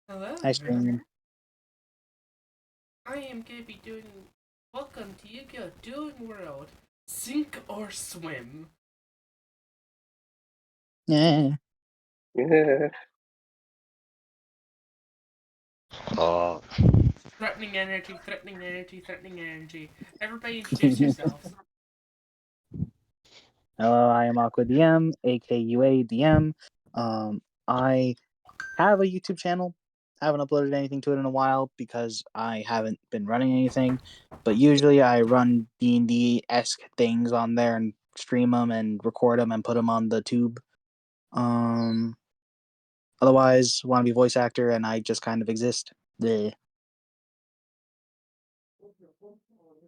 Hello, Hi, everyone. stream. I am going to be doing. Welcome to Yu-Gi-Oh! Dueling World. Sink or swim. Yeah. Yeah. Oh, Threatening energy, threatening energy, threatening energy. Everybody introduce yourselves. Hello, I am Aqua DM, aka DM. I have a YouTube channel. Haven't uploaded anything to it in a while because I haven't been running anything. But usually, I run D&D-esque things on there and stream them and record them and put them on the tube. Otherwise, want to be voice actor and I just kind of exist. Bleh.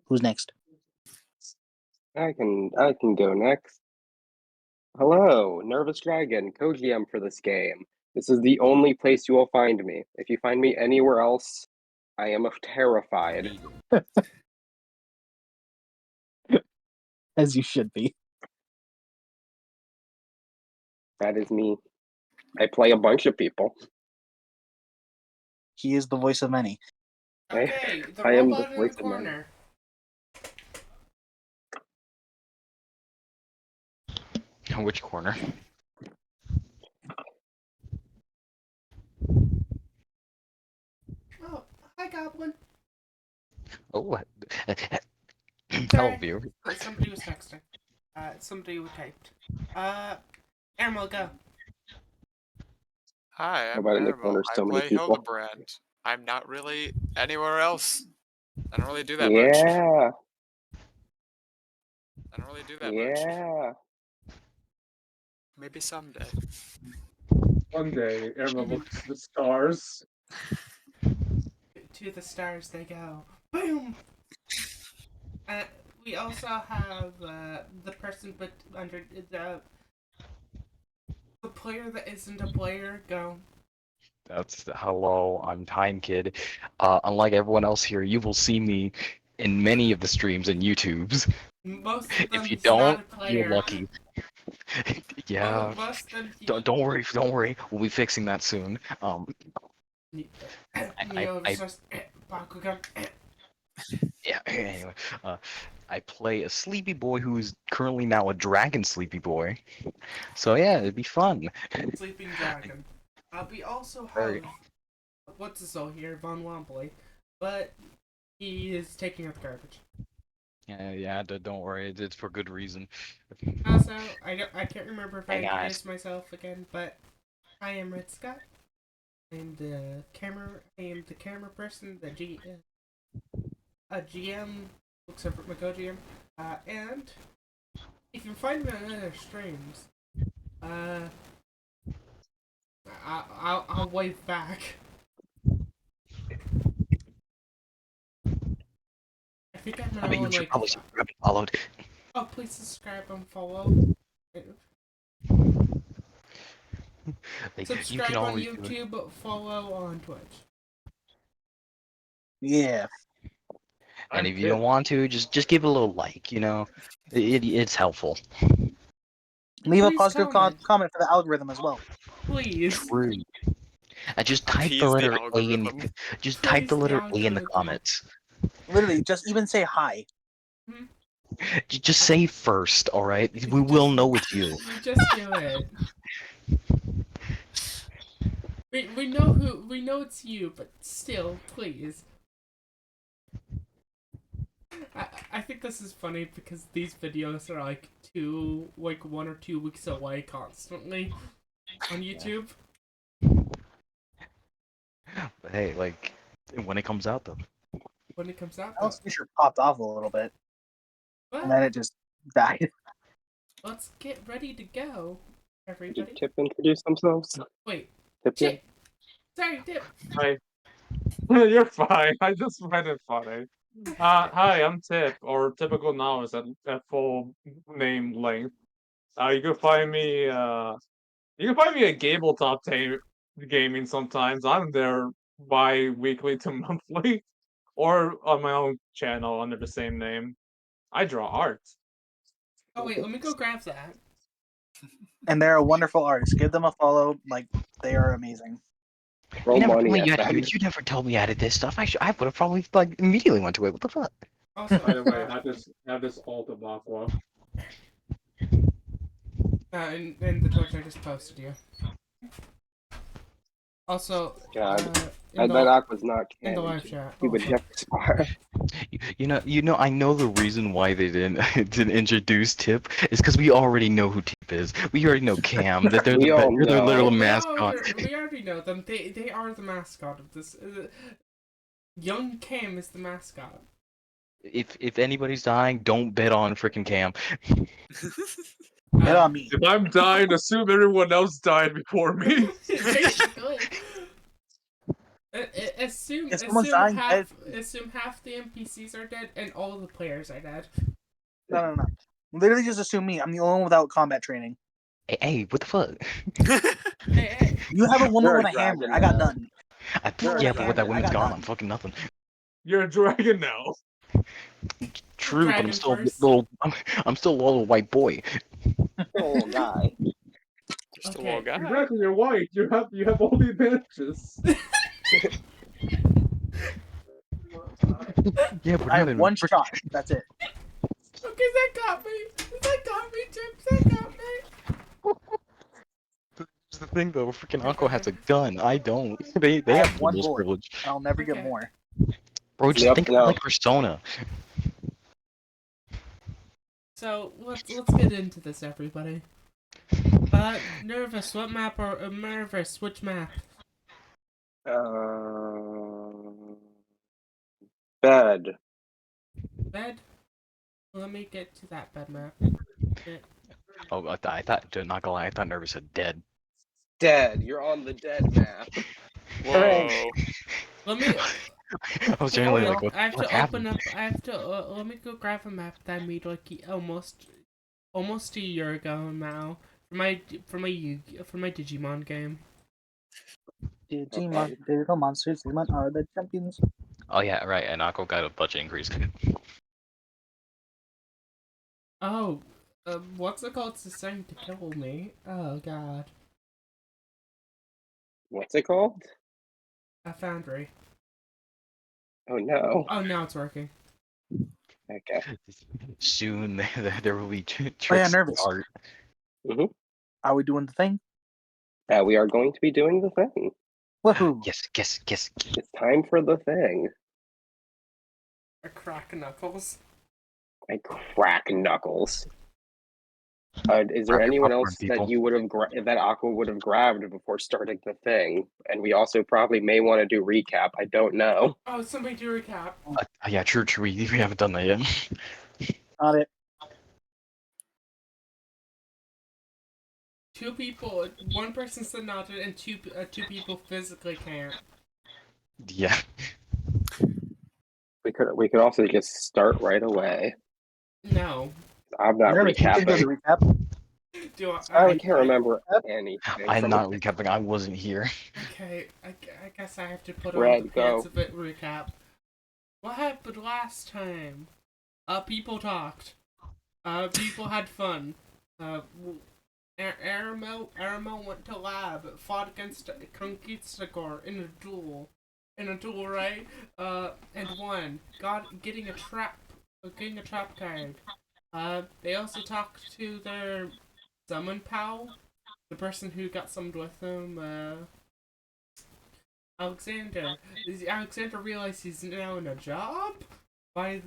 Who's next? I can go next. Hello, Nervous Dragon, co-GM for this game. This is the only place you will find me. If you find me anywhere else, I am terrified. As you should be. That is me. I play a bunch of people. He is the voice of many. Okay, the I am the robot in the voice of many. corner. which corner? Oh, hi, Goblin. Oh, hello, Sorry, viewer. somebody was texting. Somebody who typed. Ermo, go. Hi, I'm About in the Ermo. corner, I so many play people. Hildebrand. I'm not really anywhere else. I don't really do that much. Yeah, I don't really do that much. yeah. Maybe someday. One day, everyone looks at the stars. To the stars they go. Boom! We also have the person but under the player that isn't a player. Go. That's hello. I'm Time Kid. Unlike everyone else here, you will see me in many of the streams and YouTubes. Most of them If you he's not don't, a you're player. lucky. Yeah. Most of them Don't worry. Don't worry. We'll be fixing that soon. Neo I just Bakugan. yeah. Anyway, I play a sleepy boy who's currently now a dragon sleepy boy. So yeah, it'd be fun. Sleeping Dragon. We also Very- have what's his all here, Von Wobbly, but he is taking out the garbage. Yeah. Don't worry. It's for good reason. Also, I can't remember if I Hey, guys. introduced myself again, but I am Red Scott. I'm the camera person, a GM, looks over at my co-GM, and if you find me on other streams, I'll wave back. I think I'm I mean, you on should like. probably subscribe and followed. Oh, please subscribe and follow. Like, you Subscribe can on always do it. YouTube, follow on Twitch. Yeah. And I'm if you don't pissed. want to, just give it a little like. It's helpful. Leave a Please positive comment. comment for the algorithm as well. Please. True. And just type Appease the the letter A in. algorithm. Just type Please the the letter A in the algorithm. comments. Literally, just even say hi. Just say first, all right? We Just- will know it's you. You just do it. We know it's you, but still, please. I think this is funny because these videos are like 1 or 2 weeks away constantly on YouTube. But hey, like when it comes out though. When it comes out, Alice Fisher popped off a little bit, and then well, it just died. let's get ready to go, Did everybody. Tip introduce themselves? Wait, Tip yet? Chip. Sorry, Dip. Hi. You're fine. I just find it funny. Hi, I'm Tip, or Typical Novice at full name length. You can find me. You can find me at Gabletop Gaming sometimes. I'm there bi-weekly to monthly, or on my own channel under the same name. I draw art. Oh wait, let me go grab that. And they're a wonderful artist. Give them a follow. Like, they are amazing. Throw You never told money me at you had. them. You never told me you added this stuff. I would have probably like immediately went to it. What the fuck? Also, By the way, have this alt of Aqua. in the Twitch I just posted you. Also, God, in that the Aqua's not in the canon. live chat. He Oh, would fuck. never spar. You know. I know the reason why they didn't didn't introduce Tip is because we already know who Tip is. We already know Cam. That they're We all they're the know. literal We mascot. already know them. They are the mascot of this. Young Cam is the mascot. If anybody's dying, don't bet on freaking Cam. Bet on me. If I'm dying, assume everyone else died before me. Basically. Assume If someone's dying, assume half the NPCs are dead and all the players are dead. No. Literally just assume me. I'm the only one without combat training. Hey, what the fuck? Hey, You have a woman You're a with a hammer. dragon I got now. none. You're Yeah, a but with that hammer. I woman's got gone, none. I'm fucking nothing. You're a dragon now. True, but I'm Dragon still a first. little. I'm still a little white boy. Oh, guy. Just a Okay. little guy. Exactly, you're white. You have all the advantages. Yeah, but I not have in one freaking- shot. That's it. Okay, that got me. That got me, Chips. That got me. Here's the thing though, freaking Aqua has a gun. I don't. They I have have one most bullet. privilege. I'll never get Okay. more. Bro, just Yep, think no. of like Persona. So let's get into this, everybody. Nervous. What map or Nervous? Which map? Bed. Bed. Let me get to that bed map. Oh, I thought, not gonna lie, I thought Nervous said dead. Dead. You're on the dead map. Whoa. Let me. I was generally Hold like, on, what, I have what to happened? open up. I have to. Let me go grab a map that I made like almost a year ago now for my Digimon game. Digimon, digital monsters, Digimon are the champions. Oh yeah, right, and Aqua got a budget increase. Oh, what's it called? It's starting to kill me. Oh god. What's it called? A foundry. Oh no. Oh, now it's working. Okay. Soon there will be Oh yeah, tricks Nervous. art. Are we doing the thing? We are going to be doing the thing. Woohoo! Guess. It's time for the thing. A crack knuckles. I crack knuckles. Is there Grab your anyone popcorn, else people. that you would have that Aqua would have grabbed before starting the thing? And we also probably may want to do recap. I don't know. Oh, somebody do recap. Yeah, true. We haven't done that yet. Not it. Two people. One person said not to, and two people physically can't. Yeah. We could also just start right away. No. I'm not Nervous, you can do the recapping. recap. Do I can't remember anything. I'm from not it. recapping. I wasn't here. Okay, I guess I have to put Red, on the go. pants of it recap. What happened last time? People talked. People had fun. Aramel went to lab, fought against Conquistador in a duel. Right? And won. Getting a trap card. They also talked to their summon pal, the person who got summoned with them, Alexander. Alexander realized he's now in a job? By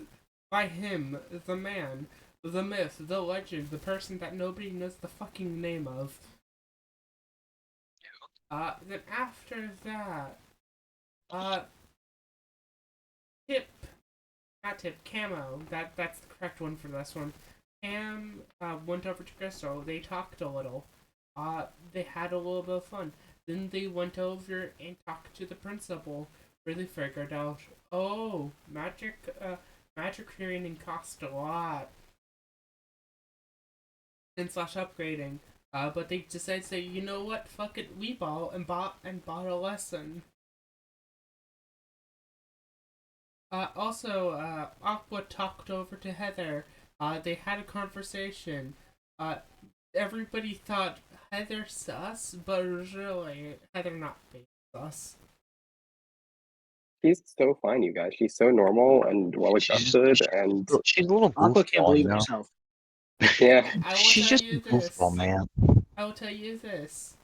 him, the man, the myth, the legend, the person that nobody knows the fucking name of. Then after that, Camo. That's the correct one for this one. Cam went over to Crystal. They talked a little. They had a little bit of fun. Then they went over and talked to the principal. Really figured out, oh, magic training cost a lot. And / upgrading. But they decided to say, you know what, fuck it, we bought a lesson. Also, Aqua talked over to Heather. They had a conversation. Everybody thought Heather sus, but really, Heather not big. Sus. She's so fine, you guys. She's so normal and well adjusted, and She's a little Aqua can't goofball, believe you it know. herself. yeah. I will She's tell just you a goofball, this. man. I will tell you this.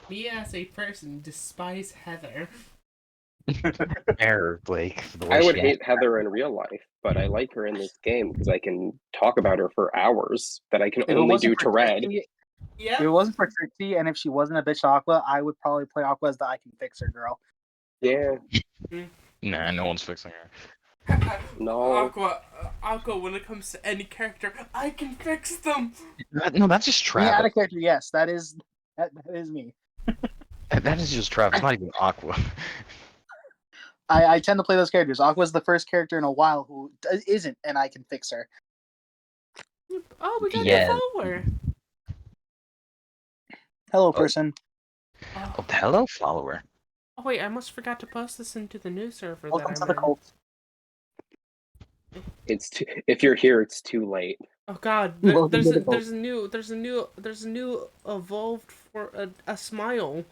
Me as a person despise Heather. Error, Blake. For the way I would she hate Heather in real life, but I like her in this game because I can talk about her for hours that I can If it only wasn't do for to Red. Trixie, Yeah. if it wasn't for Trixie, and if she wasn't a bitch to Aqua, I would probably play Aqua as the I can fix her girl. Yeah. Nah, no one's fixing her. No. Aqua, when it comes to any character, I can fix them. No, that's just Me out Travis. of character, yes, that is me. That is just Travis, not even Aqua. I tend to play those characters. Aqua's the first character in a while who isn't, and I can fix her. Oh, we got Yeah. a follower. Hello, person. Oh, hello, follower. Oh wait, I must forgot to post this into the new server Welcome that to I'm the in. cult. If you're here, it's too late. Oh god, Welcome there's to a, the cult. there's a new evolved for a smile.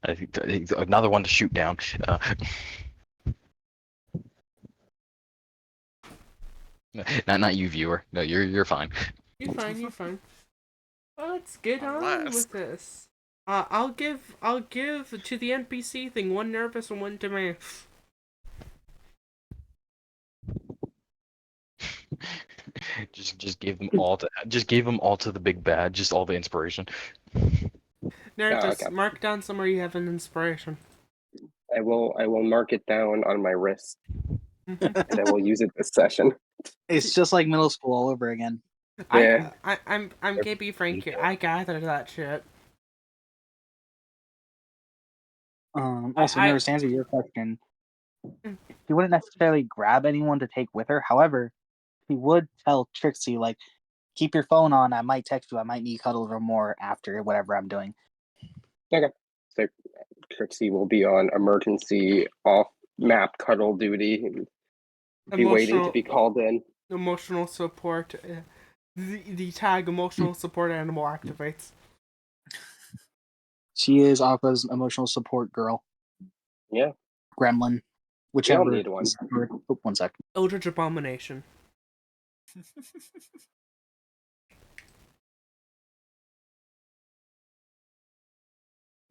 I think another one to shoot down. Not you, viewer. No, you're fine. You're fine. You're fine. Let's get on Unless- with this. I'll give to the NPC thing one nervous and one to me. Just give them all to the big bad. Just all the inspiration. Nervous, okay. mark down somewhere you have an inspiration. I will mark it down on my wrist Mhm. and I will use it this session. It's just like middle school all over again. Yeah. I'm KB Frank here. I gather that shit. Also, I- Nervous, to answer your question, Mm. she wouldn't necessarily grab anyone to take with her. However, she would tell Trixie, like, keep your phone on. I might text you. I might need cuddle or more after whatever I'm doing. So Trixie will be on emergency off map cuddle duty and be waiting to be called in. Emotional support. The tag emotional support animal activates. She is Aqua's emotional support girl. Yeah. Gremlin. Whichever. need one. is the word. Oh, 1 second. Eldritch Abomination.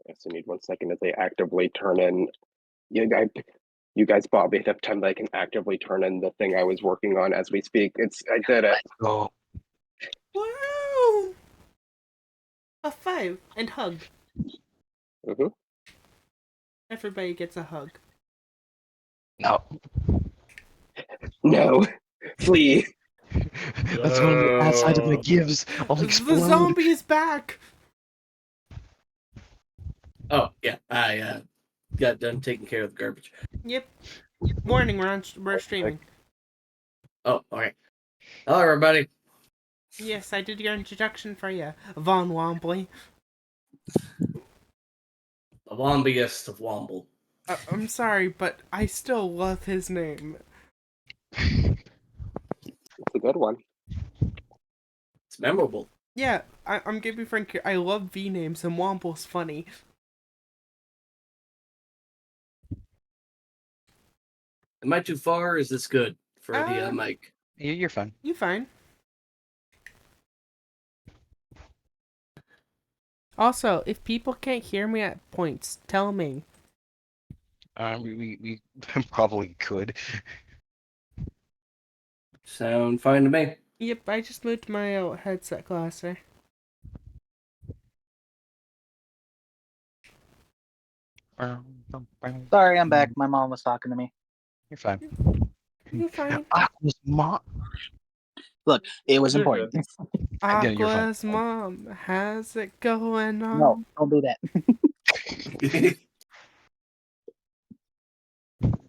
I also need 1 second as they actively turn in. You guys bought me enough time that I can actively turn in the thing I was working on as we speak. I did it. Go. Wow! A 5 and hug. Hmm. Everybody gets a hug. No. No, flee. That's one of the bad sides of my gives. I'll The explode. zombie is back. Oh yeah, I got done taking care of the garbage. Yep. Warning, we're streaming. Oh, okay. Hello, everybody. Yes, I did your introduction for you, Von Wombly. The wombiest of Womble. I'm sorry, but I still love his name. It's a good one. It's memorable. Yeah, I'm gonna frank here. I love V names, and Womble's funny. Am I too far? Or is this good for the mic? You're fine. You fine. Also, if people can't hear me at points, tell me. We probably could. Sound fine to me. Yep, I just moved my headset closer. Sorry, I'm back. My mom was talking to me. You're fine. You fine. Aqua's mom. Look, it was You're important. Yeah, you're fine. Aqua's mom has it going on. No, don't do that.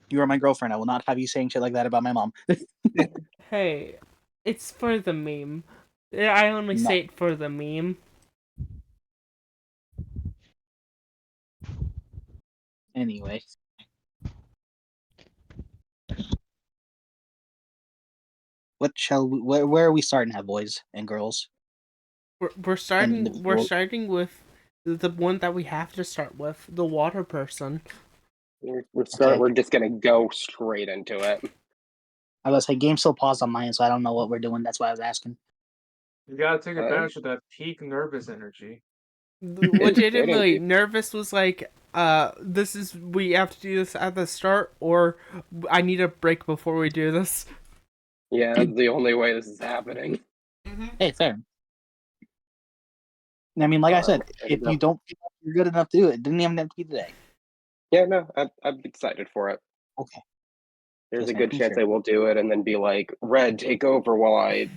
You are my girlfriend. I will not have you saying shit like that about my mom. Hey, it's for the meme. I only No. say it for the meme. Anyway. Where are we starting at, boys and girls? We're starting individual. with the one that we have to start with, the water person. Okay. We're just gonna go straight into it. I was say game still paused on mine, so I don't know what we're doing. That's why I was asking. You gotta take What? advantage of that peak nervous energy. Legitimately, indeed. Nervous was like, this is, we have to do this at the start, or I need a break before we do this. Yeah, that's the only way this is happening. Hey, fair. I mean, like I said, if you don't feel like you're good enough to do it, it didn't even have to be today. Yeah, no, I'm excited for it. Okay. There's Just a good making chance sure. I will do it and then be like, Red, take over while I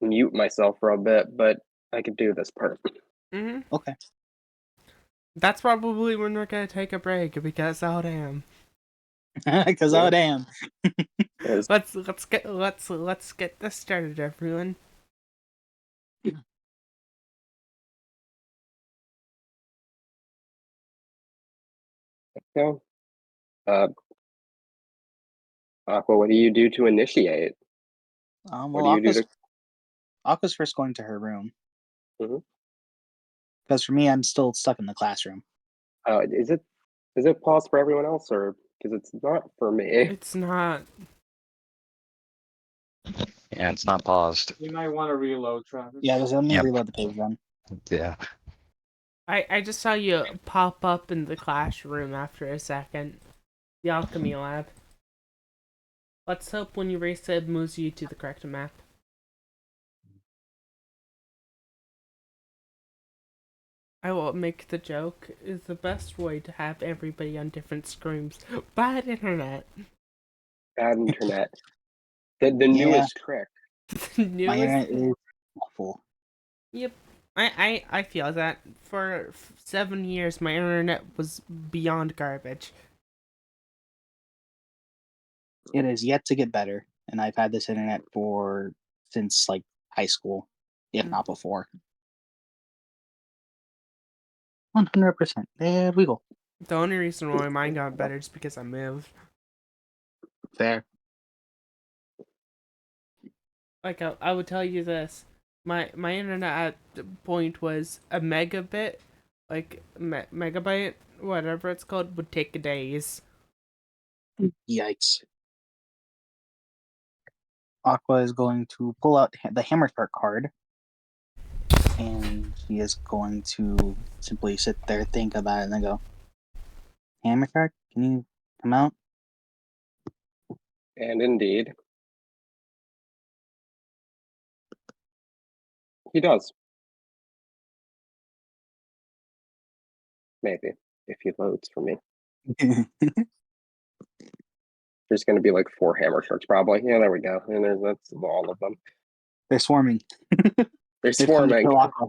mute myself for a bit, but I could do this part. Mm-hmm. Okay. That's probably when we're gonna take a break because oh damn. Because Yeah. oh damn. There's- Let's get this started, everyone. So, Aqua, what do you do to initiate? What Well, do you do to? Aqua's first going to her room. Mhm. Because for me, I'm still stuck in the classroom. Is it paused for everyone else, or because it's not for me? It's not. Yeah, it's not paused. You might want to reload, Travis. Yeah, just let me Yep. reload the page then. Yeah. I just saw you pop up in the classroom after a second. The alchemy lab. Let's hope when you race it moves you to the correct map. I will make the joke is the best way to have everybody on different screens. Bad internet. Bad internet. The Yeah. newest trick. The My internet newest. is awful. Yep. I feel that for 7 years my internet was beyond garbage. It is yet to get better, and I've had this internet since like high school, if not before. 100%. There we go. The only reason why mine got better is because I moved. Fair. Like I would tell you this, my internet at the point was a megabit, like megabyte, whatever it's called, would take days. Yikes. Aqua is going to pull out the Hammer Shark card, and she is going to simply sit there, think about it, and then go, Hammer Shark, can you come out? And indeed, he does. Maybe if he loads for me. There's going to be like 4 hammer sharks, probably. Yeah, there we go. And that's all of them. They're swarming. They're They've come to swarming. kill Aqua.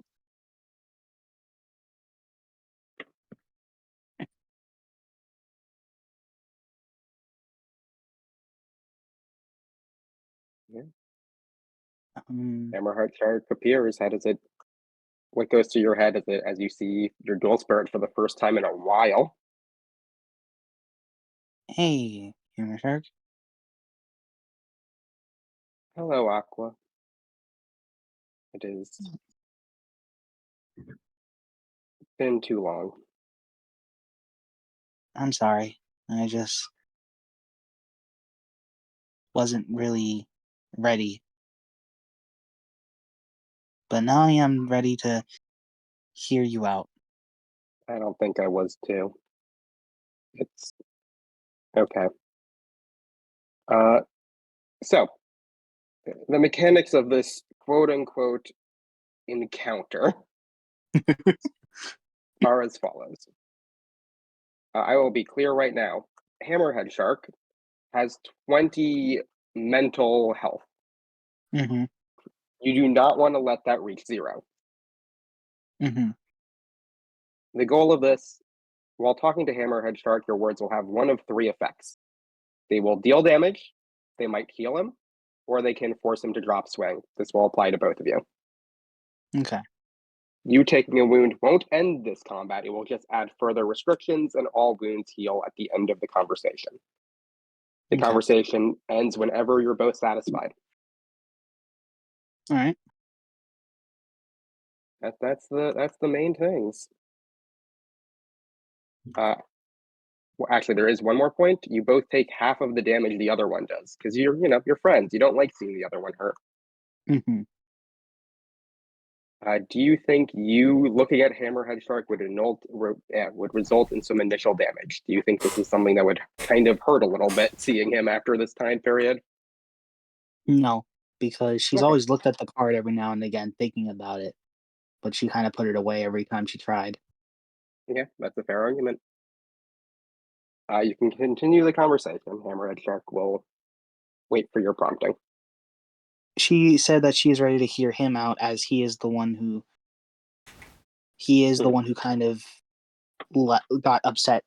Hammerheart Shark appears. How does it? What goes through your head as you see your dual spirit for the first time in a while? Hey, Hammer Shark. Hello, Aqua. It is been too long. I'm sorry. I just wasn't really ready. But now I am ready to hear you out. I don't think I was too. It's okay. So the mechanics of this quote unquote encounter are as follows. I will be clear right now. Hammerhead Shark has 20 mental health. Mm-hmm. You do not want to let that reach 0. Mm-hmm. The goal of this, while talking to Hammerhead Shark, your words will have one of 3 effects. They will deal damage, they might heal him, or they can force him to drop swing. This will apply to both of you. Okay. You taking a wound won't end this combat. It will just add further restrictions, and all wounds heal at the end of the conversation. The Okay. conversation ends whenever you're both satisfied. All right. That's the main things. Well, actually, there is one more point. You both take half of the damage the other one does because you're friends. You don't like seeing the other one hurt. Hmm. Do you think you looking at Hammerhead Shark would result in some initial damage? Do you think this is something that would kind of hurt a little bit seeing him after this time period? No, because she's Okay. always looked at the card every now and again, thinking about it, but she kind of put it away every time she tried. Yeah, that's a fair argument. You can continue the conversation. Hammerhead Shark will wait for your prompting. She said that she is ready to hear him out, as he is the one who kind of got upset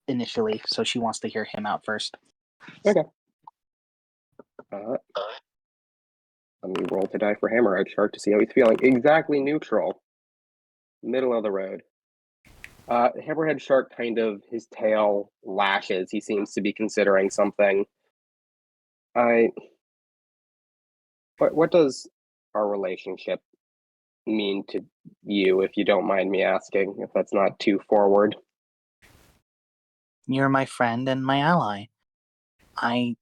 initially, so she wants to hear him out first. Okay. Let me roll to die for Hammerhead Shark to see how he's feeling. Exactly neutral. Middle of the road. Hammerhead Shark his tail lashes. He seems to be considering something. What does our relationship mean to you, if you don't mind me asking, if that's not too forward? You're my friend and my ally. I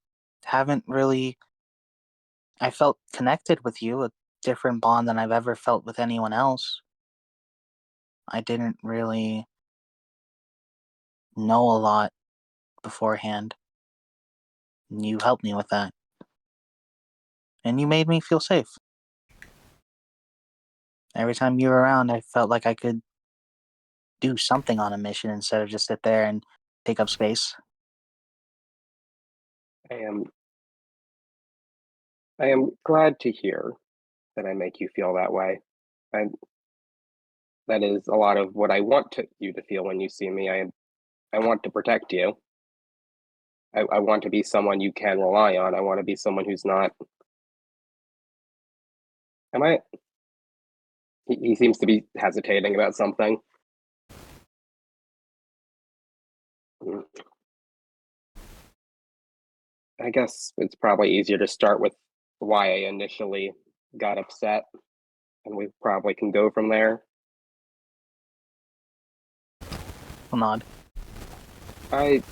felt connected with you, a different bond than I've ever felt with anyone else. I didn't really know a lot beforehand. You helped me with that. And you made me feel safe. Every time you were around, I felt like I could do something on a mission instead of just sit there and take up space. I am glad to hear that I make you feel that way. That is a lot of what I want you to feel when you see me. I want to protect you. I want to be someone you can rely on. I want to be someone who's not. Am I? He seems to be hesitating about something. I guess it's probably easier to start with why I initially got upset, and we probably can go from there. I'll nod. The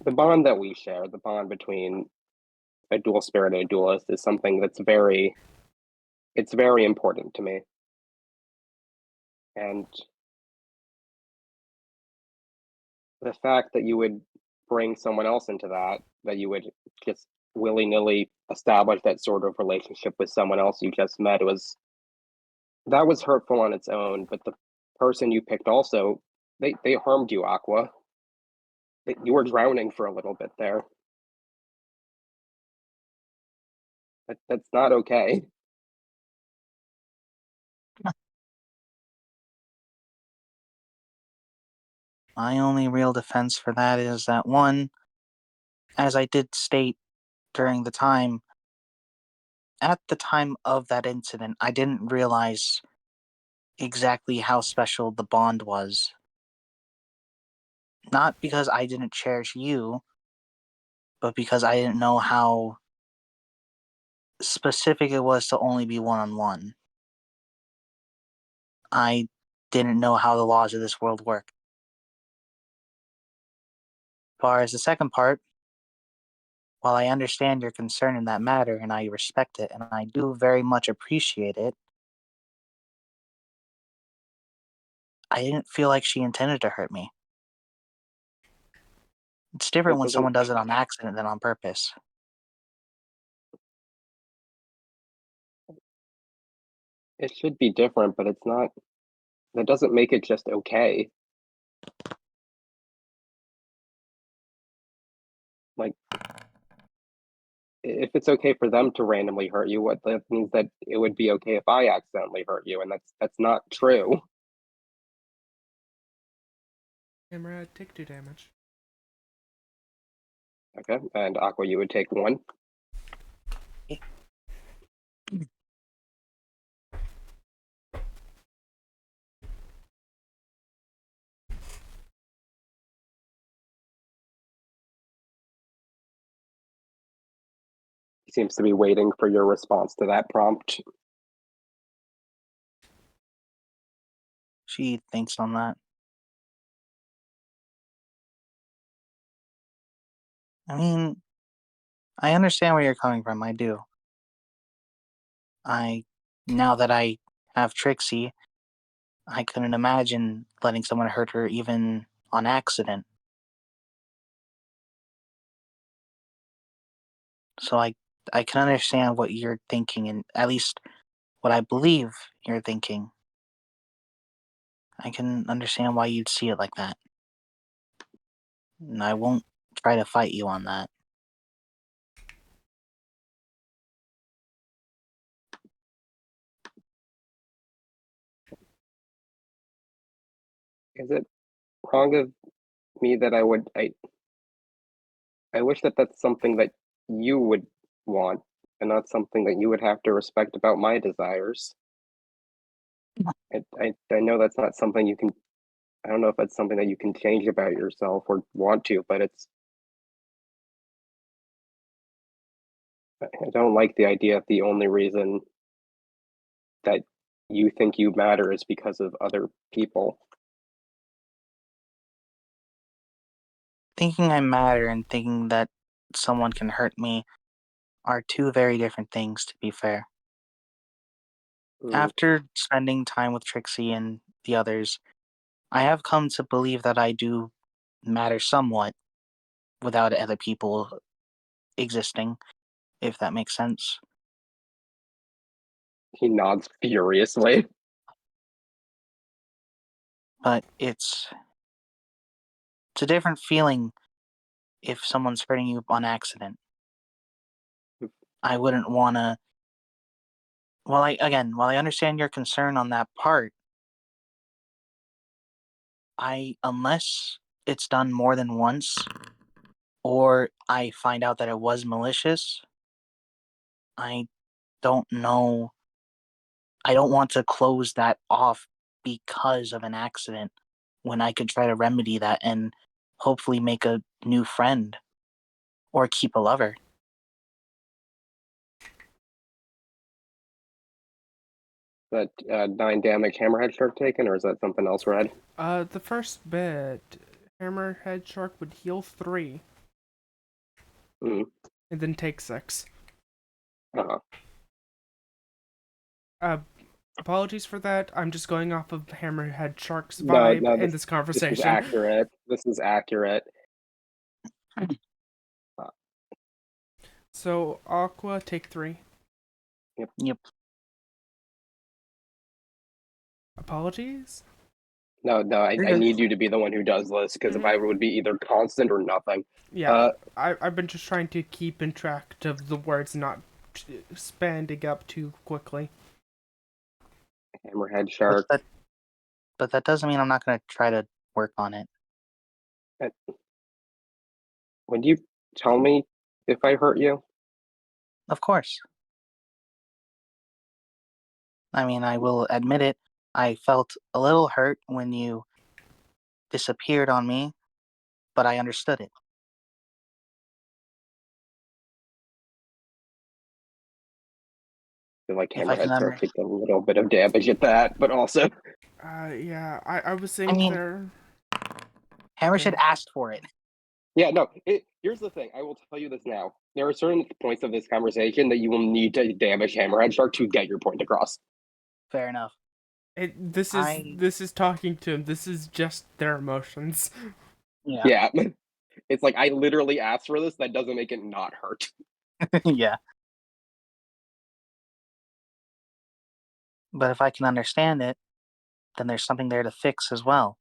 bond that we share, the bond between a dual spirit and a duelist, is something that's very important to me. And the fact that you would bring someone else into that you would just willy-nilly establish that sort of relationship with someone else you just met was hurtful on its own. But the person you picked also, they harmed you, Aqua. You were drowning for a little bit there. That's not okay. My only real defense for that is that, one, as I did state during the time, at the time of that incident, I didn't realize exactly how special the bond was. Not because I didn't cherish you, but because I didn't know how specific it was to only be one-on-one. I didn't know how the laws of this world work. As far as the second part, while I understand your concern in that matter and I respect it and I do very much appreciate it, I didn't feel like she intended to hurt me. It's different when someone does it on accident than on purpose. It should be different, but it's not. That doesn't make it just okay. Like, if it's okay for them to randomly hurt you, what that means that it would be okay if I accidentally hurt you, and that's not true. Hammerhead, take 2 damage. Okay, and Aqua, you would take 1. He seems to be waiting for your response to that prompt. she thinks on that. I mean, I understand where you're coming from. I do. Now that I have Trixie, I couldn't imagine letting someone hurt her even on accident. So I can understand what you're thinking, and at least what I believe you're thinking. I can understand why you'd see it like that. And I won't try to fight you on that. Is it wrong of me that I wish that that's something that you would want and not something that you would have to respect about my desires. I know that's not something you can. I don't know if that's something that you can change about yourself or want to, but I don't like the idea of the only reason that you think you matter is because of other people. Thinking I matter and thinking that someone can hurt me are two very different things, to be fair. Mm, After spending time with Trixie and the others, I have come to believe that I do matter somewhat without other people existing, if that makes sense. he nods furiously. But it's a different feeling if someone's hurting you on accident. I wouldn't want to. While I understand your concern on that part, unless it's done more than once, or I find out that it was malicious, I don't know. I don't want to close that off because of an accident when I could try to remedy that and hopefully make a new friend or keep a lover. That 9 damage hammerhead shark taken, or is that something else, Red? The first bit, Hammerhead Shark would heal 3 Mm. and then take 6. Uh-huh. Apologies for that. I'm just going off of Hammerhead Shark's No, vibe no, in this this is conversation. accurate. This is accurate. So, Aqua, take 3. Yep. Apologies? No, I need you to be the one who does this, because if I would be either constant or nothing. Yeah, I've been just trying to keep in track of the words not expanding up too quickly. Hammerhead shark. But that doesn't mean I'm not going to try to work on it. Would you tell me if I hurt you? Of course. I mean, I will admit it. I felt a little hurt when you disappeared on me, but I understood it. I feel like If I can hammerhead shark takes a little bit of damage at that, but also Yeah, I was saying I mean, there. Hammerhead asked for it. yeah, no. Here's the thing. I will tell you this now. There are certain points of this conversation that you will need to damage hammerhead shark to get your point across. Fair enough. This is talking to him. This is just their emotions. Yeah. Yeah. It's like I literally asked for this. That doesn't make it not hurt. Yeah. But if I can understand it, then there's something there to fix as well.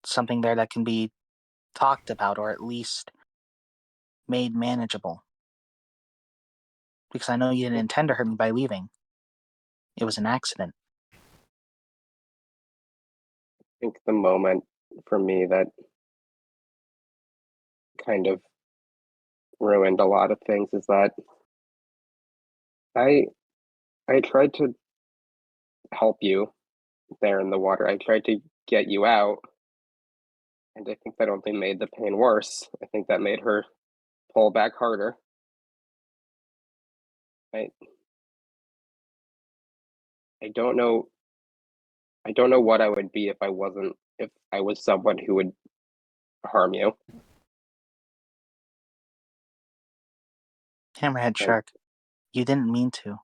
Something there that can be talked about or at least made manageable. Because I know you didn't intend to hurt me by leaving. It was an accident. I think the moment for me that kind of ruined a lot of things is that I tried to help you there in the water. I tried to get you out, and I think that only made the pain worse. I think that made her pull back harder. I don't know I don't know what I would be if I was someone who would harm you. Hammerhead Shark, you didn't mean to.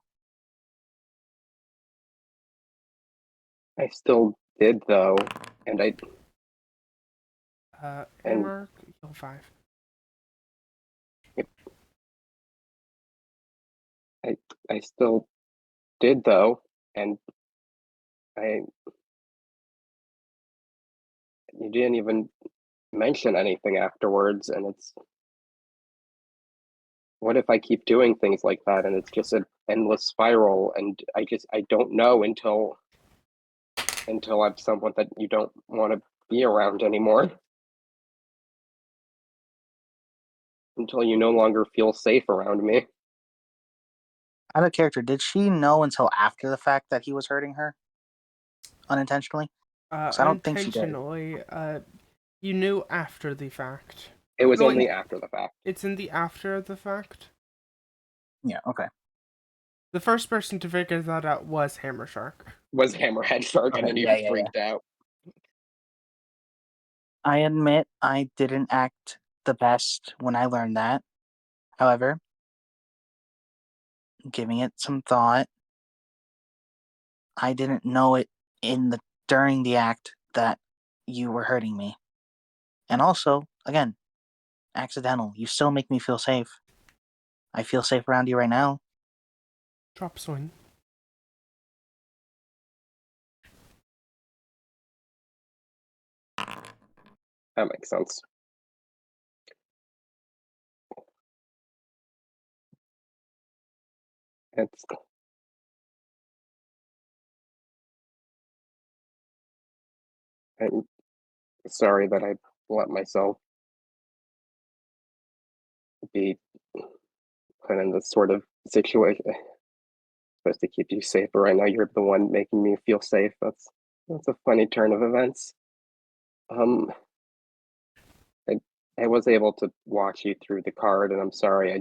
I still did though, and Hey, And- Mark, heal 5. I still did though, and I you didn't even mention anything afterwards, and it's what if I keep doing things like that and it's just an endless spiral, and I don't know until I'm someone that you don't want to be around anymore. Until you no longer feel safe around me. Out of character, did she know until after the fact that he was hurting her? Unintentionally? I don't think she did. Unintentionally, you knew after the fact. It was No, only wait. after the fact. It's in the after the fact. Yeah, okay. The first person to figure that out was Hammer Shark. Was Hammerhead Shark, and Okay, then you yeah. freaked out. I admit I didn't act the best when I learned that. However, giving it some thought, I didn't know it during the act that you were hurting me. And also, again, accidental. You still make me feel safe. I feel safe around you right now. Drop swing. That makes sense. It's I'm sorry that I let myself be put in this sort of situation. Supposed to keep you safe, but right now you're the one making me feel safe. That's a funny turn of events. I was able to watch you through the card, and I'm sorry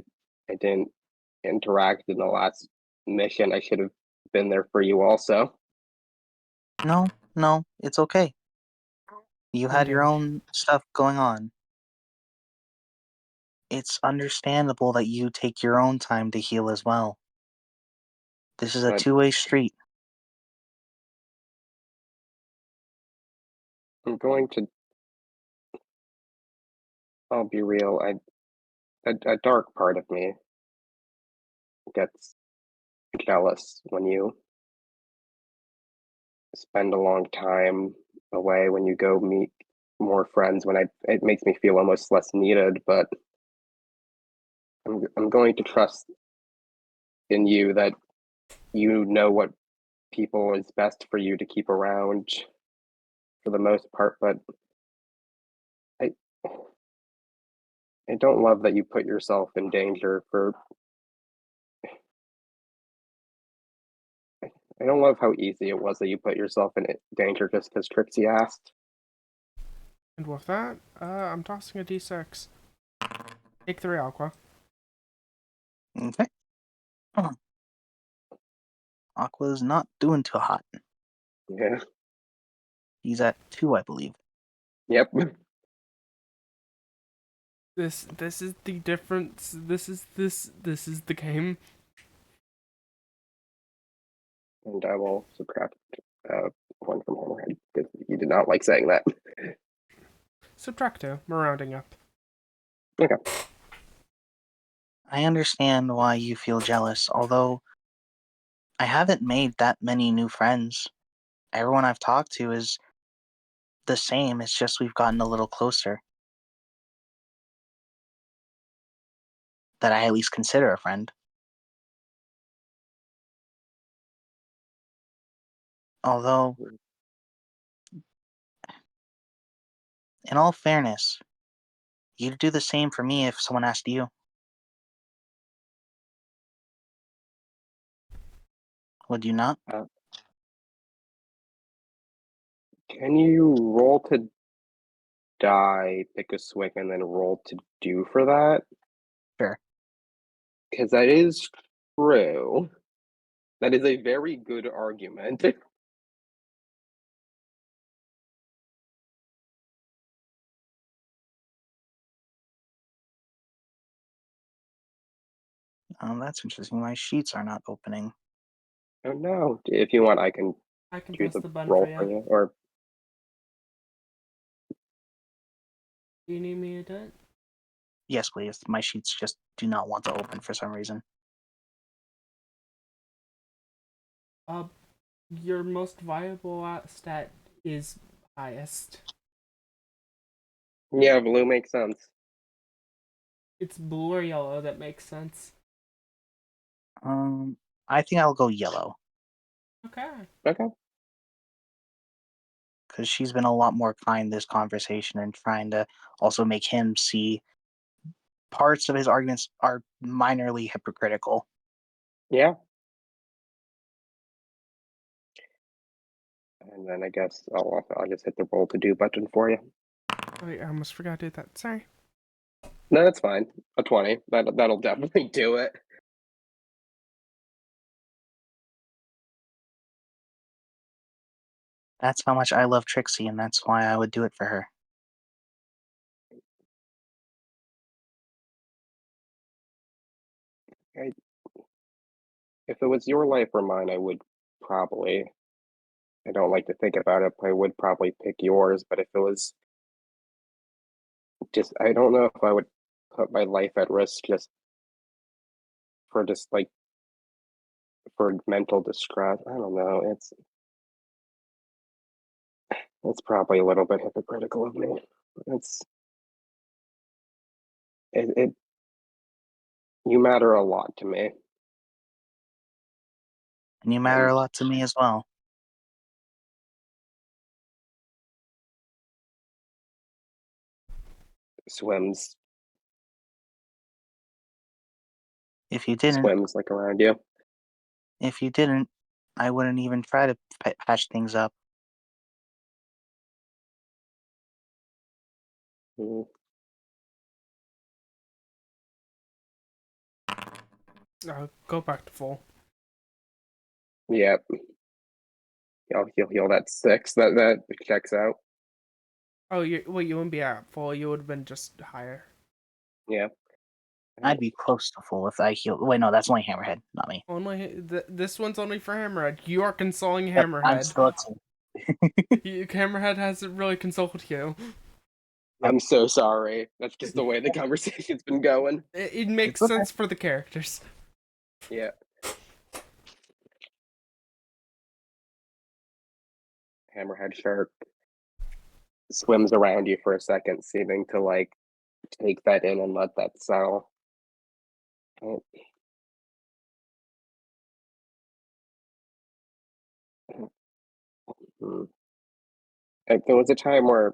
I didn't interact in the last mission. I should have been there for you also. No, it's okay. You had your Engage. own stuff going on. It's understandable that you take your own time to heal as well. This is a But- two-way street. I'll be real. A dark part of me gets jealous when you spend a long time away, when you go meet more friends, it makes me feel almost less needed, but I'm going to trust in you that you know what people is best for you to keep around for the most part, but I I don't love that you put yourself in danger for I don't love how easy it was that you put yourself in danger just because Trixie asked. And with that, I'm tossing a d6. Take 3 Aqua. Okay. Aqua's not doing too hot. Yeah. He's at 2, I believe. Yep. This is the difference. This is the game. And I will subtract one from Hammerhead because you did not like saying that. Subtract 2. We're rounding up. Okay. I understand why you feel jealous, although I haven't made that many new friends. Everyone I've talked to is the same, it's just we've gotten a little closer. That I at least consider a friend. Although, in all fairness, you'd do the same for me if someone asked you. Would you not? Can you roll to die, pick a swing, and then roll to do for that? Sure. Because that is true. That is a very good argument. That's interesting. My sheets are not opening. Oh no! If you want, I can I can do press the the button roll for for you. you. Or Do you need me to do it? Yes, please. My sheets just do not want to open for some reason. Your most viable stat is highest. yeah, blue makes sense. It's blue or yellow that makes sense. I think I'll go yellow Okay. Okay. because she's been a lot more kind this conversation and trying to also make him see parts of his arguments are minorly hypocritical. Yeah. And then I guess I'll just hit the roll to do button for you. Wait, I almost forgot to do that. Sorry. No, that's fine. A 20. That'll definitely do it. That's how much I love Trixie, and that's why I would do it for her. If it was your life or mine, I would probably. I don't like to think about it, but I would probably pick yours. But if it was just, I don't know if I would put my life at risk just like for mental distress. I don't know. It's probably a little bit hypocritical of me. It you matter a lot to me. And you matter a lot to me as well. Swims If you didn't, like around you. I wouldn't even try to patch things up. Mm. Go back to full. Yep. He'll heal that 6. That checks out. Oh, you wouldn't be at full. You would have been just higher. Yeah. I'd be close to full if I healed. Wait, no, that's only Hammerhead, not me. This one's only for Hammerhead. You are consoling Yep, I'm Hammerhead. still at 2. Hammerhead hasn't really consoled you. I'm so sorry. That's just the way the conversation's been going. It makes It's okay. sense for the characters. Yeah. Hammerhead shark swims around you for a second, seeming to like take that in and let that settle. There was a time where,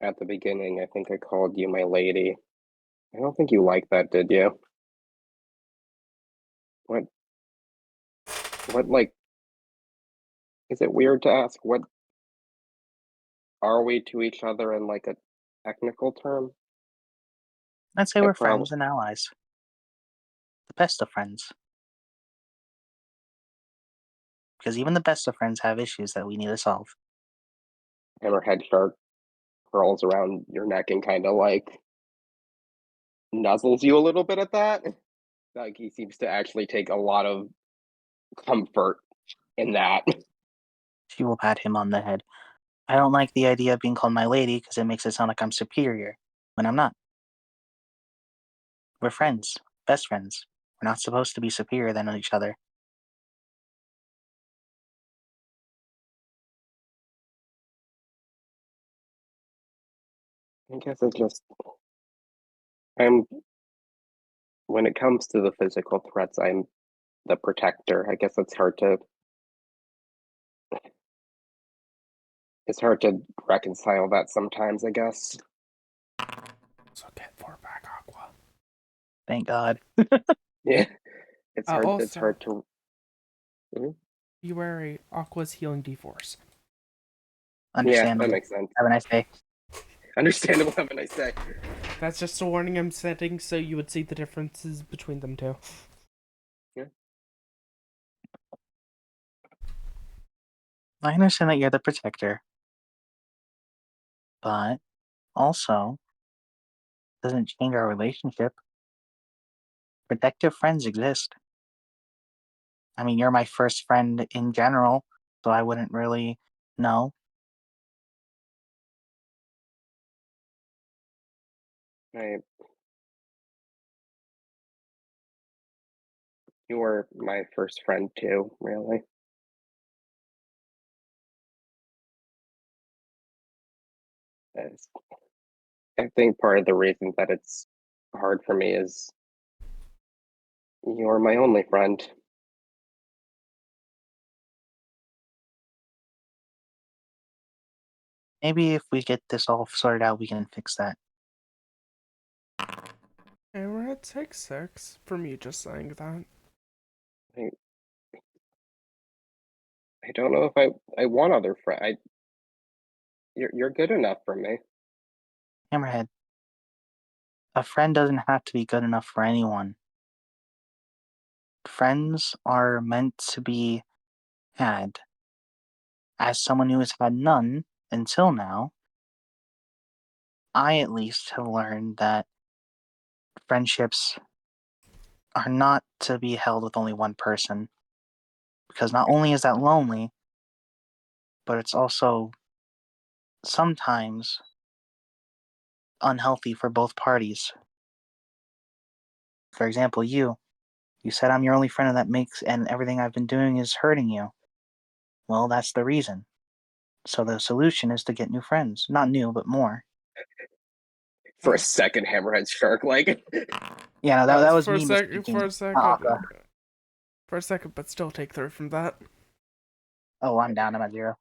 at the beginning, I think I called you my lady. I don't think you liked that, did you? What, like, is it weird to ask what are we to each other in like a technical term? I'd say I we're prob- friends and allies. The best of friends. Because even the best of friends have issues that we need to solve. Hammerhead shark curls around your neck and kind of like nuzzles you a little bit at that. Like he seems to actually take a lot of comfort in that. She will pat him on the head. I don't like the idea of being called my lady because it makes it sound like I'm superior when I'm not. We're friends, best friends. We're not supposed to be superior than each other. I guess it's just I'm when it comes to the physical threats, I'm the protector. I guess it's hard to reconcile that sometimes, I guess. So get 4 back Aqua. Thank God. Yeah. It's hard Also, to you wear Aqua's healing D-Force. Understandable. Yeah, that makes sense. Have a nice day. Understandable, have a nice day. That's just a warning I'm setting so you would see the differences between them two. I understand that you're the protector. But also doesn't change our relationship. Protective friends exist. I mean, you're my first friend in general, so I wouldn't really know. I, you were my first friend too, really. It's- I think part of the reason that it's hard for me is you're my only friend. Maybe if we get this all sorted out, we can fix that. Hammerhead takes 6 for me just saying that. I don't know if I want other friends. You're good enough for me. Hammerhead, a friend doesn't have to be good enough for anyone. Friends are meant to be had. As someone who has had none until now, I at least have learned that friendships are not to be held with only one person. Because not only is that lonely, but it's also sometimes unhealthy for both parties. For example, you said I'm your only friend and that makes and everything I've been doing is hurting you. Well, that's the reason. So the solution is to get new friends. Not new, but more. For a second, Hammerhead Shark, like Yeah, no, that was for a me second, speaking. for a second, for a second, but still take 3 from that. Oh, I'm down. I'm at 0.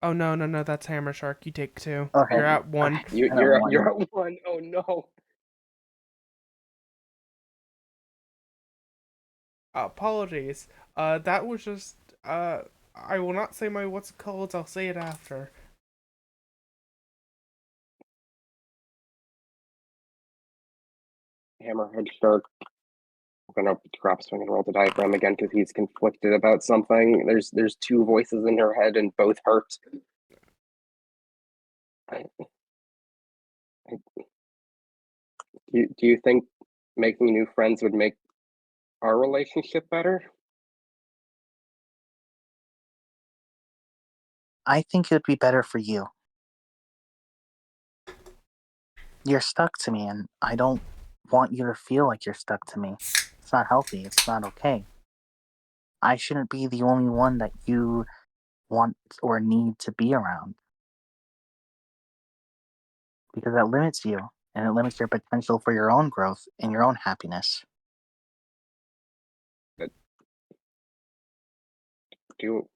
Oh no, that's Hammer Shark. You take 2. Okay. You're at 1. you're one. at 1. Oh no. Apologies. That was just I will not say my what's it called. I'll say it after. Hammerhead Shark. I'm gonna drop swing and roll the diagram again because he's conflicted about something. There's two voices in her head and both hurt. I, do you think making new friends would make our relationship better? I think it'd be better for you. You're stuck to me, and I don't want you to feel like you're stuck to me. It's not healthy. It's not okay. I shouldn't be the only one that you want or need to be around. Because that limits you, and it limits your potential for your own growth and your own happiness. Do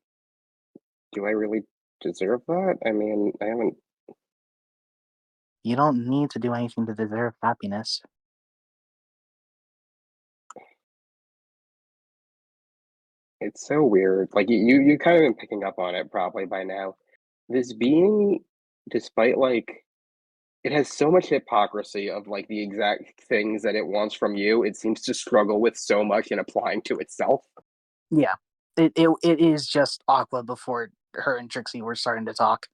I really deserve that? I mean, I haven't. You don't need to do anything to deserve happiness. It's so weird. Like you kind of been picking up on it probably by now. This being, despite like it has so much hypocrisy of like the exact things that it wants from you, it seems to struggle with so much in applying to itself. Yeah. It is just Aqua before her and Trixie were starting to talk.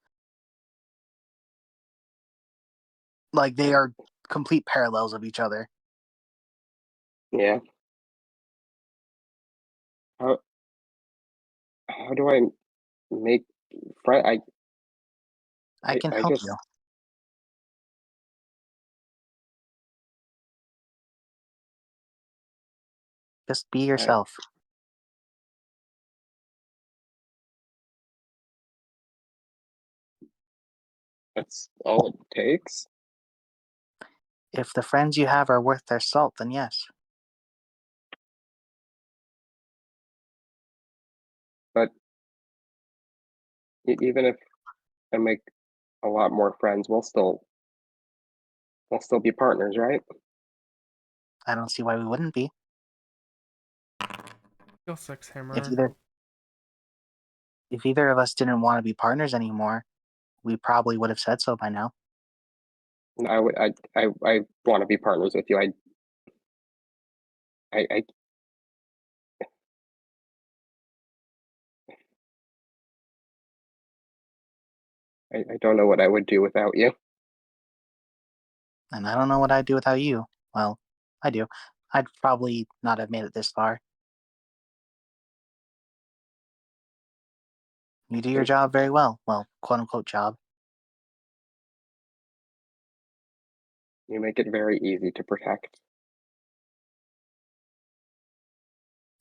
Like they are complete parallels of each other. Yeah. How do I make friend? I can I help just you. Just be yourself. That's all it takes. If the friends you have are worth their salt, then yes. But even if I make a lot more friends, we'll still be partners, right? I don't see why we wouldn't be. Kill 6 Hammer. If either of us didn't want to be partners anymore, we probably would have said so by now. I want to be partners with you. I don't know what I would do without you. And I don't know what I'd do without you. Well, I do. I'd probably not have made it this far. You do your job very well. Well, quote unquote job. You make it very easy to protect.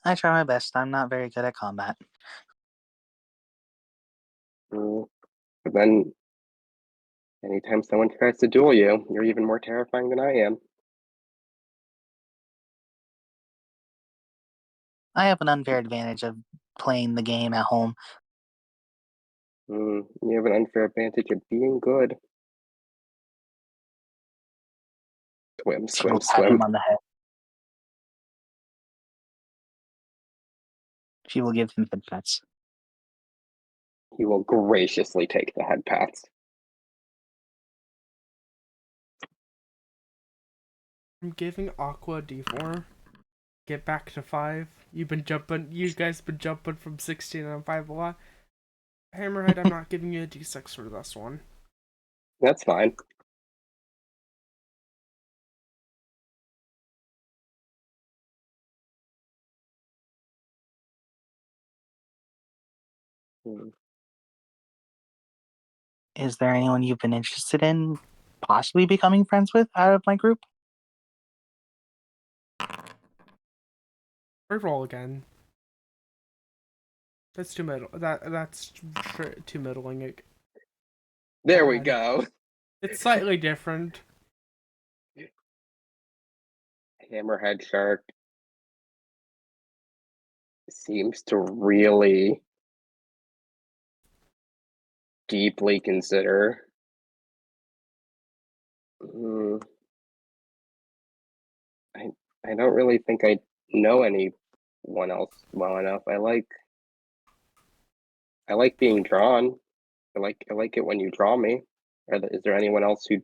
I try my best. I'm not very good at combat. But then, anytime someone tries to duel you, you're even more terrifying than I am. I have an unfair advantage of playing the game at home. You have an unfair advantage of being good. Swim, She will swim, pat him swim. on the head. She will give him head pats. He will graciously take the head pats. I'm giving Aqua D4. Get back to 5. You guys been jumping from 16 and 5 a lot. Hammerhead, I'm not giving you a D6 for this one. That's fine. Is there anyone you've been interested in possibly becoming friends with out of my group? Reroll again. That's too middle. That's too middling. There we God. go. It's slightly different. Hammerhead Shark seems to really deeply consider. I don't really think I know anyone else well enough. I like being drawn. I like it when you draw me. Is there anyone else who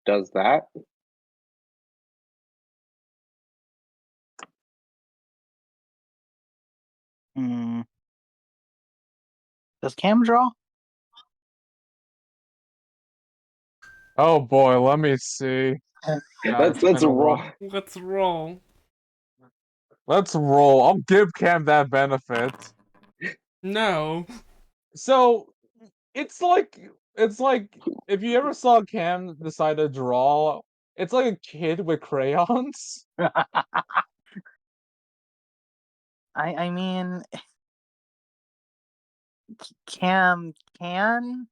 does that? Does Cam draw? Oh boy, let me see. God, it's Let's been a roll. while. Let's roll. Let's roll. I'll give Cam that benefit. No. So it's like if you ever saw Cam decide to draw, it's like a kid with crayons. I mean, Cam can.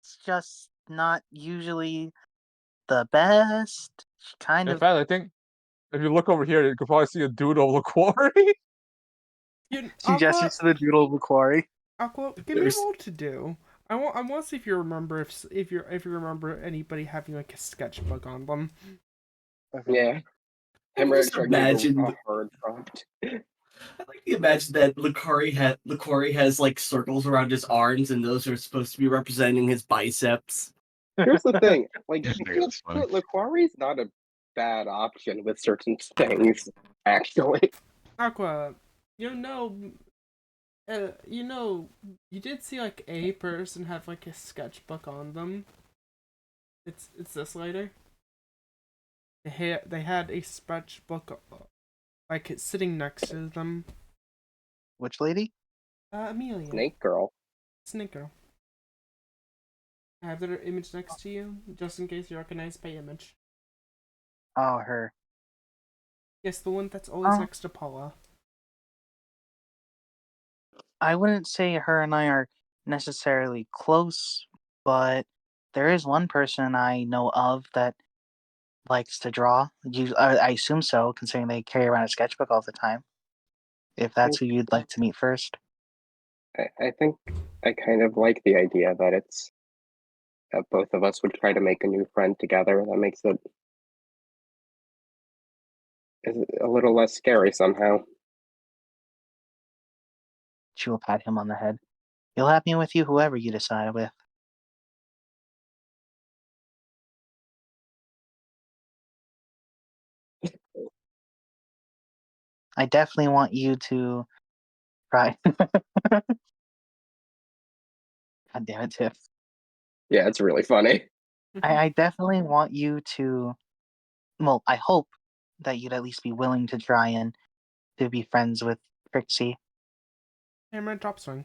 It's just not usually the best. She kind In of. fact, I think if you look over here, you could probably see a doodle of the quarry. You, She gestures to the doodle of the quarry. Aqua, give me a roll to do. I want to see if you remember if you remember anybody having like a sketchbook on them. Yeah. Just Hammerhead Shark imagine. a hard prompt. I like to imagine that Lucari has like circles around his arms, and those are supposed to be representing his biceps. Here's the thing, like That's funny. Laquari's not a bad option with certain things, actually. Aqua, you did see like a person have like a sketchbook on them. It's this later. They had a sketchbook like sitting next to them. Which lady? Amelia. Snake Girl. Snake Girl. I have their image next to you, just in case you recognize by image. Oh, her. Yes, the one that's always Oh. next to Paula. I wouldn't say her and I are necessarily close, but there is one person I know of that likes to draw. I assume so, considering they carry around a sketchbook all the time. If that's who you'd like to meet first. I think I kind of like the idea that it's that both of us would try to make a new friend together. That makes it a little less scary somehow. She will pat him on the head. You'll have me with you, whoever you decide with. I definitely want you to try. God damn it, Tiff. Yeah, it's really funny. I definitely want you to well, I hope that you'd at least be willing to try and to be friends with Trixie. Hammer and drop swing.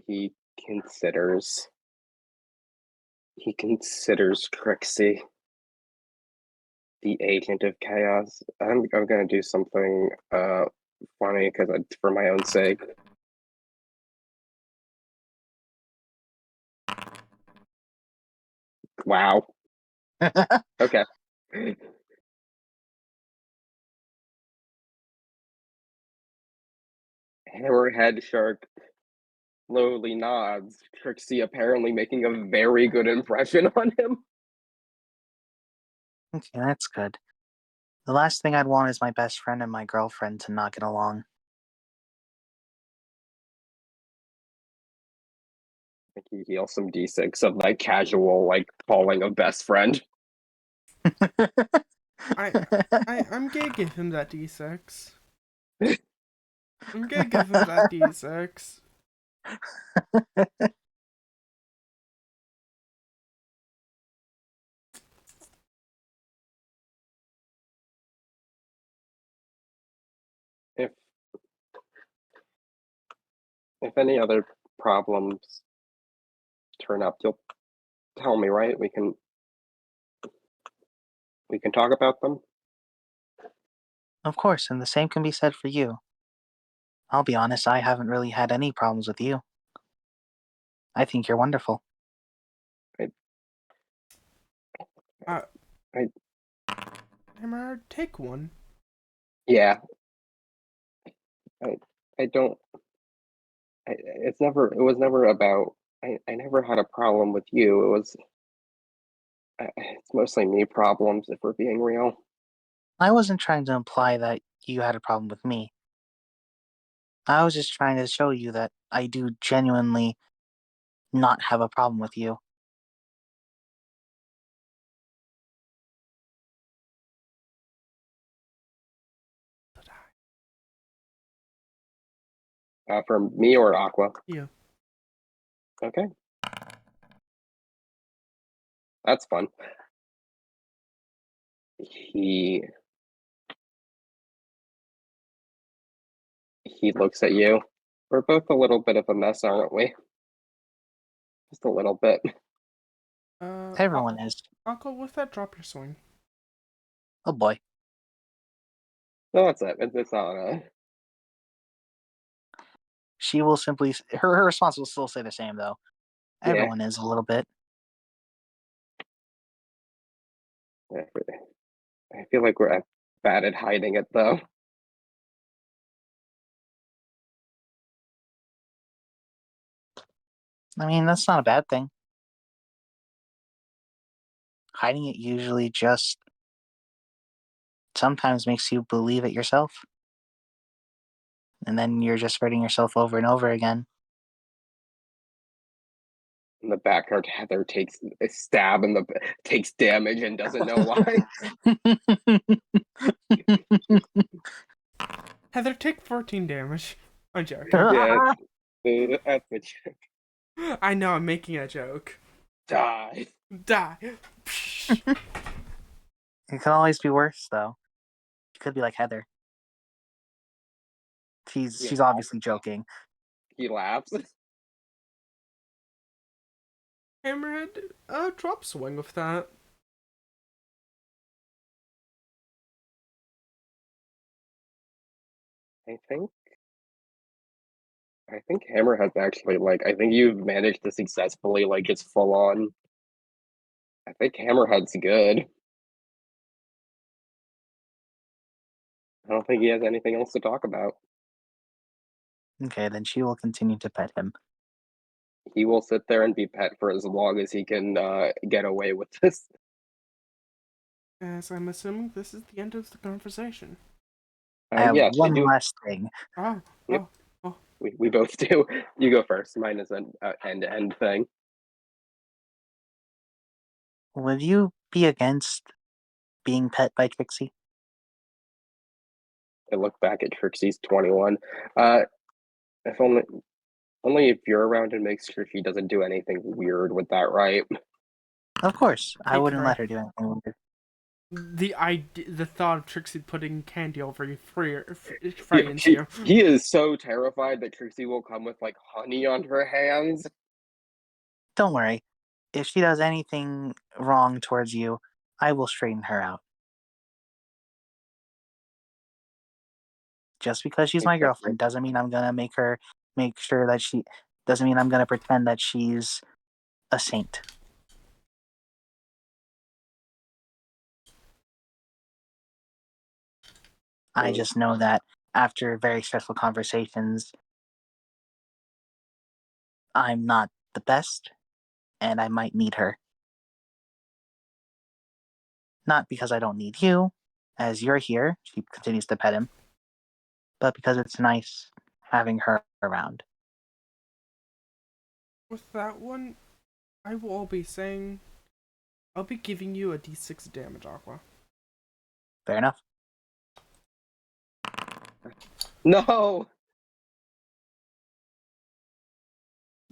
He considers. He considers Trixie the agent of chaos. I'm gonna do something funny because for my own sake. Wow. Okay. Hammerhead Shark slowly nods. Trixie apparently making a very good impression on him. Okay, that's good. The last thing I'd want is my best friend and my girlfriend to not get along. He heals some d6 of like casual like calling of best friend. I'm gonna give him that d6. I'm gonna give him that d6. If any other problems turn up, you'll tell me, right? We can talk about them. Of course, and the same can be said for you. I'll be honest, I haven't really had any problems with you. I think you're wonderful. Hammer, take one. Yeah. I don't. It was never about. I never had a problem with you. It was. It's mostly me problems, if we're being real. I wasn't trying to imply that you had a problem with me. I was just trying to show you that I do genuinely not have a problem with you. For me or Aqua? You. Okay. That's fun. He looks at you. We're both a little bit of a mess, aren't we? Just a little bit. Everyone is. Uncle, with that, drop your swing. Oh boy. No, that's it. It's not She will simply. Her response will still say the same, though. Yeah. Everyone is a little bit. I feel like we're bad at hiding it, though. I mean, that's not a bad thing. Hiding it usually just sometimes makes you believe it yourself. And then you're just hurting yourself over and over again. In the background, Heather takes a stab and takes damage and doesn't know why. Heather, take 14 damage. I'm joking. Yeah, that's the I know, I'm making a joke. die. Die. It can always be worse, though. It could be like Heather. She's obviously joking. He laughs. Hammerhead, drop swing with that. I think Hammerhead's actually like I think you've managed to successfully like just full on. I think Hammerhead's good. I don't think he has anything else to talk about. Okay, then she will continue to pet him. He will sit there and be pet for as long as he can get away with this. As I'm assuming this is the end of the conversation. I have Yes, one I do. last thing. Oh, Yep. oh. We both do. You go first. Mine is an end-to-end thing. Would you be against being pet by Trixie? I look back at Trixie's 21. If only Only if you're around and make sure she doesn't do anything weird with that, right? Of course, I Hey, wouldn't Troy. let her do anything weird. The thought of Trixie putting candy over you frightens you. He is so terrified that Trixie will come with like honey on her hands. Don't worry. If she does anything wrong towards you, I will straighten her out. Just because she's my Exactly. girlfriend doesn't mean I'm gonna make sure that she doesn't mean I'm gonna pretend that she's a saint. I just know that after very stressful conversations, I'm not the best, and I might need her. Not because I don't need you, as you're here, she continues to pet him, but because it's nice having her around. With that one, I will be saying, I'll be giving you a d6 damage, Aqua. Fair enough. No!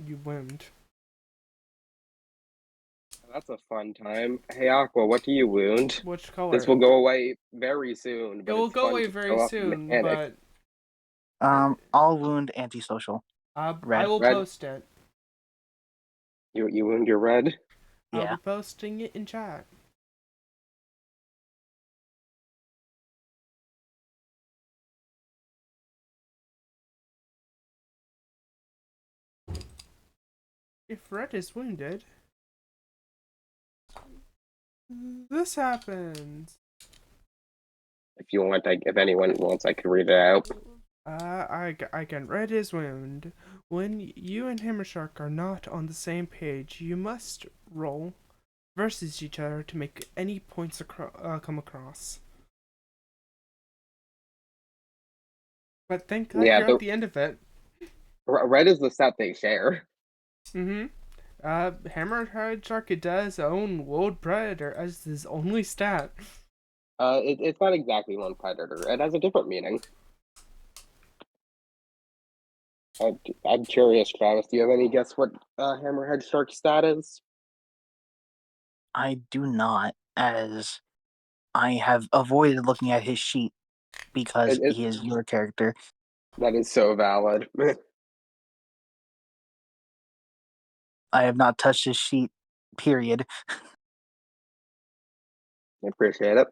You wound. That's a fun time. Hey Aqua, what do you wound? Which color? This will go away very soon. It But will it's go fun away to very show off the soon, mechanic. but All wound antisocial. I Red. will Red. post it. You wound your red? I'll Yeah. be posting it in chat. If Red is wounded, this happens. If you want, if anyone wants, I can read it out. I can. Red is wound. When you and Hammershark are not on the same page, you must roll versus each other to make any points come across. But thank God Yeah, you're at the end of it. Red is the stat they share. Mm-hmm. Hammerhead Shark does own World Predator as his only stat. It's not exactly one predator. It has a different meaning. I'm curious, Travis. Do you have any guess what Hammerhead Shark's stat is? I do not, as I have avoided looking at his sheet because he is your character. That is so valid. I have not touched his sheet, period. I appreciate it.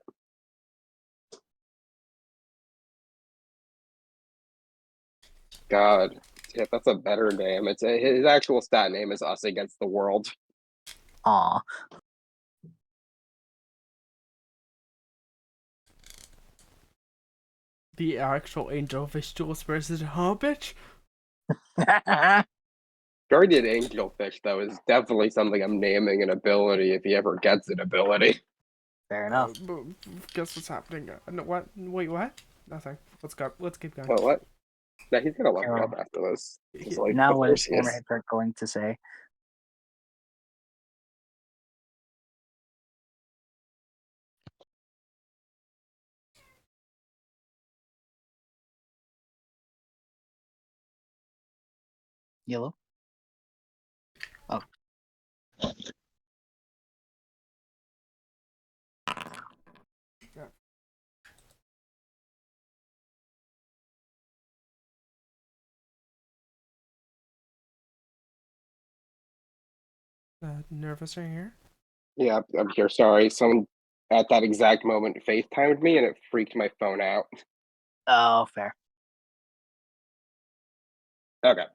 God, yeah, that's a better name. His actual stat name is Us Against the World. Aw. The actual Angelfish dual versus huh, bitch? Guardian Angelfish, though, is definitely something I'm naming an ability if he ever gets an ability. Fair enough. Guess what's happening? No, what? Wait, what? Nothing. Let's go. Let's keep going. Well, what? No, he's gonna level Sure. up after this. He's like, Now of what course is he is. Hammerhead Shark going to say? Yellow? Oh. Yeah. Nervous right here? Yeah, I'm here. Sorry, someone at that exact moment FaceTimed me and it freaked my phone out. Oh, fair. Okay.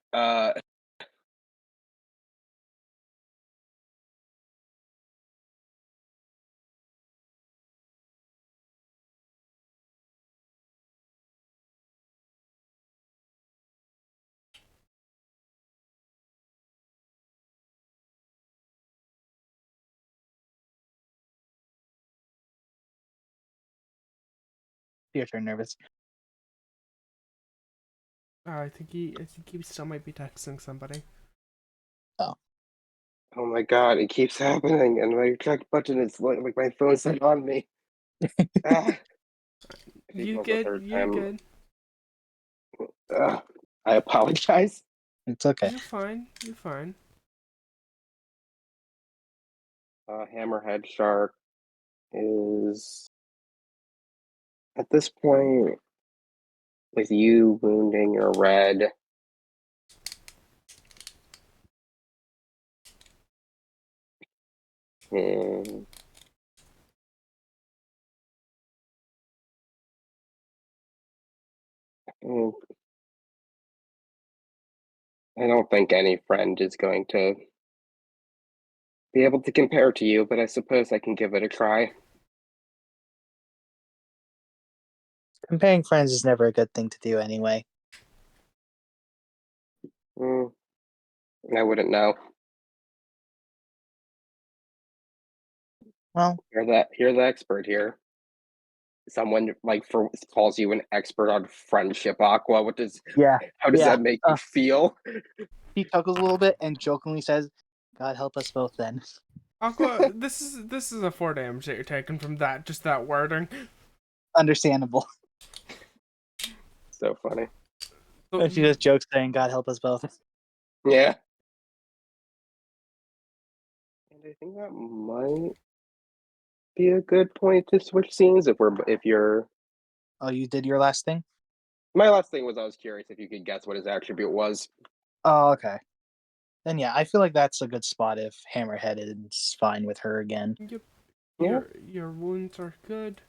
Your turn, nervous. I think he still might be texting somebody. Oh my god, it keeps happening, and my eject button is like my phone's not on me. Ah. You good? You good? I apologize. It's okay. You're fine. You're fine. Hammerhead Shark is at this point with you wounding your red. Hmm. Mm, I don't think any friend is going to be able to compare to you, but I suppose I can give it a try. Comparing friends is never a good thing to do anyway. Mm, I wouldn't know. Well, You're the expert here. Someone calls you an expert on friendship, Aqua. yeah. How does Yeah. that make you feel? He chuckles a little bit and jokingly says, "God help us both then." Aqua, this is a 4 damage that you're taking from that, just that wording. Understandable. So funny. So, She just jokes saying, "God help us both." Yeah. And I think that might be a good point to switch scenes if you're. Oh, you did your last thing? My last thing was I was curious if you could guess what his attribute was. Oh, okay. Then yeah, I feel like that's a good spot if Hammerhead is fine with her again. yep. Yeah. Your wounds are good.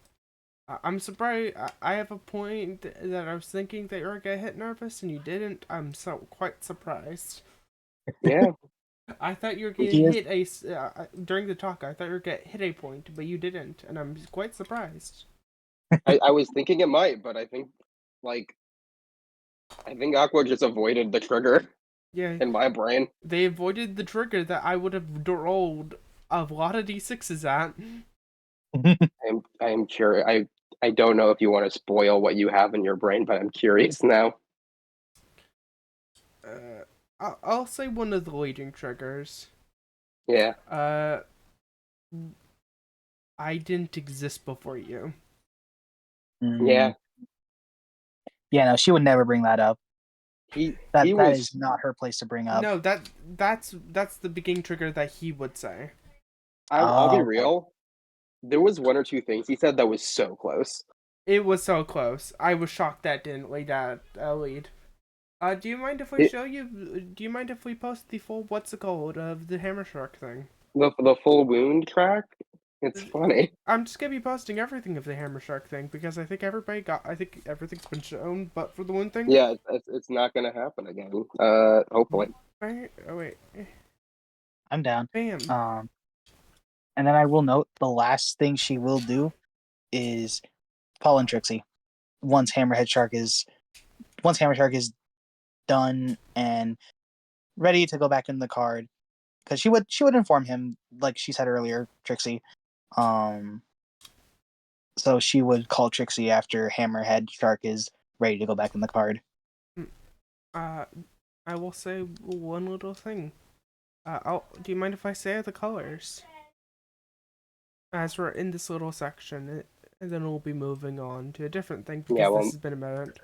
I'm surprised. I have a point that I was thinking that you were gonna hit nervous and you didn't. I'm so quite surprised. Yeah. I thought you were gonna He is- hit during the talk. I thought you were gonna hit a point, but you didn't, and I'm quite surprised. I was thinking it might, but I think Aqua just avoided the trigger Yeah, in my brain. they avoided the trigger that I would have rolled a lot of d6s at. I am curious. I don't know if you want to spoil what you have in your brain, but I'm curious now. I'll say one of the leading triggers. Yeah. I didn't exist before you. Yeah. Yeah, no, she would never bring that up. He That was is not her place to bring up. No, that's the beginning trigger that he would say. I'll be Okay. real. There was one or two things he said that was so close. It was so close. I was shocked that didn't lead that lead. Do you mind if we It- show you? Do you mind if we post the full what's it called of the Hammer Shark thing? The full wound track. It's funny. I'm just gonna be posting everything of the Hammer Shark thing because I think everybody got. I think everything's been shown, but for the one thing. Yeah, it's not gonna happen again. Hopefully. Right? Oh wait. I'm down. Bam. And then I will note the last thing she will do is Paul and Trixie. Once Hammer Shark is done and ready to go back in the card, because she would inform him, like she said earlier, Trixie. So she would call Trixie after Hammerhead Shark is ready to go back in the card. I will say one little thing. Do you mind if I say the colors? As we're in this little section, and then we'll be moving on to a different thing because Yeah, well- this has been a minute.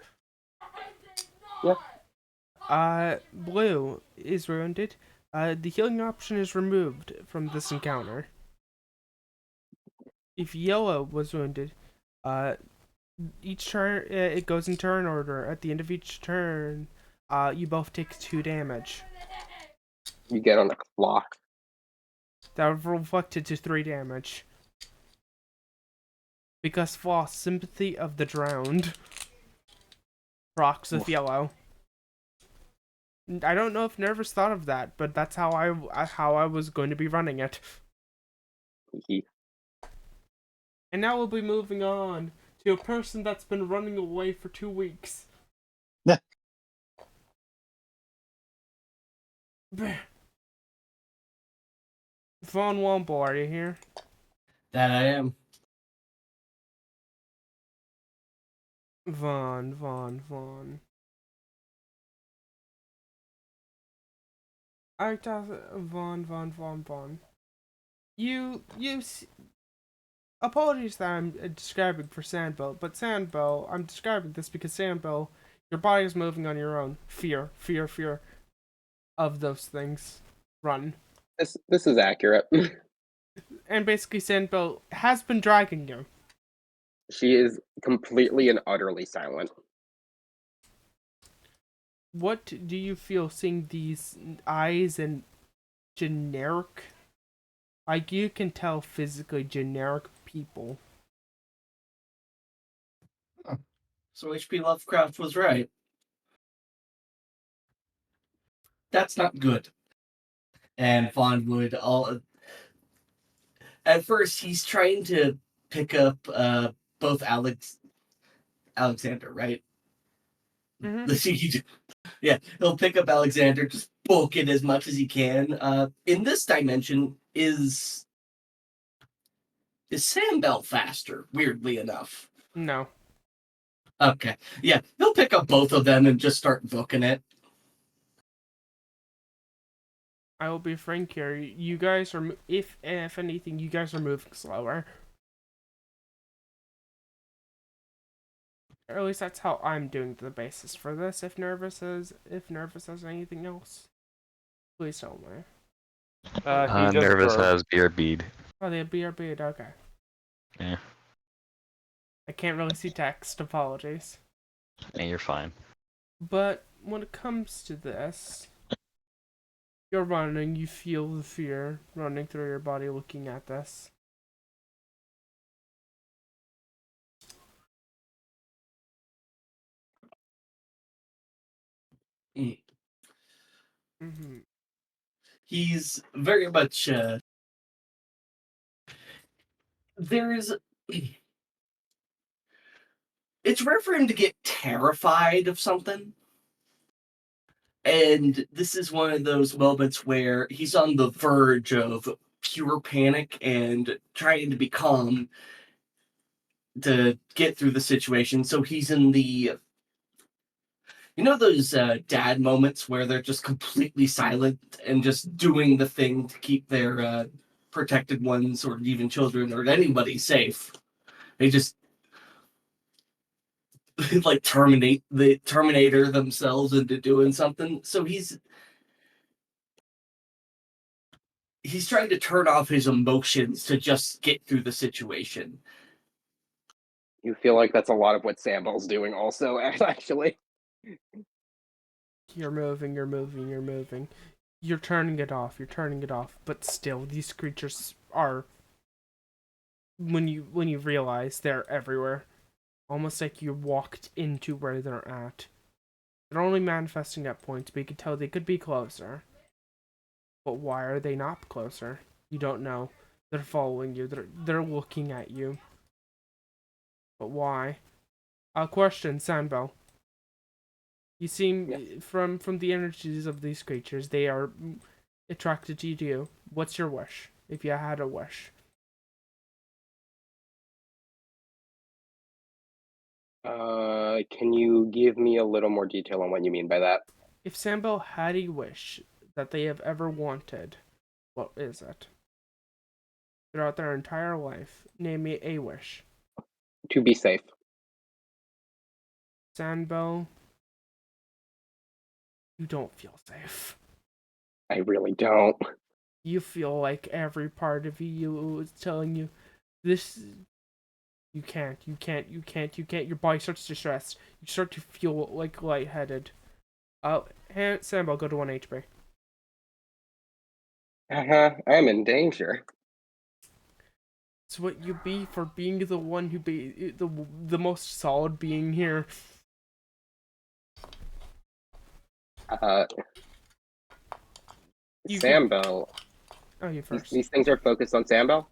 Yeah. Blue is wounded. The healing option is removed from this encounter. If yellow was wounded, each turn it goes in turn order. At the end of each turn, you both take 2 damage. You get on the clock. That would reflected to 3 damage. Because Floss, sympathy of the drowned. Rocks with yellow. I don't know if Nervous thought of that, but that's how I was going to be running it. And now we'll be moving on to a person that's been running away for 2 weeks. Von Womble, are you here? That I am. Vaughn. I thought Vaughn. Apologies that I'm describing for Sandbo, but Sandbo, I'm describing this because Sandbo, your body is moving on your own. Fear. of those things run. This is accurate. And basically, Sandbell has been dragging you. She is completely and utterly silent. What do you feel seeing these eyes and generic, like you can tell physically generic people? So H.P. Lovecraft was right. That's not good. And Vaughn would all. At first, he's trying to pick up both Alexander, right? Mhm. Yeah, he'll pick up Alexander, just poke it as much as he can. In this dimension, is Sam Bell faster? Weirdly enough. No. Okay, yeah, he'll pick up both of them and just start booking it. I will be frank here. You guys are, if anything, you guys are moving slower. Or at least that's how I'm doing the basis for this. If Nervous has anything else, please tell me. He just Nervous burped. has BRB'd. Oh, they have BRB. Okay. Yeah. I can't really see text. Apologies. Yeah, you're fine. But when it comes to this, you're running. You feel the fear running through your body looking at this. Mm-hmm. He's very much. There's. It's rare for him to get terrified of something. And this is one of those moments where he's on the verge of pure panic and trying to be calm to get through the situation. So he's in the. You know those dad moments where they're just completely silent and just doing the thing to keep their protected ones or even children or anybody safe? They just like terminate the Terminator themselves into doing something. So he's trying to turn off his emotions to just get through the situation. You feel like that's a lot of what Sambel's doing also, actually. You're moving. You're turning it off. But still, these creatures are. When you realize they're everywhere, almost like you walked into where they're at. They're only manifesting at points, but you can tell they could be closer. But why are they not closer? You don't know. They're following you. They're looking at you. But why? Question, Sandbell. You seem from the energies of these creatures, they are attracted to you. What's your wish? If you had a wish. Can you give me a little more detail on what you mean by that? If Sandbell had a wish that they have ever wanted, what is it? Throughout their entire life, name me a wish. To be safe. Sandbell, you don't feel safe. I really don't. You feel like every part of you is telling you, this. You can't. Your body starts to stress. You start to feel like lightheaded. Sandbell, go to 1 HP. I'm in danger. It's what you be for being the one who be the most solid being here. Sambel. Oh, you first. These things are focused on Sambel?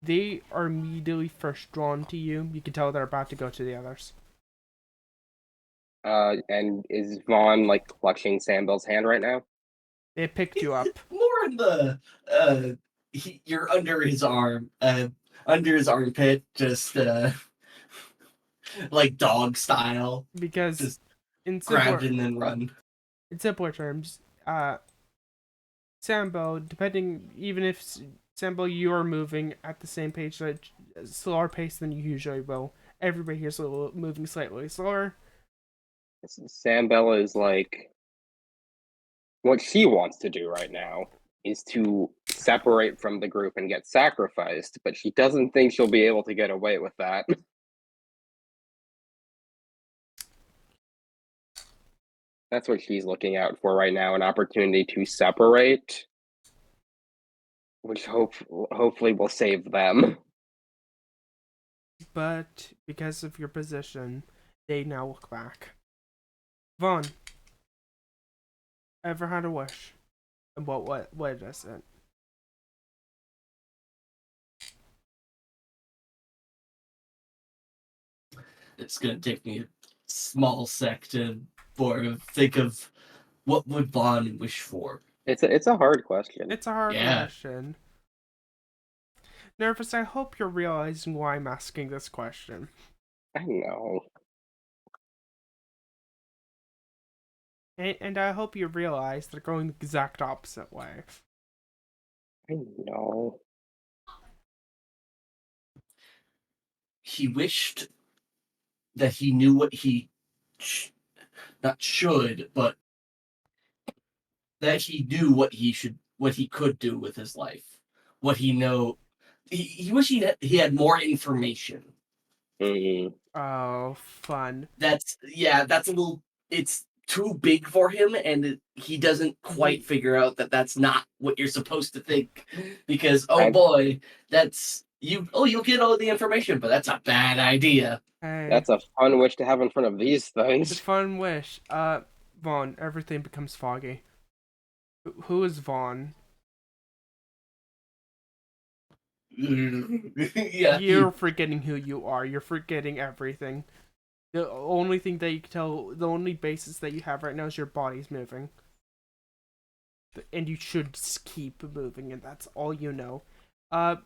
They are immediately first drawn to you. You can tell they're about to go to the others. And is Vaughn like clutching Sambel's hand right now? They picked you up. More in the you're under his arm, under his armpit, just like dog style. Because Just in grab simpler, and then run. in simpler terms, Sambo, depending, even if Sambo, you are moving at the same pace, at a slower pace than you usually will. Everybody here's moving slightly slower. Sambel is like What she wants to do right now is to separate from the group and get sacrificed, but she doesn't think she'll be able to get away with that. That's what she's looking out for right now, an opportunity to separate, which hopefully will save them. But because of your position, they now look back. Vaughn, ever had a wish? And what is it? It's gonna take me a small sec to think of what would Vaughn wish for. It's a hard question. It's a hard Yeah. question. Nervous, I hope you're realizing why I'm asking this question. I know. And I hope you realize they're going the exact opposite way. I know. He wished that he knew what he not should, but that he knew what he could do with his life. What he know. He wished he had more information. Mm, Oh, fun. That's a little. It's too big for him, and he doesn't quite figure out that that's not what you're supposed to think. Because boy, that's you. Oh, you'll get all the information, but that's a bad idea. Hey, that's a fun wish to have in front of these it's a things. fun wish. Vaughn, everything becomes foggy. Who is Vaughn? Yeah, You're forgetting who you are. You're forgetting everything. The only thing that you can tell, the only basis that you have right now is your body's moving. And you should just keep moving, and that's all you know. For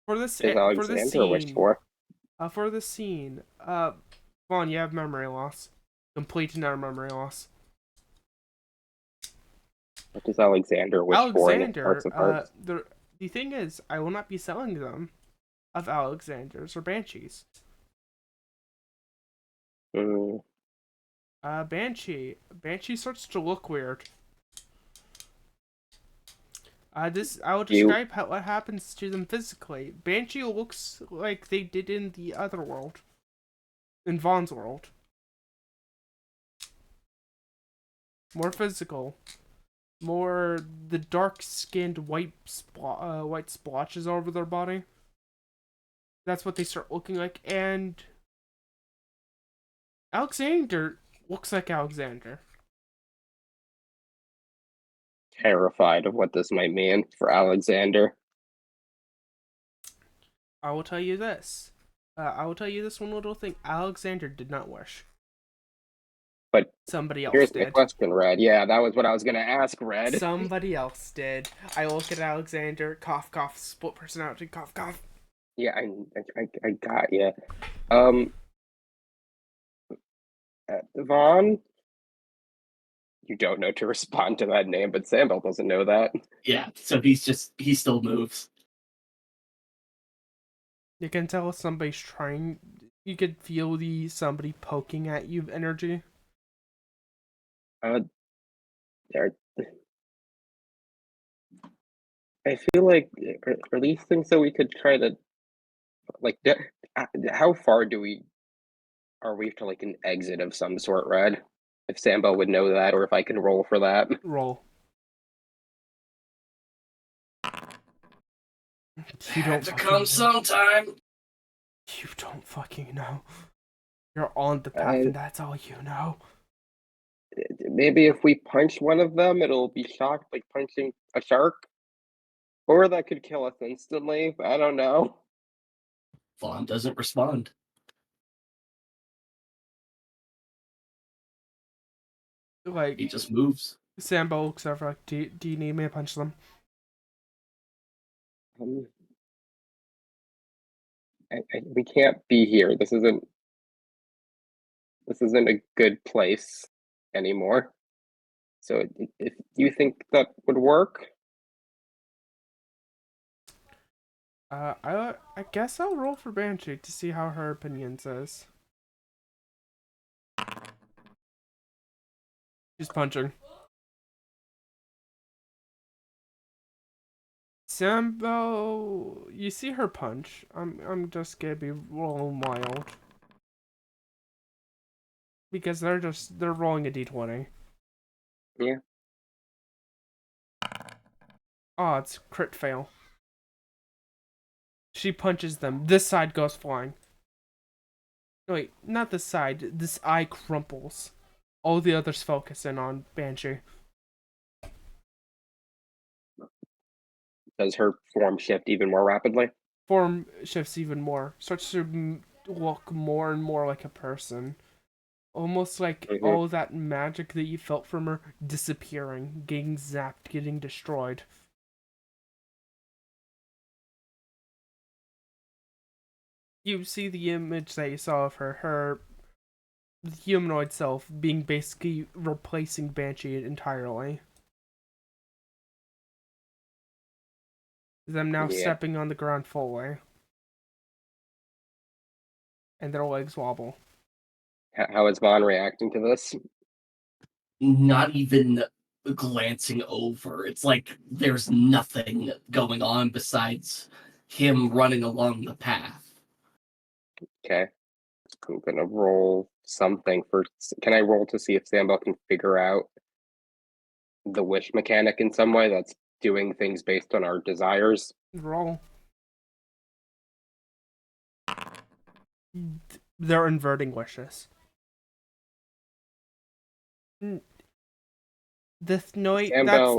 this Is Alexander wished scene, for? for the scene, Vaughn, you have memory loss. Complete and utter memory loss. What does Alexander wish for in Alexander, Hearts of Hearts? the thing is, I will not be selling them of Alexanders or Banshees. Mm, Banshee starts to look weird. I will describe what happens to them physically. Banshee looks like they did in the other world. In Vaughn's world. More physical. More the dark-skinned white splotches over their body. That's what they start looking like, and Alexander looks like Alexander. terrified of what this might mean for Alexander. I will tell you this. I will tell you this one little thing. Alexander did not wish. But somebody else here's did. my question, Red. Yeah, that was what I was going to ask, Red. Somebody else did. I look at Alexander, cough, cough, split personality, cough, cough. Yeah, I got you. Vaughn? You don't know to respond to that name, but Sambel doesn't know that. Yeah, so he still moves. You can tell if somebody's trying. You could feel somebody poking at you energy. I feel like are these things that we could try to like? How far are we to like an exit of some sort, Red? If Sambo would know that, or if I can roll for that. Roll. You Had don't to fucking come know. sometime. You don't fucking know. You're on the path, and that's all you know. Maybe if we punch one of them, it'll be shocked like punching a shark. Or that could kill us instantly. I don't know. Vaughn doesn't respond. Like, He just moves. Sambo looks over like, do you need me to punch them? We can't be here. This isn't a good place anymore. So if you think that would work, I guess I'll roll for Banshee to see how her opinion says. She's punching. Sambo, you see her punch. I'm just gonna be rolling wild. Because they're rolling a d20. Yeah. Oh, it's crit fail. She punches them. This side goes flying. No, wait, not this side. This eye crumples. All the others focus in on Banshee. Does her form shift even more rapidly? Form shifts even more. Starts to look more and more like a person. Almost like all that magic that you felt from her disappearing, getting zapped, getting destroyed. You see the image that you saw of her humanoid self being basically replacing Banshee entirely. Them now Yeah. stepping on the ground fully. And their legs wobble. How is Vaughn reacting to this? Not even glancing over. It's like there's nothing going on besides him running along the path. Okay. I'm gonna roll something for. Can I roll to see if Sambo can figure out the wish mechanic in some way that's doing things based on our desires? Roll. They're inverting wishes. Sambo.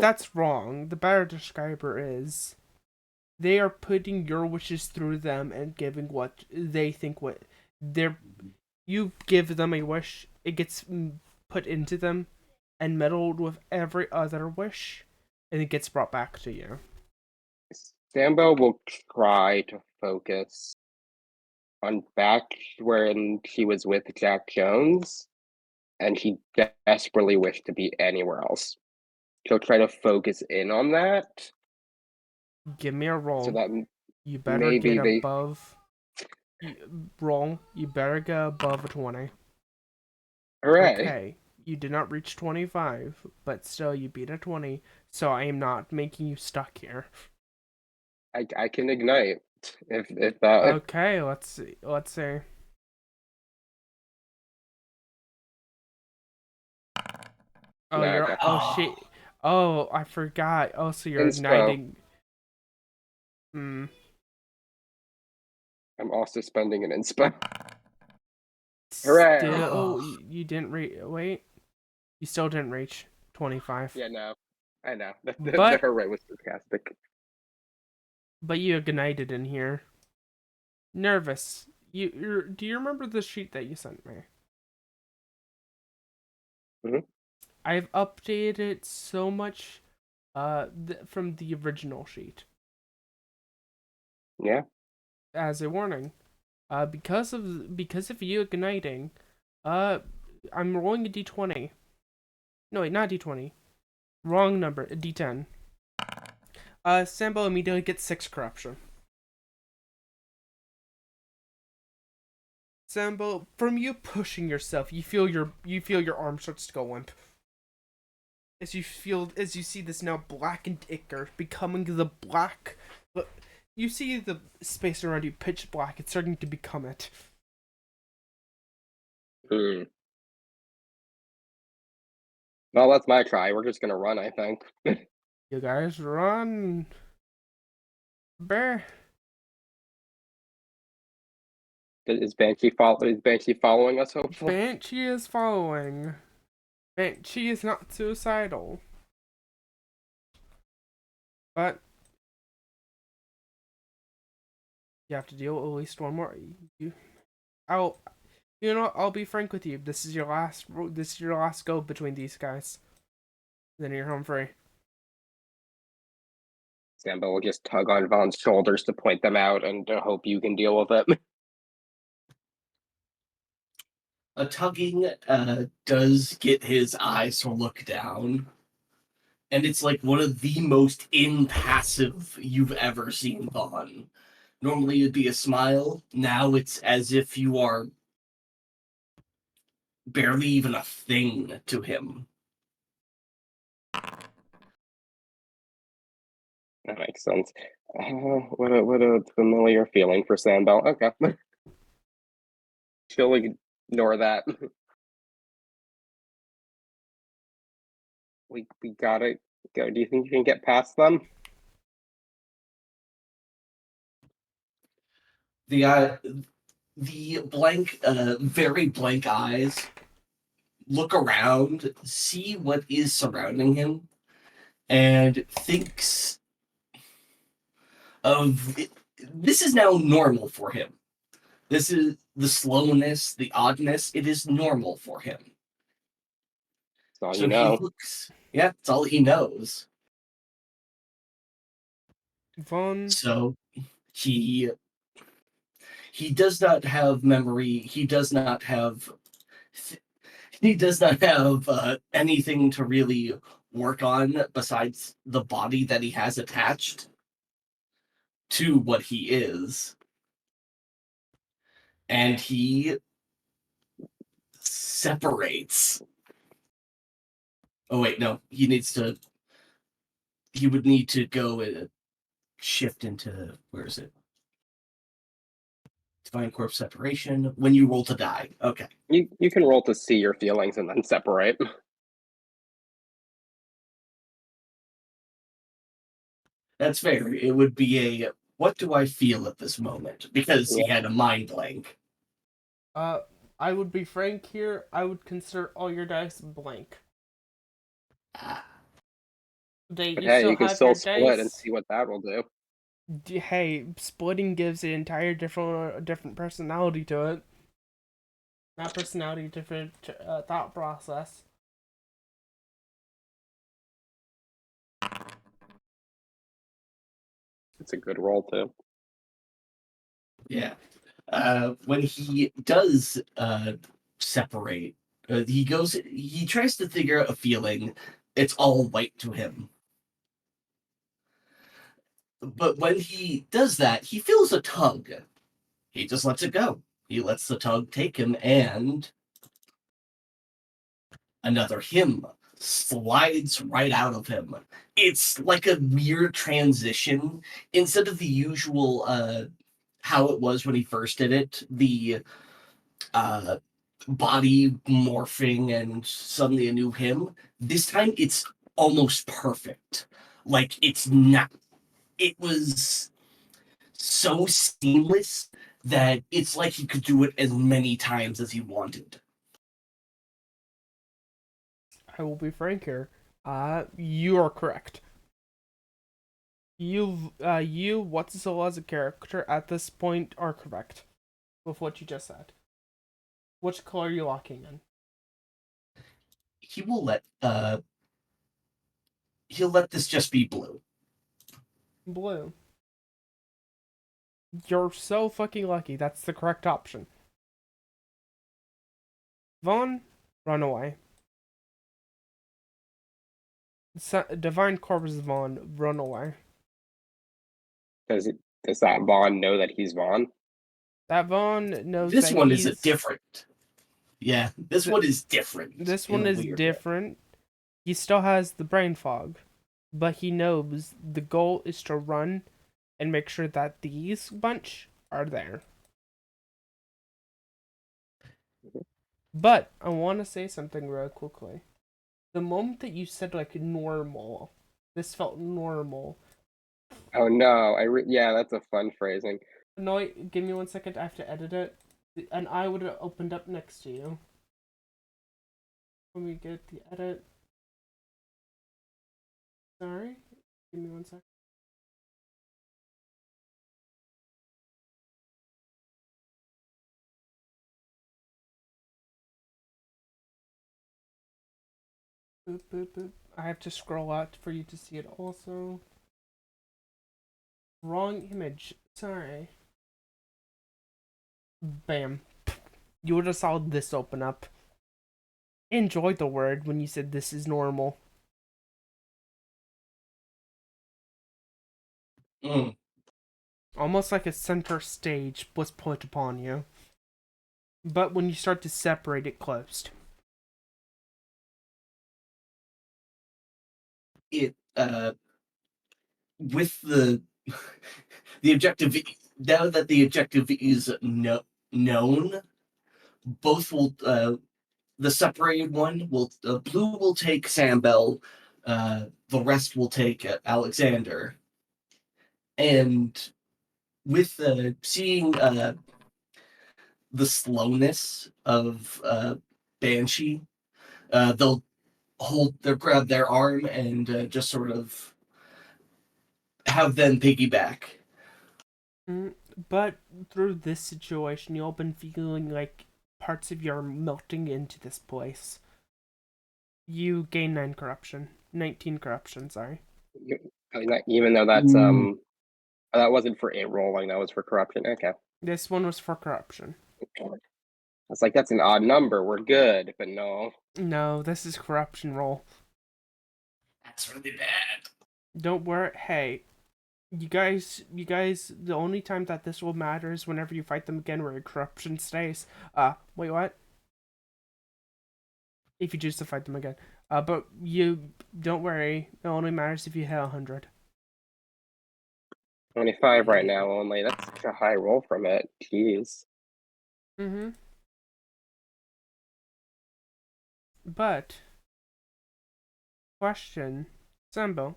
That's wrong. The better describer is they are putting your wishes through them and giving what they think what they're. You give them a wish, it gets put into them and meddled with every other wish, and it gets brought back to you. Sambo will try to focus on back when she was with Jack Jones, and she desperately wished to be anywhere else. She'll try to focus in on that. Give me a roll. So that you better maybe get they above. Roll. You better get above a 20. hooray. Okay. You did not reach 25, but still you beat a 20, so I am not making you stuck here. I can ignite if that. Okay, let's see. Oh, No, you're. okay. Oh shit. Oh, I forgot. Oh, so you're Inspo. igniting. I'm also spending an inspo. Hooray! Still, you didn't wait. You still didn't reach 25. Yeah, no, I know. The But- hooray was sarcastic. But you ignited in here. Nervous. Do you remember the sheet that you sent me? Mhm. I've updated it so much from the original sheet. Yeah. As a warning. Because of you igniting, I'm rolling a d20. No, wait, not d20. Wrong number, a d10. Sambo immediately gets 6 corruption. Sambo, from you pushing yourself, you feel your arm starts to go limp. As you see this now blackened ichor becoming the black. You see the space around you pitch black. It's starting to become it. Well, that's my try. We're just gonna run, I think. You guys run. Bear. Is Banshee following us? Hopefully. Banshee is following. Banshee is not suicidal. But you have to deal with at least one more. I'll be frank with you. This is your last go between these guys. Then you're home free. Sambo will just tug on Vaughn's shoulders to point them out and hope you can deal with it. A tugging does get his eyes to look down. And it's like one of the most impassive you've ever seen Vaughn. Normally it'd be a smile. Now it's as if you are barely even a thing to him. That makes sense. What a familiar feeling for Sandbell. Okay. She'll ignore that. We gotta go. Do you think you can get past them? The blank, very blank eyes look around, see what is surrounding him, and thinks of this is now normal for him. This is the slowness, the oddness. It is normal for him. That's all So you he know. looks. Yeah, it's all he knows. Vaughn, So he does not have memory. He does not have anything to really work on besides the body that he has attached to what he is, and he separates. Oh wait, no, he would need to go and shift into, where is it? Divine Corpse separation. When you roll to die. Okay. You can roll to see your feelings and then separate. That's fair. It would be a what do I feel at this moment? Because he had a mind blank. I would be frank here. I would consider all your dice blank. But hey, you can still split and see what that will do. Hey, splitting gives an entire different personality to it. Not personality, different thought process. It's a good roll too. Yeah. When he does separate, he tries to figure out a feeling. It's all white to him. But when he does that, he feels a tug. He just lets it go. He lets the tug take him, and another him slides right out of him. It's like a weird transition. Instead of the usual how it was when he first did it, the body morphing and suddenly a new him. This time it's almost perfect. Like it's not. It was so seamless that it's like he could do it as many times as he wanted. I will be frank here. You are correct. You, Whatzel as a character at this point are correct with what you just said. Which color are you locking in? He will he'll let this just be blue. Blue. You're so fucking lucky. That's the correct option. Vaughn, run away. Divine Corpse Vaughn, run away. Does that Vaughn know that he's Vaughn? That Vaughn knows This that one he's... is different. Yeah, this one is different. This one is different. He still has the brain fog, but he knows the goal is to run and make sure that these bunch are there. But I want to say something real quickly. The moment that you said like normal, this felt normal. Oh no, yeah, that's a fun phrasing. No, wait, give me 1 second. I have to edit it. And I would have opened up next to you. Let me get the edit. Sorry. Give me 1 second. Boop, boop, boop. I have to scroll out for you to see it also. Wrong image. Sorry. Bam. You would have saw this open up. Enjoyed the word when you said this is normal. Almost like a center stage was put upon you. But when you start to separate, it closed. It with the the objective now that the objective is known, both will the separated one will blue will take Sambel, the rest will take Alexander, and with seeing the slowness of Banshee, they'll grab their arm and just sort of have them piggyback. But through this situation, you'll been feeling like parts of you are melting into this place. You gain 19 corruption, sorry. Even though that's Mm. that wasn't for a rolling, that was for corruption. Okay. This one was for corruption. It's like that's an odd number. We're good, but no. No, this is corruption roll. That's really bad. Don't worry. Hey, you guys, the only time that this will matter is whenever you fight them again where corruption stays. Wait, what? If you choose to fight them again. But you, don't worry, it only matters if you hit 100. 25 right now only. That's such a high roll from it. Jeez. Mm-hmm. But, question, Sambo,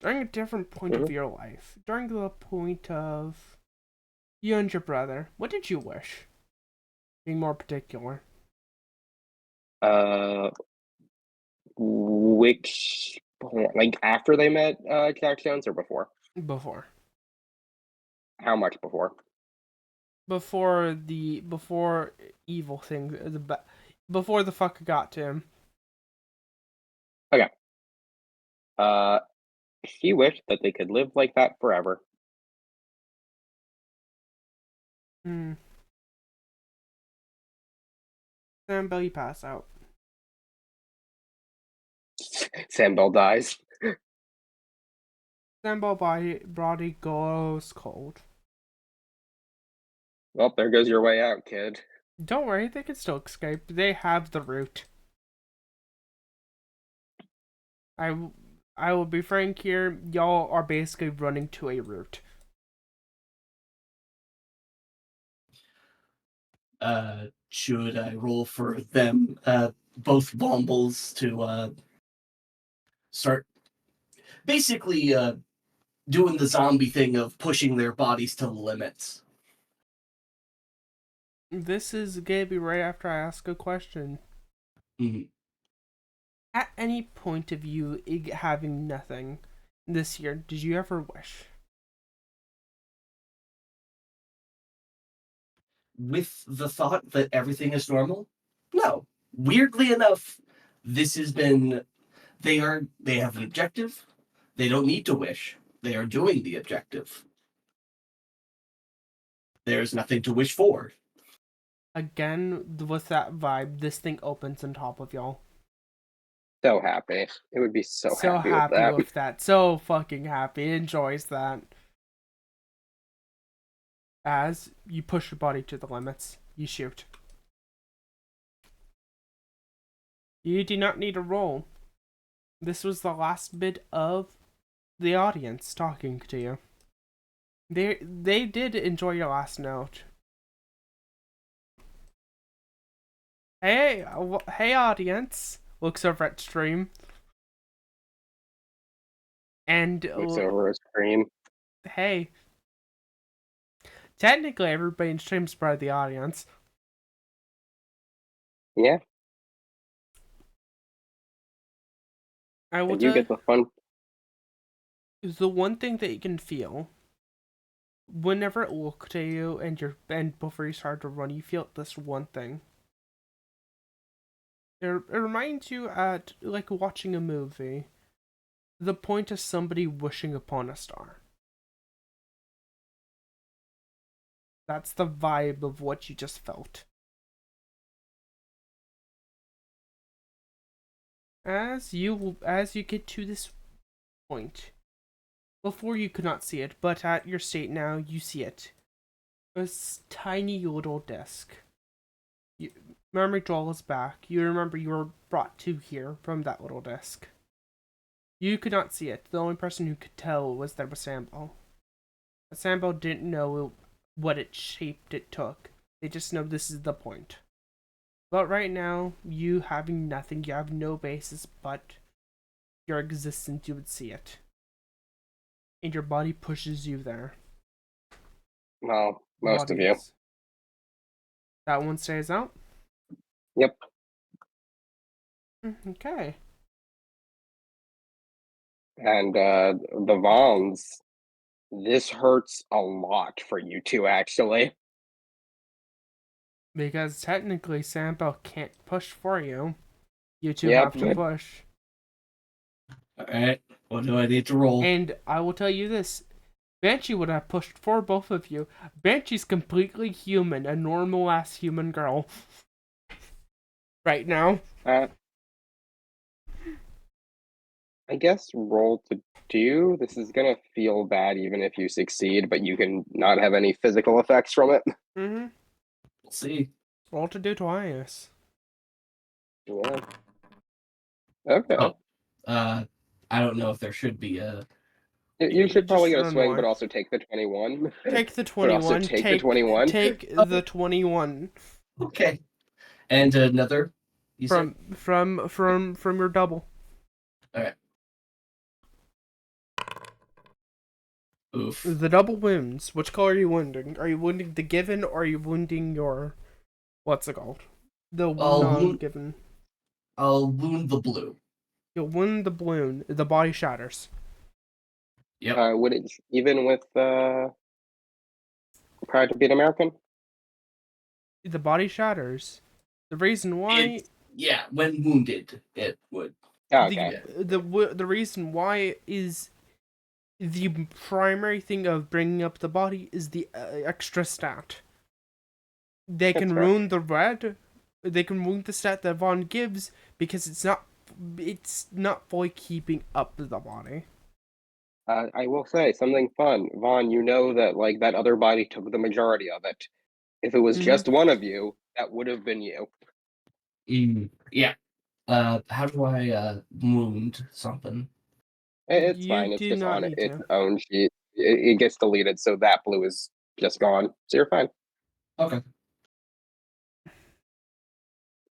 during a different point of your life, during the point of you and your brother, what did you wish? Being more particular. Which like after they met Jack Jones or before? Before. How much before? Before evil thing, before the fuck got to him. Okay. He wished that they could live like that forever. Sambo, you pass out. Sambel dies. Sambo body goes cold. Well, there goes your way out, kid. Don't worry, they can still escape. They have the route. I will be frank here. Y'all are basically running to a route. Should I roll for them, both Wombles, to start basically doing the zombie thing of pushing their bodies to the limits? This is gonna be right after I ask a question. Mm-hmm. At any point of you having nothing this year, did you ever wish? With the thought that everything is normal? No. Weirdly enough, this has been they have an objective. They don't need to wish. They are doing the objective. There's nothing to wish for. Again, with that vibe, this thing opens on top of y'all. So happy. It would be so happy with that. So fucking happy. Enjoys that. As you push your body to the limits, you shoot. You do not need a roll. This was the last bit of the audience talking to you. They did enjoy your last note. Hey audience. Looks over at stream. And looks over his screen. Hey. Technically, everybody in stream's part of the audience. Yeah. I will you get the fun. The one thing that you can feel whenever it looks at you and before you start to run, you feel this one thing. It reminds you at like watching a movie. The point of somebody wishing upon a star. That's the vibe of what you just felt. As you get to this point, before you could not see it, but at your state now, you see it. A tiny little desk. Memory Joel is back. You remember you were brought to here from that little desk. You could not see it. The only person who could tell was there was Sambo. Sambo didn't know what it shaped it took. They just know this is the point. But right now, you having nothing, you have no basis but your existence, you would see it. And your body pushes you there. Well, most of you. Bodies. That one stays out? Yep. Okay. And the Vons, this hurts a lot for you two, actually. Because technically, Sambo can't push for you. You two Yep. have to push. Alright, what do I need to roll? And I will tell you this. Banshee would have pushed for both of you. Banshee's completely human, a normal-ass human girl. Right now. I guess roll to do. This is gonna feel bad even if you succeed, but you can not have any physical effects from it. Mm-hmm. We'll see. Roll to do twice. Yeah. Okay. Oh. I don't know if there should be a... You should probably Just get a swing, run but more. also take the 21. Take the But also 21. take the 21. Take the 21 Okay. And another? You said? from your double. Oof. The double wounds. Which color are you wounding? Are you wounding the given or are you wounding your what's it called? The non-given. I'll wound the blue. You'll wound the balloon. The body shatters. Yep. Would it even with Proud to be an American? The body shatters. The reason why Yeah, when wounded, it would. Okay. the reason why is the primary thing of bringing up the body is the extra stat. They can That's fair. ruin the red. They can ruin the stat that Vaughn gives because it's not fully keeping up the body. I will say something fun. Vaughn, you know that like that other body took the majority of it. If it was Mhm. just one of you, that would have been you. Yeah. How do I wound something? It's You fine. It's do just not on need its to. own sheet. It gets deleted, so that blue is just gone. So you're fine. Okay.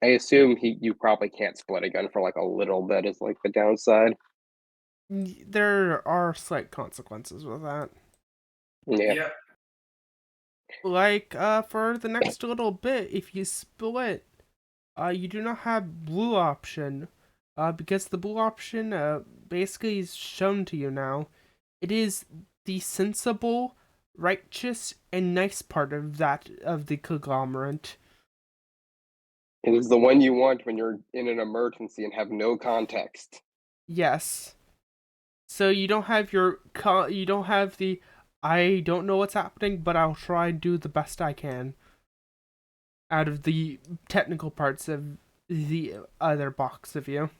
I assume you probably can't split again for like a little bit is like the downside. There are slight consequences with that. Yeah. Like, for the next little bit, if you split, you do not have blue option, because the blue option, basically is shown to you now. It is the sensible, righteous, and nice part of the conglomerate. It is the one you want when you're in an emergency and have no context. Yes. So you don't have you don't have the, I don't know what's happening, but I'll try and do the best I can. Out of the technical parts of the other box of you.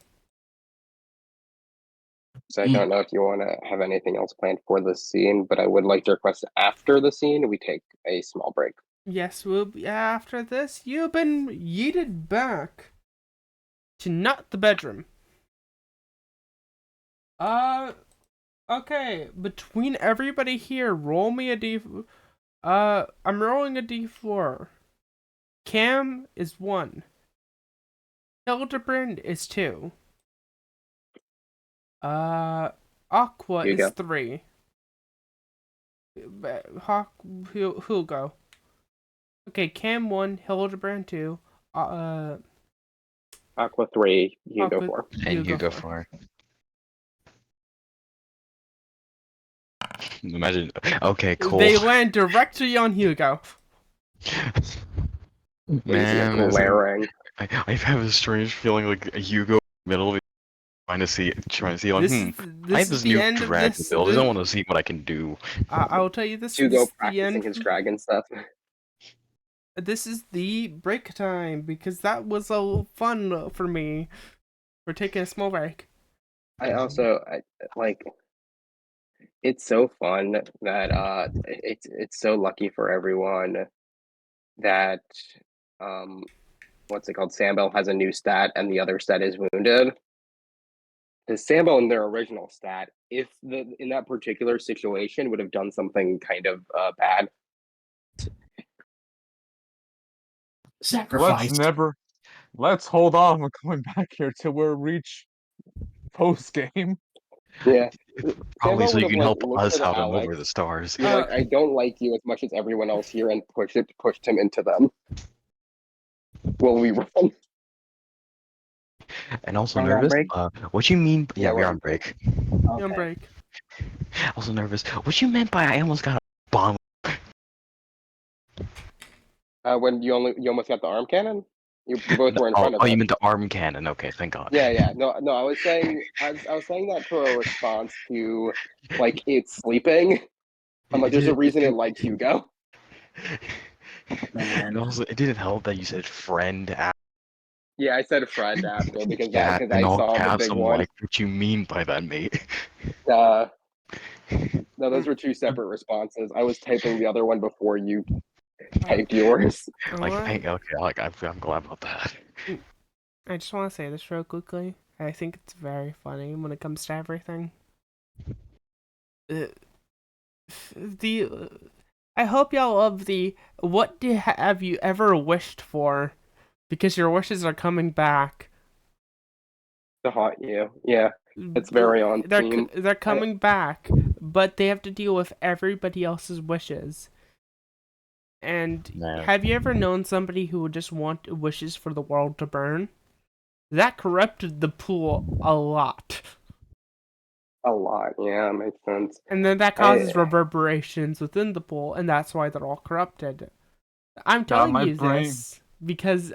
So I don't know if you want to have anything else planned for this scene, but I would like to request after the scene we take a small break. Yes, we'll be after this. You've been yeeted back to not the bedroom. Okay. Between everybody here, roll me a d. I'm rolling a d4. Cam is 1. Hildebrand is 2. Aqua Hugo. is 3. Who'll go? Okay, Cam 1, Hildebrand 2. Aqua 3, you go Aqua- for. And you go for it. Imagine. Okay, cool. They land directly on Hugo. Man, this- glaring. I have a strange feeling like Hugo in the middle of it, trying to see like, This I is have this the new end of dragon this. build. I don't want to see what I can do. I will tell you this. Hugo This is the practicing end. his dragon stuff. This is the break time because that was so fun for me. We're taking a small break. I like it's so fun that it's so lucky for everyone that what's it called? Sambel has a new stat and the other stat is wounded. Sambo in their original stat, if in that particular situation would have done something kind of bad. Sacrifice. Let's hold off on going back here till we reach post game. Yeah. Probably Sambo so you would can have, help looked us at out him Alex, over the stars. be like, I don't like you as much as everyone else here, and pushed him into them. Will we run? And also Are we on nervous. break? What you mean? Yeah, Yeah, we're we're on break. On Okay. break. Also nervous. What you meant by I almost got a bomb? When you almost got the arm cannon? You both were in Oh, front of oh, you us. meant the arm cannon. Okay, thank God. Yeah. No. I was saying that for a response to like it's sleeping. I'm like, there's a reason it likes Hugo. Man. And also, it didn't help that you said friend after Yeah, I said a friend after because that I in all saw the caps. big I'm one. like, what you mean by that, mate? No, those were two separate responses. I was typing the other one before you typed yours. Like, Alright. okay, like I'm glad about that. I just want to say this real quickly. I think it's very funny when it comes to everything. I hope y'all love the what have you ever wished for? Because your wishes are coming back. To haunt you. Yeah, it's very on theme. They're coming back, but they have to deal with everybody else's wishes. And Man. have you ever known somebody who would just want wishes for the world to burn? That corrupted the pool a lot. A lot. Yeah, makes sense. And then that causes reverberations within the pool, and that's why they're all corrupted. I'm telling my you brain. this because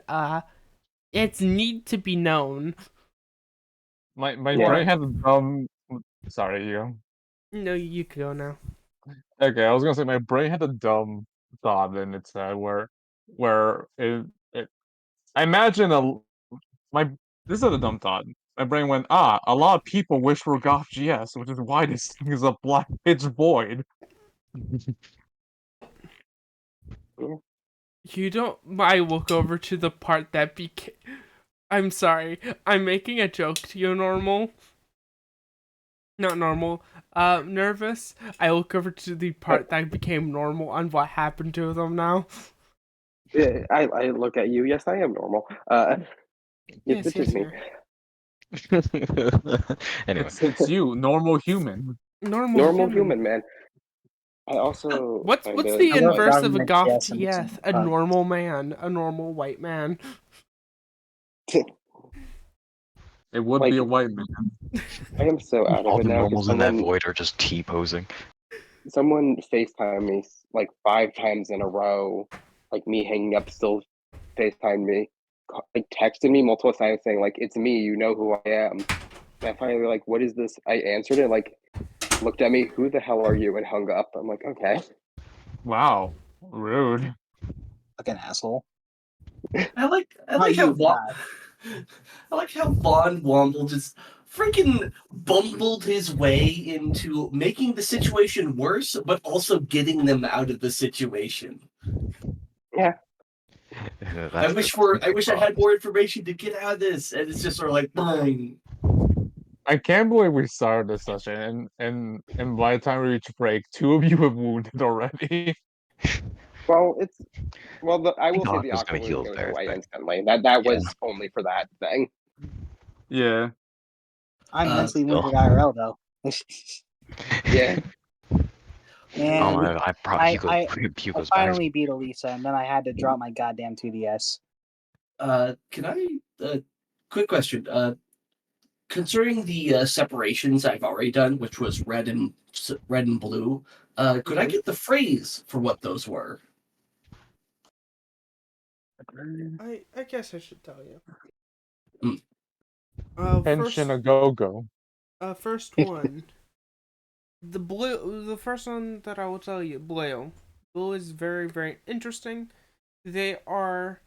it's need to be known. My Yeah. brain had a dumb. Sorry, you. No, you can go now. Okay, I was gonna say my brain had a dumb thought in its head where I imagine this is a dumb thought. My brain went, a lot of people wish for Goth GS, which is why this thing is a black pitch void. You don't. I look over to the part that became. I'm sorry. I'm making a joke to you, normal. Not normal. Nervous. I look over to the part that became normal on what happened to them now. Yeah, I look at you. Yes, I am normal. Yes, it's just me. you Anyway, It's you, normal human. Normal human, man. I also What's find it, the I know inverse of a government goth yes, and TF? it's A normal man, a normal white man. It would Like- be a white man. I am so out all of it the now. 'Cause normals in that void are just T-posing. someone FaceTime me like 5 times in a row, like me hanging up still FaceTime me, like texted me multiple times saying like it's me, you know who I am. And I finally like, what is this? I answered it, like looked at me, who the hell are you, and hung up. I'm like, okay. Wow, rude. like an asshole. I like Not how you, I like how Von Womble just freaking bumbled his way into making the situation worse, but also getting them out of the situation. I wish I had more information to get out of this, and it's just sort of like, boom. I can't believe we started this session, and by the time we reach break, 2 of you have wounded already. Well, I will think say Hawk the was gonna Aqua heal goes there, away but- instantly. That was only for that thing. Yeah. I'm mentally still. wounded IRL though. Yeah. And I probably I Hugo's back. finally beat Elisa, and then I had to drop my goddamn 2DS. Can I quick question? Considering the separations I've already done, which was red and blue, could I get the phrase for what those were? I guess I should tell you. Henshin a go-go. First one. The first one that I will tell you, blue. Blue is very, very interesting. They are,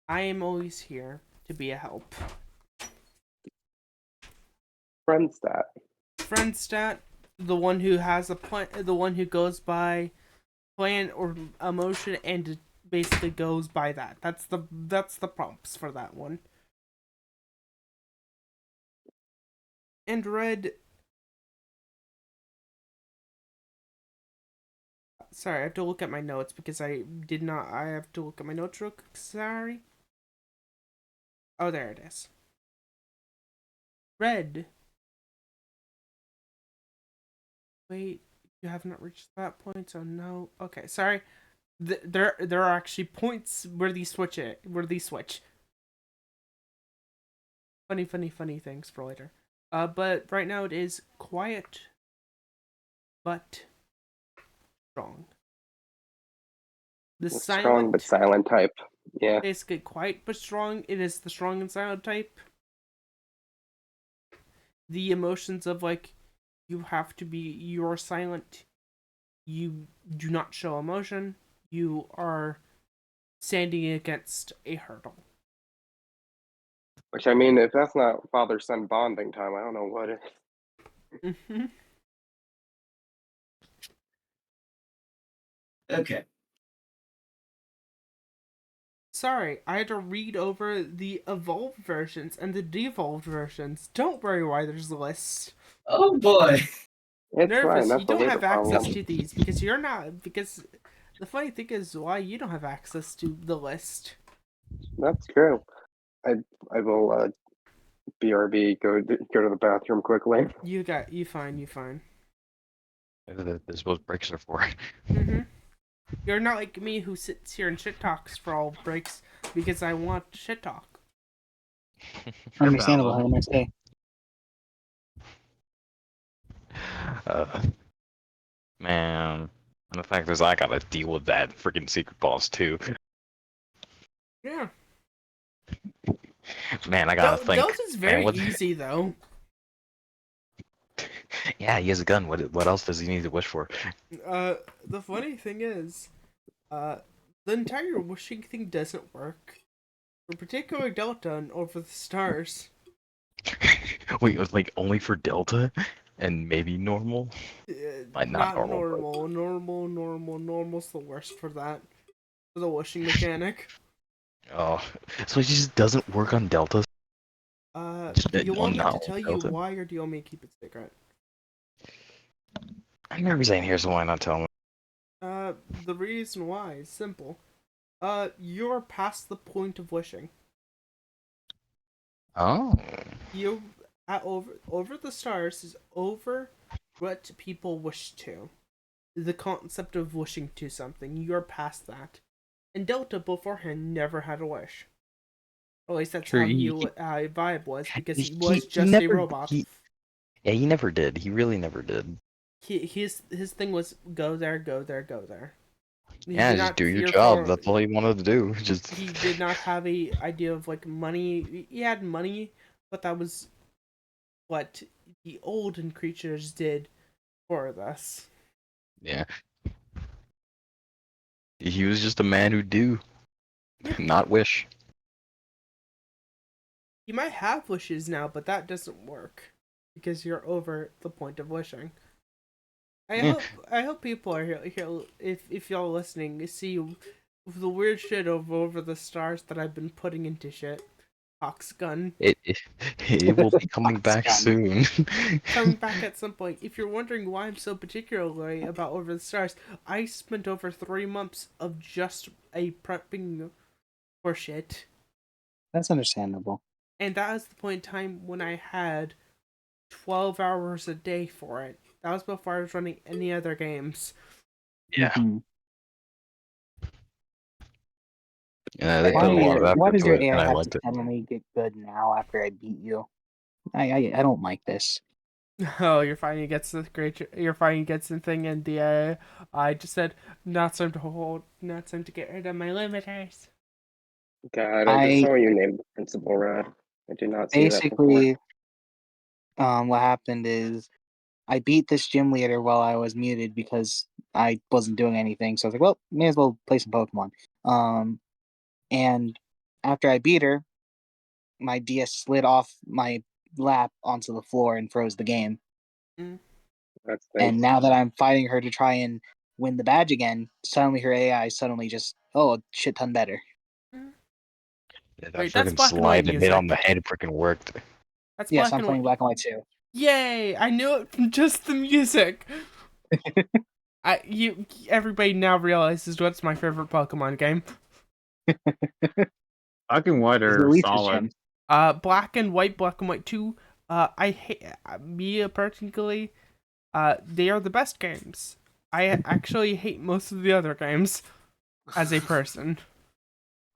I am always here to be a help. Friend stat. Friend stat, the one who has a plan, the one who goes by plan or emotion and basically goes by that. That's the prompts for that one. And red. Sorry, I have to look at my notes because I did not. I have to look at my notes real quick. Sorry. Oh, there it is. Red. Wait, you have not reached that point, so no. Okay, sorry. There are actually points where these switch. Funny things for later. But right now it is quiet, but strong. The silent, Strong but silent type. Yeah. basically quiet but strong. It is the strong and silent type. The emotions of like, you're silent. You do not show emotion. You are standing against a hurdle. Which, I mean, if that's not father-son bonding time, I don't know what is. Mm-hmm. Okay. Sorry, I had to read over the evolved versions and the devolved versions. Don't worry why there's a list. Oh boy. It's Nervous, fine. That's you the don't have later access problem. to these because you're not. Because the funny thing is why you don't have access to the list. That's true. I will BRB go to the bathroom quickly. You fine. That's what breaks are for. Mm-hmm. You're not like me who sits here and shit talks for all breaks because I want shit talk. Understandable. Have a nice day. Man, and the fact is, I gotta deal with that freaking secret boss too. Yeah. Man, I gotta think. Delta's very man, what- easy though. Yeah, he has a gun. What else does he need to wish for? The funny thing is, the entire wishing thing doesn't work. In particular, Delta and Over the Stars. Wait, it was like only for Delta, and maybe normal. Not normal, Normal's the worst for that. For the wishing mechanic. Oh, so it just doesn't work on Delta. Do you want me no, to tell you Delta. why, or do you want me to keep it secret? I remember saying here, so why not tell me? The reason why is simple. You're past the point of wishing. Oh, You over the stars is over what people wish to. The concept of wishing to something. You're past that. And Delta beforehand never had a wish. Or at least that's True, how he- Vibe was, because he he- was he just a never- robot. yeah, he never did. He really never did. His thing was go there. He Yeah, did just not do your fear job. for- That's all he wanted to do. Just He did not have a idea of like money. He had money, but that was what the olden creatures did for us. yeah. He was just a man who do, not wish. You might have wishes now, but that doesn't work because you're over the point of wishing. Yeah. I hope people are here if y'all listening see the weird shit over the stars that I've been putting into shit. Fox gun It will be coming back soon. coming back at some point. If you're wondering why I'm so particularly about Over the Stars, I spent over 3 months of just a prepping for shit. That's understandable. And that was the point in time when I had 12 hours a day for it. That was before I was running any other games. Yeah. Mhm. Yeah, they put a lot of effort Why does to your it, AI and I have liked to it. suddenly get good now after I beat you? I don't like this. Oh, you're finding gets the thing, and the I just said not time to get rid of my limiters. God, I just saw you named the principal Rad. I did not see that before. Basically, what happened is I beat this gym leader while I was muted because I wasn't doing anything. So I was like, well, may as well play some Pokemon. And after I beat her, my DS slid off my lap onto the floor and froze the game. That's And now that I'm fighting her to try and win the badge again, suddenly her AI suddenly just a shit ton better. Yeah, that Wait, that's freaking black and white slide that hit on the music. head freaking worked. That's Yes, black I'm and playing white. Black and White too. Yay! I knew it from just the music. Everybody now realizes what's my favorite Pokemon game. Black and white It's the are least solid. Black and White 2. I hate me particularly. They are the best games. I actually hate most of the other games as a person.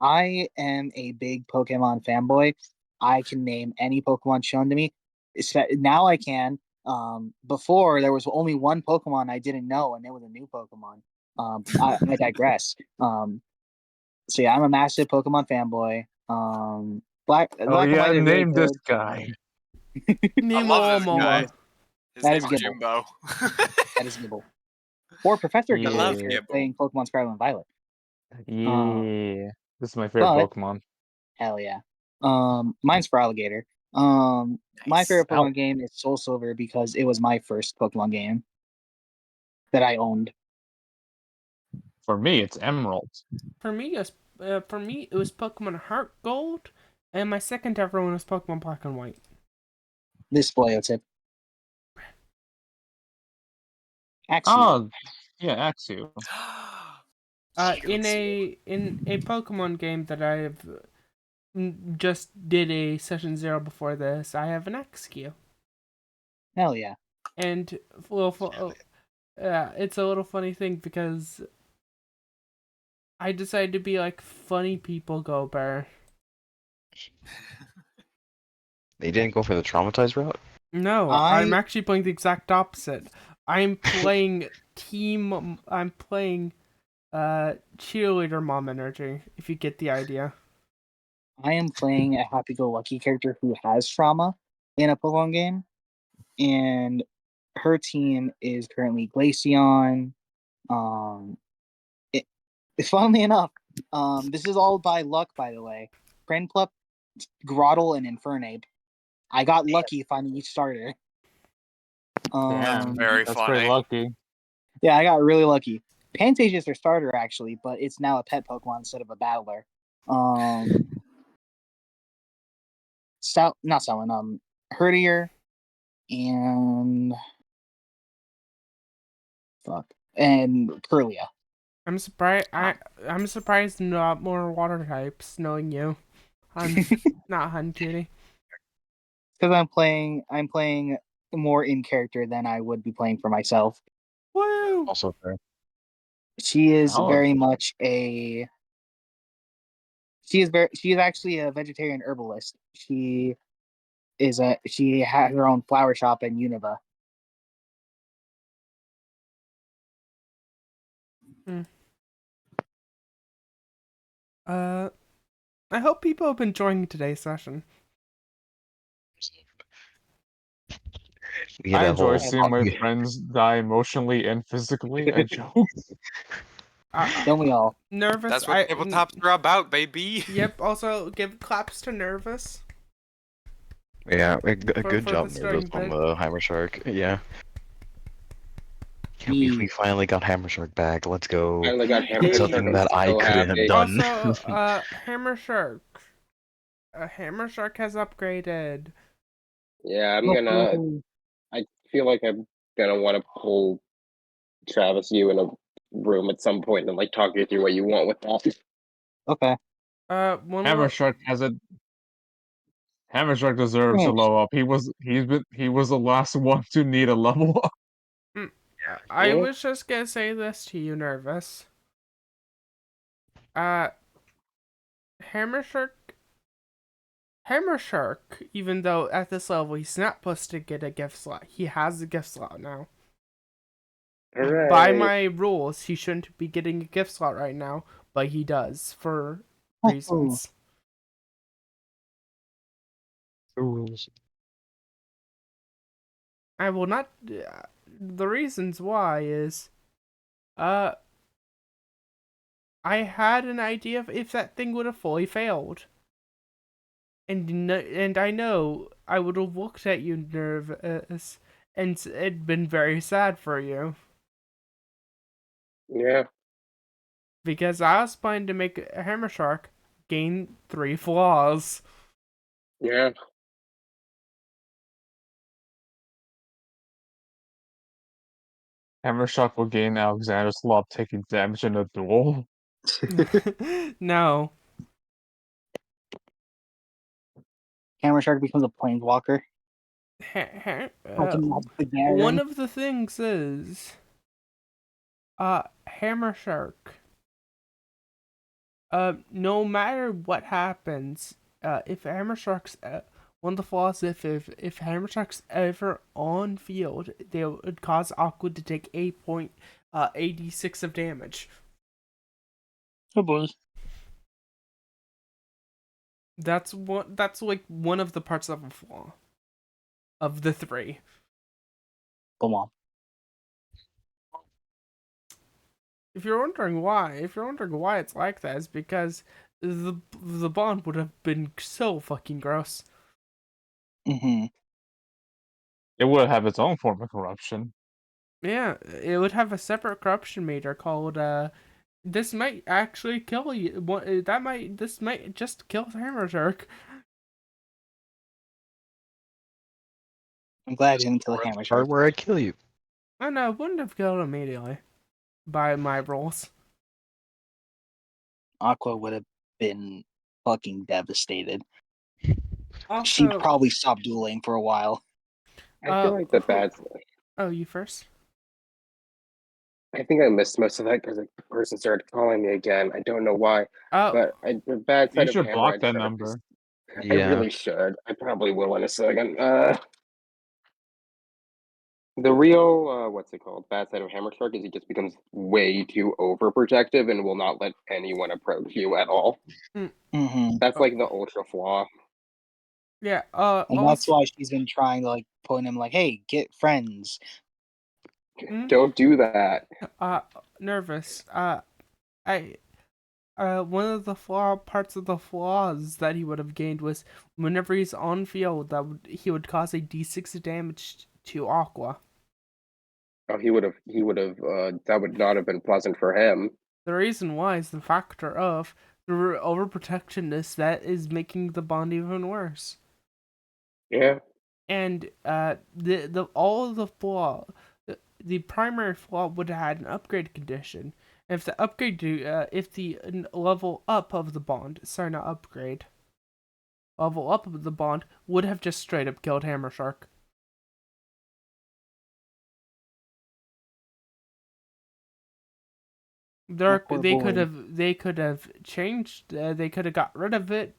I am a big Pokemon fanboy. I can name any Pokemon shown to me. Now I can. Before there was only one Pokemon I didn't know, and it was a new Pokemon. I digress. So yeah, I'm a massive Pokemon fanboy. Black Oh and yeah, White are really name this good. guy. I Name love this Alomomo. guy. His That name is is Gibble. Jimbo. That is Gibble. Or Professor Gibble love if you're Gibble. playing Pokemon Scarlet and Violet. Yeah, this is my favorite but- Pokemon. Hell yeah. Mine's for Alligator. My favorite Pokemon game is Soul Silver because it was my first Pokemon game that I owned. For me, it's Emerald. For me, it was Pokemon Heart Gold, and my second ever one was Pokemon Black and White. This Tip. Axew. Oh, yeah, Axew. In a Pokemon game that I've just did a session 0 before this, I have an Executive. Hell yeah. And it's a little funny thing because I decided to be like funny people go bear. They didn't go for the traumatized route? No, I'm actually playing the exact opposite. I'm playing cheerleader mom energy, if you get the idea. I am playing a happy-go-lucky character who has trauma in a Pokemon game, and her team is currently Glaceon. Funnily enough, this is all by luck, by the way. Prinplup, Grotle, and Infernape. I got lucky finding each starter. Damn, very that's funny. pretty lucky. Yeah, I got really lucky. Pantage is their starter, actually, but it's now a pet Pokemon instead of a battler. Herdier, and Kirlia. I'm surprised not more water types, knowing you. I'm not Hun Cutie. Because I'm playing more in character than I would be playing for myself. Woo! Also fair. She is Oh. very much she is actually a vegetarian herbalist. She has her own flower shop in Unova. I hope people have been enjoying today's session. We had I a enjoy whole seeing my friends die emotionally and physically. I joke. Don't we all? Nervous. That's what tabletops are about, baby. Yep. Also, give claps to Nervous. Yeah, a good for job, the Nervous, starting on bit. the Hammer Shark. Yeah. We finally got Hammer Shark back. Let's go. Finally got Hammer Did Shark. something I'm that I so couldn't have happy. done. Also, Hammer Shark. Hammer Shark has upgraded. Yeah, I feel like I'm gonna want to pull Travis you in a room at some point and like talk you through what you want with that. Okay. Hammer Shark deserves a level up. He was the last one to need a level up. I was just gonna say this to you, Nervous. Hammer Shark, even though at this level he's not supposed to get a gift slot, he has a gift slot now. Hooray. By my rules, he shouldn't be getting a gift slot right now, but he does for reasons. Rules. I will not. The reasons why is, I had an idea of if that thing would have fully failed, and I know I would have looked at you nervous, and it'd been very sad for you. Yeah. Because I was planning to make a Hammer Shark gain 3 flaws. Yeah. Hammershock will gain Alexander's Law taking damage in a duel. No. Hammer Shark becomes a planeswalker. Fucking loves the One Garen. of the things is, Hammer Shark. No matter what happens, if Hammer Shark's one of the flaws, if Hammer Shark's ever on field, they would cause Aqua to take 8.86 of damage. Oh boy. That's like one of the parts of a flaw. Of the three. Come on. If you're wondering why it's like that, it's because the bond would have been so fucking gross. Mm-hmm. It would have its own form of corruption. Yeah, it would have a separate corruption meter called this might actually kill you. This might just kill Hammer Shark. I'm glad I didn't kill Hammer Part Shark. where I kill you. Oh no, it wouldn't have killed immediately. By my rules. Aqua would have been fucking devastated. Also, She'd probably stop dueling for a while. I feel like the bad. Oh, you first? I think I missed most of that because the person started calling me again. I don't know why, Oh, but the bad side You of should block Hammerhead that Shark number. is- I Yeah. really should. I probably will in a second. The real what's it called? Bad side of Hammer Shark is he just becomes way too overprotective and will not let anyone approach you at all. Mm-hmm. That's like the ultra flaw. yeah. And that's why she's been trying to like put him like, hey, get friends. Don't do that. Nervous. One of the parts of the flaws that he would have gained was whenever he's on field, he would cause a d6 of damage to Aqua. Oh, he would have. That would not have been pleasant for him. The reason why is the factor of the overprotectiveness that is making the bond even worse. Yeah. And the primary flaw would have had an upgrade condition. If the upgrade if the level up of the bond, sorry, not upgrade, level up of the bond would have just straight up killed Hammer Shark. They could have changed. They could have got rid of it,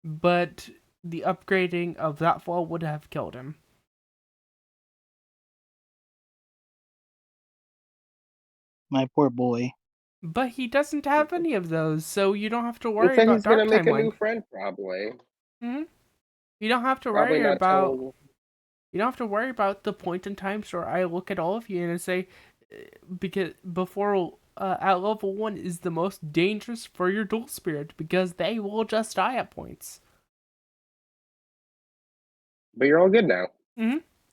but the upgrading of that flaw would have killed him. My poor boy. But he doesn't have any of those, so you don't have to It worry said about he's gonna Dark make a Timeline. new friend, probably. You don't have to Probably worry not about. till- You don't have to worry about the point in times where I look at all of you and I say, because before at level 1 is the most dangerous for your dual spirit because they will just die at points. But you're all good now.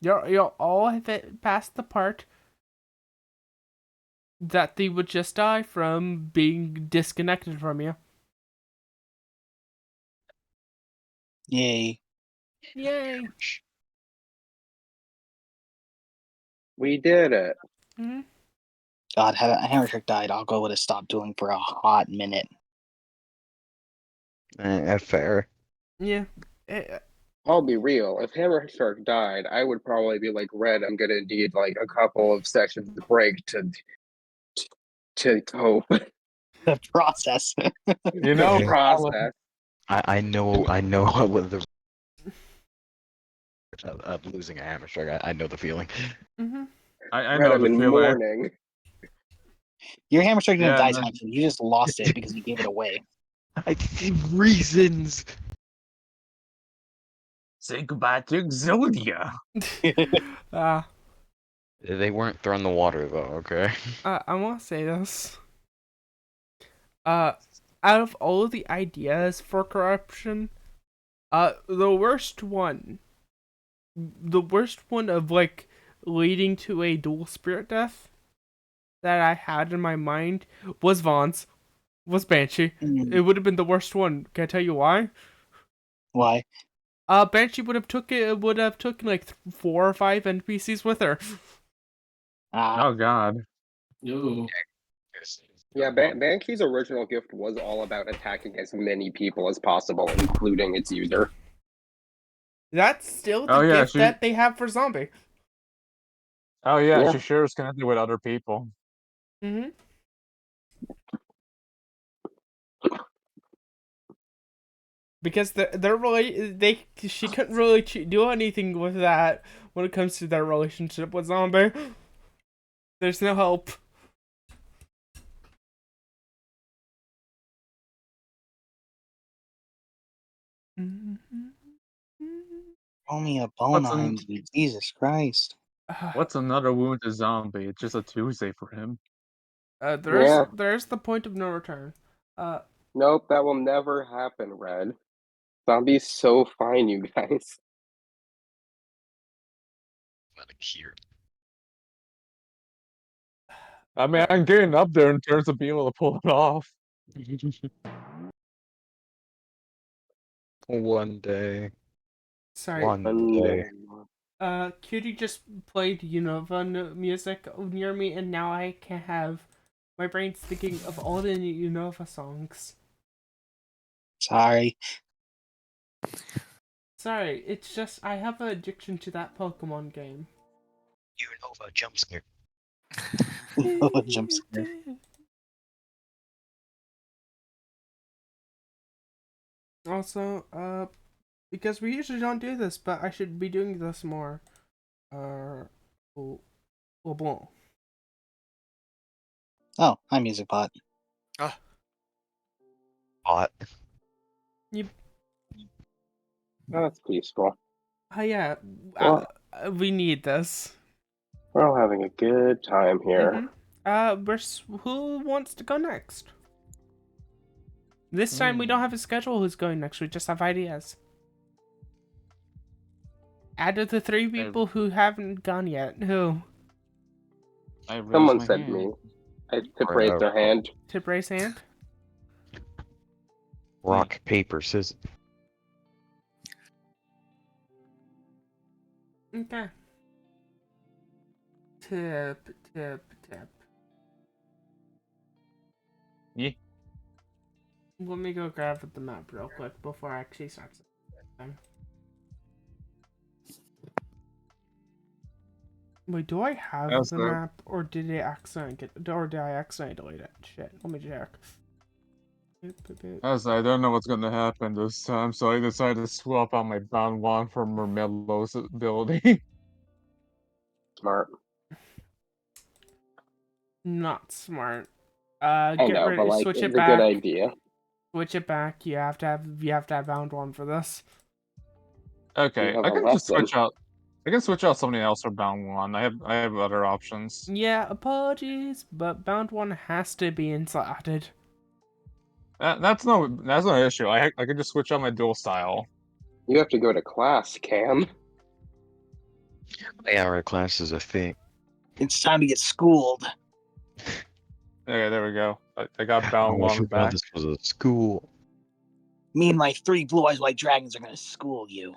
You'll all have it past the part that they would just die from being disconnected from you. Yay. Yay! We did it. God, had Hammer Shark died, Aqua would have stopped dueling for a hot minute. Fair. Yeah. I'll be real. If Hammer Shark died, I would probably be like, Red, I'm gonna need like a couple of sessions break to cope. The process. You know, The process. I know what the of losing a Hammer Shark. I know the feeling. I Red, know I'm the in feeling. mourning. Your Hammer Shark didn't Yeah, die, man. Thompson. You just lost it because you gave it away. I see reasons. Say goodbye to Exodia. They weren't thrown in the water though. Okay. I want to say this. Out of all of the ideas for corruption, the worst one of like leading to a dual spirit death that I had in my mind was Vaughn's, was Banshee. It would have been the worst one. Can I tell you why? Why? Banshee would have taken like 4 or 5 NPCs with her. Ah, Oh God. Ooh. Yeah, Banshee's original gift was all about attacking as many people as possible, including its user. That's still the Oh yeah, gift that they have for zombie. Yeah. she shares connected with other people. Mm-hmm. Because they're really she couldn't really do anything with that when it comes to their relationship with zombie. There's no help. roll me a What's Bonheim, Jesus Christ. What's another wounded zombie? It's just a Tuesday for him. Yeah. There's the point of no return. Nope, that will never happen, Red. Zombie's so fine, you guys. Not here. I mean, I'm getting up there in terms of being able to pull it off. One day. Sorry. One day. Cutie just played Unova music near me, and now I can have my brain's thinking of all the Unova songs. Sorry. Sorry, it's just I have an addiction to that Pokemon game. Unova jump scare. Jump scare. Also, because we usually don't do this, but I should be doing this more. LeBlanc. Oh, hi, Music Pot. Hot. That's peaceful. Yeah, Well, we need this. we're all having a good time here. Who wants to go next? This time we don't have a schedule who's going next, we just have ideas. Out of the 3 people who haven't gone yet, who? Someone said me. To raise their hand. Tip raise hand? Rock, paper, scissors. Okay. Tip. Yeah. Let me go grab the map real quick before I actually start. Wait, do I have the map, or did I accidentally delete it? Shit, let me check. As I don't know what's gonna happen this time, so I decided to swap out my Bound Wand for Mermello's ability. Smart. Not smart. I Get know, ready. but like, Switch it's it a back. good idea. Switch it back. You have to have Bound One for this. Okay, You have I a can just lesson. switch out. I can switch out something else for Bound Wand. I have other options. Yeah, apologies, but Bound One has to be inserted. That's no issue. I can just switch out my dual style. You have to go to class, Cam. Yeah, our class is a thing. It's time to get schooled. Okay, there we go. I got I Bound wish Wand back. this was a school. Me and my 3 Blue Eyes White Dragons are gonna school you.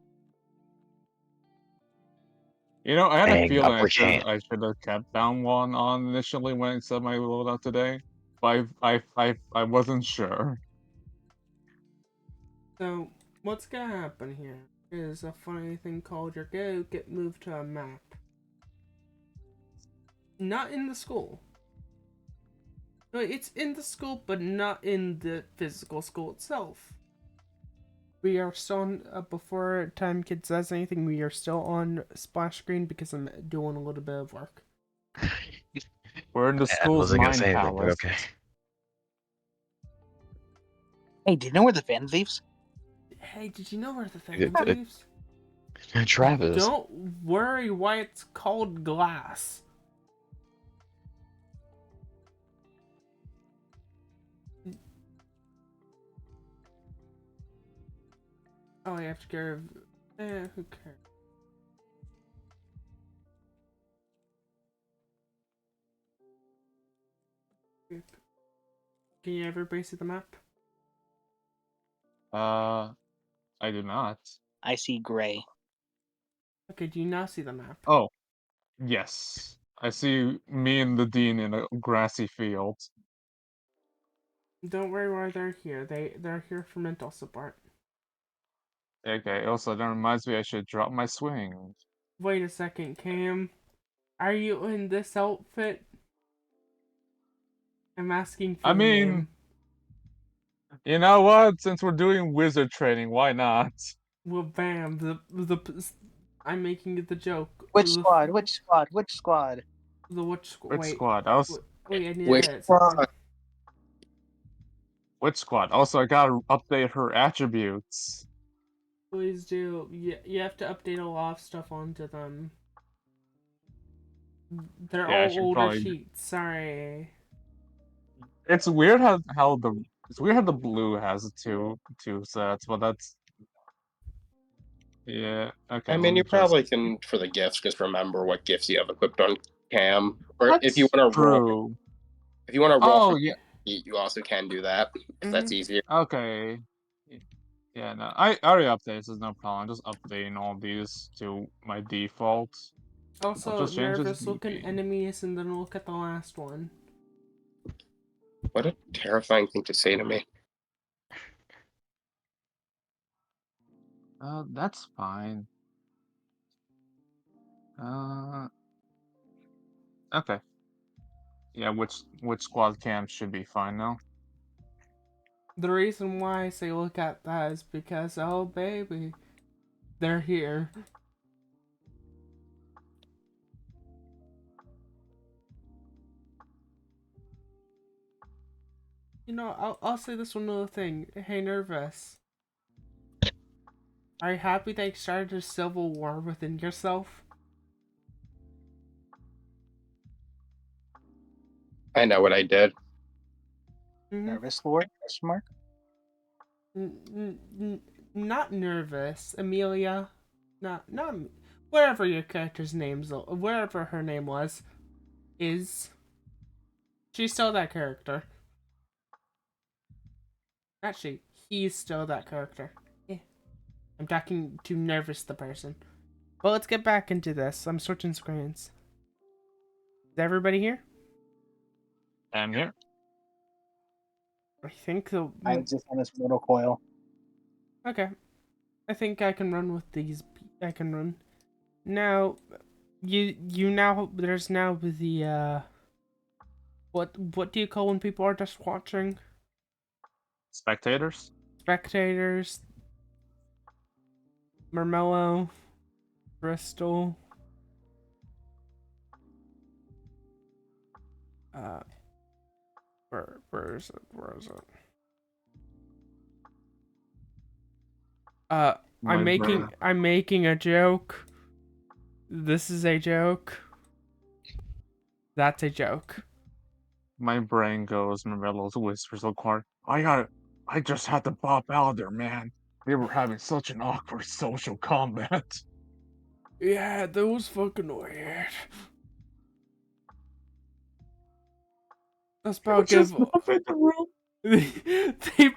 You know, I had a Bang, feeling upper hand. I should have kept Bound Wand on initially when I set my loadout today, but I wasn't sure. So what's gonna happen here is a funny thing called you're gonna get moved to a map. Not in the school. No, it's in the school, but not in the physical school itself. We are still on, before Time Kid says anything, we are still on splash screen because I'm doing a little bit of work. We're in the I school's wasn't gonna mind say anything, but palace. okay. Hey, do you know where the Phantom Thieves? Hey, did you know where the Phantom It- Thieves? Travis. Don't worry why it's called glass. Oh, I have to go. Who cares? Can you everybody see the map? I do not. I see gray. Okay, do you now see the map? Oh, yes. I see me and the dean in a grassy field. Don't worry why they're here. They're here for mental support. Okay, also that reminds me I should drop my swing. Wait a second, Cam. Are you in this outfit? I'm asking for I your mean, name. you know what? Since we're doing wizard training, why not? Well, bam. I'm making it the joke. Which squad? Which squad? Which squad? Which Wait. squad? Wait, I need Which to edit something. Which squad? Also, I gotta update her attributes. Please do. You have to update a lot of stuff onto them. They're Yeah, I all should older probably. sheets. Sorry. It's weird how the blue has two sets, but that's yeah. Okay, I let mean, me you just. probably can, for the gifts, just remember what gifts you have equipped on Cam. Or if you That's want to roll, true. if you want to roll Oh from yeah. you also can do that if that's easier. Okay. Yeah, no, I already updated. So there's no problem. Just updating all these to my default. I'll Also, just change this nervous looking DP. enemies, and then look at the last one. What a terrifying thing to say to me. That's fine. Okay. Yeah, which squad cam should be fine now. The reason why I say look at that is because, oh baby, they're here. You know, I'll say this one little thing. Hey, nervous. Are you happy they started a civil war within yourself? I know what I did. Nervous Lord? Question mark. Not nervous, Amelia. Not wherever your character's name's wherever her name was, is. She's still that character. Actually, he's still that character. Yeah. I'm talking to nervous the person. Well, let's get back into this. I'm switching screens. Is everybody here? I'm here. I think the. I just on this mortal coil. Okay. I think I can run with these. I can run. Now, you now there's now the what do you call when people are just watching? Spectators. Spectators. Mermello. Bristol. Where is it? Where is it? My brain. I'm making a joke. This is a joke. That's a joke. My brain goes. Marvello's whispers so quiet. I just had to pop out there, man. We were having such an awkward social combat. Yeah, that was fucking weird. That's about give. In the room. they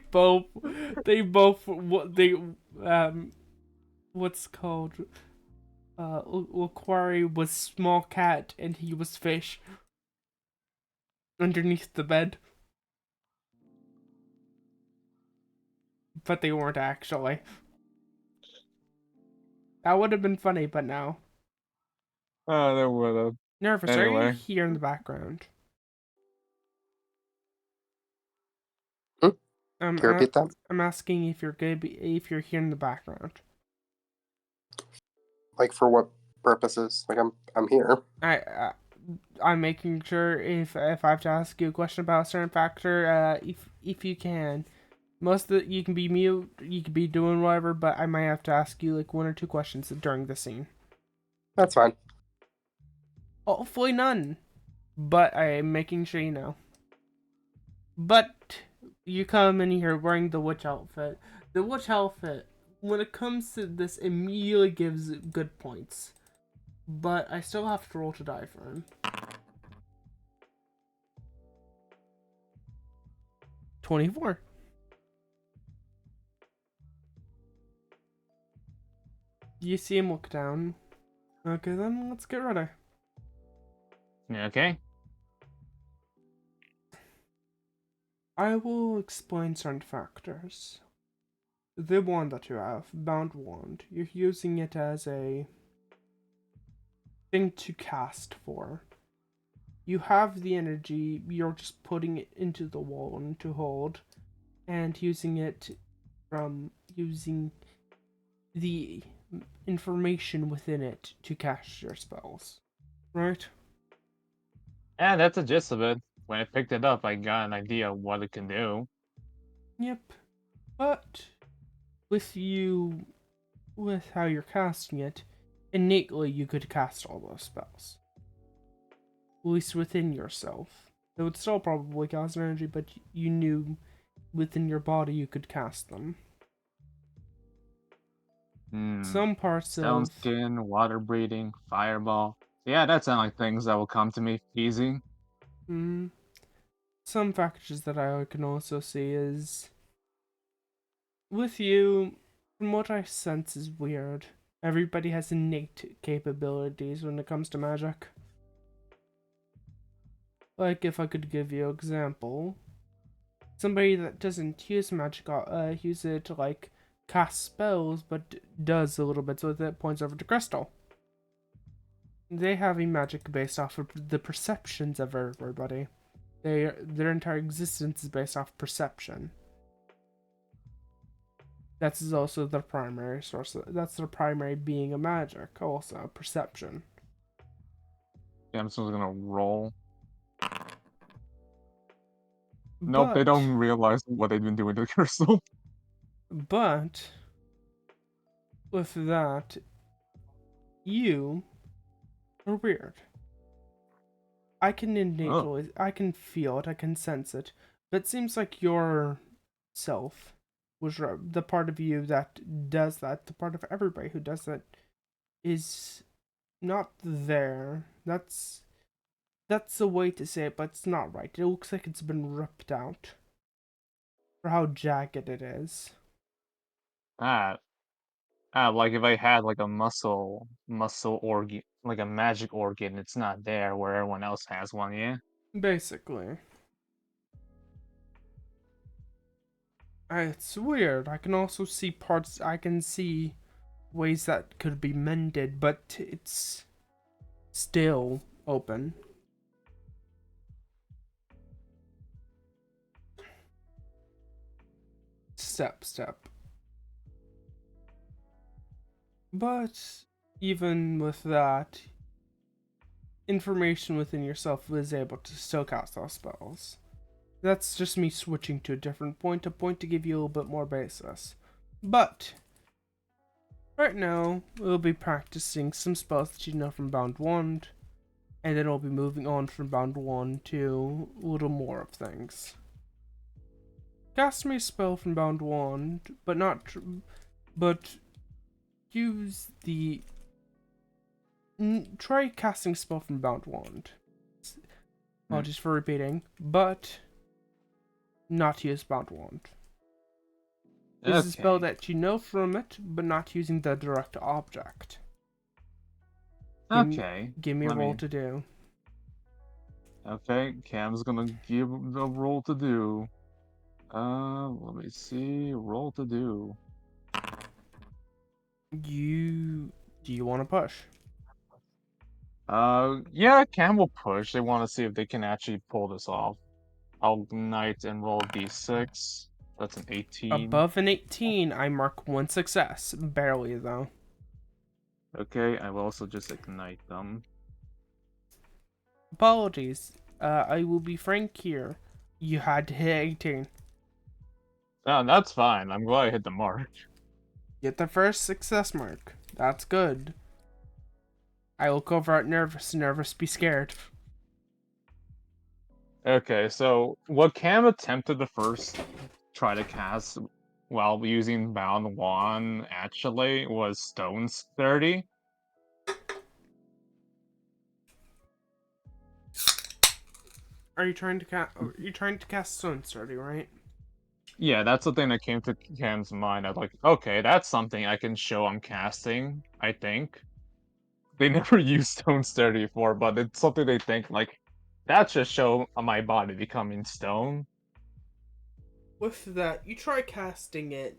both what they what's called Laquari was small cat and he was fish underneath the bed, but they weren't actually. That would have been funny, but no. There would have. Nervous, are you Anyway. here in the background? Can you repeat that? I'm asking if you're good, if you're here in the background. Like for what purposes? Like I'm here. I'm making sure if I have to ask you a question about a certain factor, if you can. Most of you can be mute, you can be doing whatever, but I might have to ask you like one or two questions during the scene. That's fine. Hopefully none, but I'm making sure you know. But you come in here wearing the witch outfit. The witch outfit, when it comes to this, immediately gives good points. But I still have to roll to die for him. 24. You see him look down. Okay, then let's get ready. Okay. I will explain certain factors. The wand that you have, Bound Wand, you're using it as a thing to cast for. You have the energy, you're just putting it into the wand to hold, and using it from using the information within it to cast your spells. Right? Yeah, that's the gist of it. When I picked it up, I got an idea of what it can do. Yep. But with how you're casting it, innately you could cast all those spells. At least within yourself. It would still probably cast energy, but you knew within your body you could cast them. Some parts Stone of skin, water breathing, fireball. Yeah, that sound like things that will come to me easy. some factors that I can also see is with you, from what I sense is weird. Everybody has innate capabilities when it comes to magic. Like, if I could give you an example, somebody that doesn't use magic, use it to, like, cast spells, but does a little bit with it, points over to Crystal. They have a magic based off of the perceptions of everybody. Their entire existence is based off perception. That is also their primary source. That's their primary being of magic, also perception. Yeah, I'm just gonna roll. Nope, they don't realize what they've been doing to Crystal. But with that, you are weird. I can innately, I can feel it, I can sense it, but it seems like your self was the part of you that does that, the part of everybody who does that is not there. That's the way to say it, but it's not right. It looks like it's been ripped out for how jagged it is. Like if I had like a muscle organ, like a magic organ, it's not there where everyone else has one, yeah? Basically. It's weird. I can also see parts, I can see ways that could be mended, but it's still open. Step. But even with that, information within yourself is able to still cast those spells. That's just me switching to a different point, a point to give you a little bit more basis. But right now, we'll be practicing some spells that you know from Bound Wand, and then we'll be moving on from Bound Wand to a little more of things. Cast me a spell from Bound Wand, but use the... Try casting a spell from Bound Wand. Apologies for repeating, but not use Bound Wand. This is a spell that you know from it, but not using the direct object. Give me a roll to do. Okay, Cam's gonna give the roll to do. Let me see. Roll to do. Do you want to push? Yeah, Cam will push. They want to see if they can actually pull this off. I'll ignite and roll d6. That's an 18. Above an 18, I mark one success. Barely, though. Okay, I will also just ignite them. Apologies. I will be frank here. You had to hit 18. Oh, that's fine. I'm glad I hit the mark. Get the first success mark. That's good. I look over at Nervous, be scared. Okay, so what Cam attempted to first try to cast while using Bound Wand actually was Stone Sturdy. Are you trying to cast Stone Sturdy, right? Yeah, that's the thing that came to Cam's mind. I was like, okay, that's something I can show I'm casting, I think. they never used stone stair before, but it's something they think like that should show my body becoming stone. With that, you try casting it.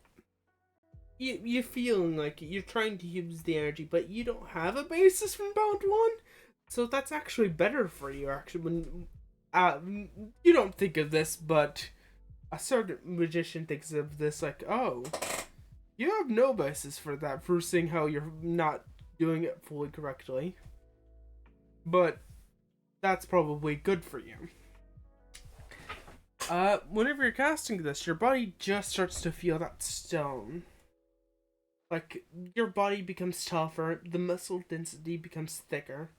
You're feeling like you're trying to use the energy, but you don't have a basis from Bound 1. So that's actually better for you, actually. When you don't think of this, but a certain magician thinks of this like, oh, you have no basis for that, for seeing how you're not doing it fully correctly. But that's probably good for you. Whenever you're casting this, your body just starts to feel that stone. Like, your body becomes tougher, the muscle density becomes thicker.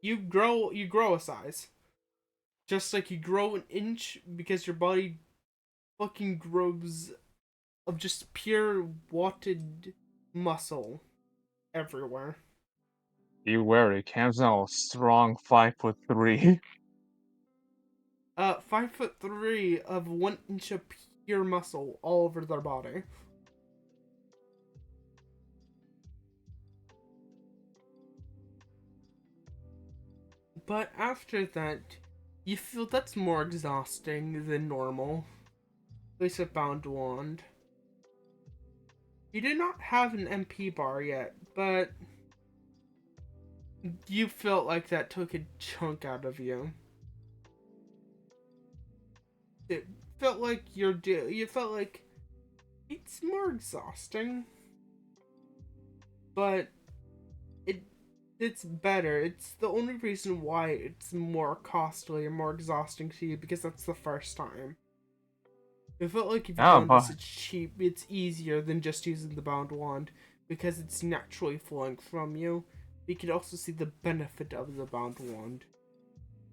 You grow a size. Just like you grow an inch because your body fucking grows of just pure wadded muscle everywhere. You wear it, Cam's now a strong 5'3". 5'3" of 1 inch of pure muscle all over their body. But after that, you feel that's more exhausting than normal. At least with Bound Wand. You do not have an MP bar yet, but you felt like that took a chunk out of you. It felt like you felt like it's more exhausting, but it's better. It's the only reason why it's more costly and more exhausting to you, because that's the first time. It felt like if you've done this, it's cheap. It's easier than just using the Bound Wand because it's naturally flowing from you. You can also see the benefit of the Bound Wand.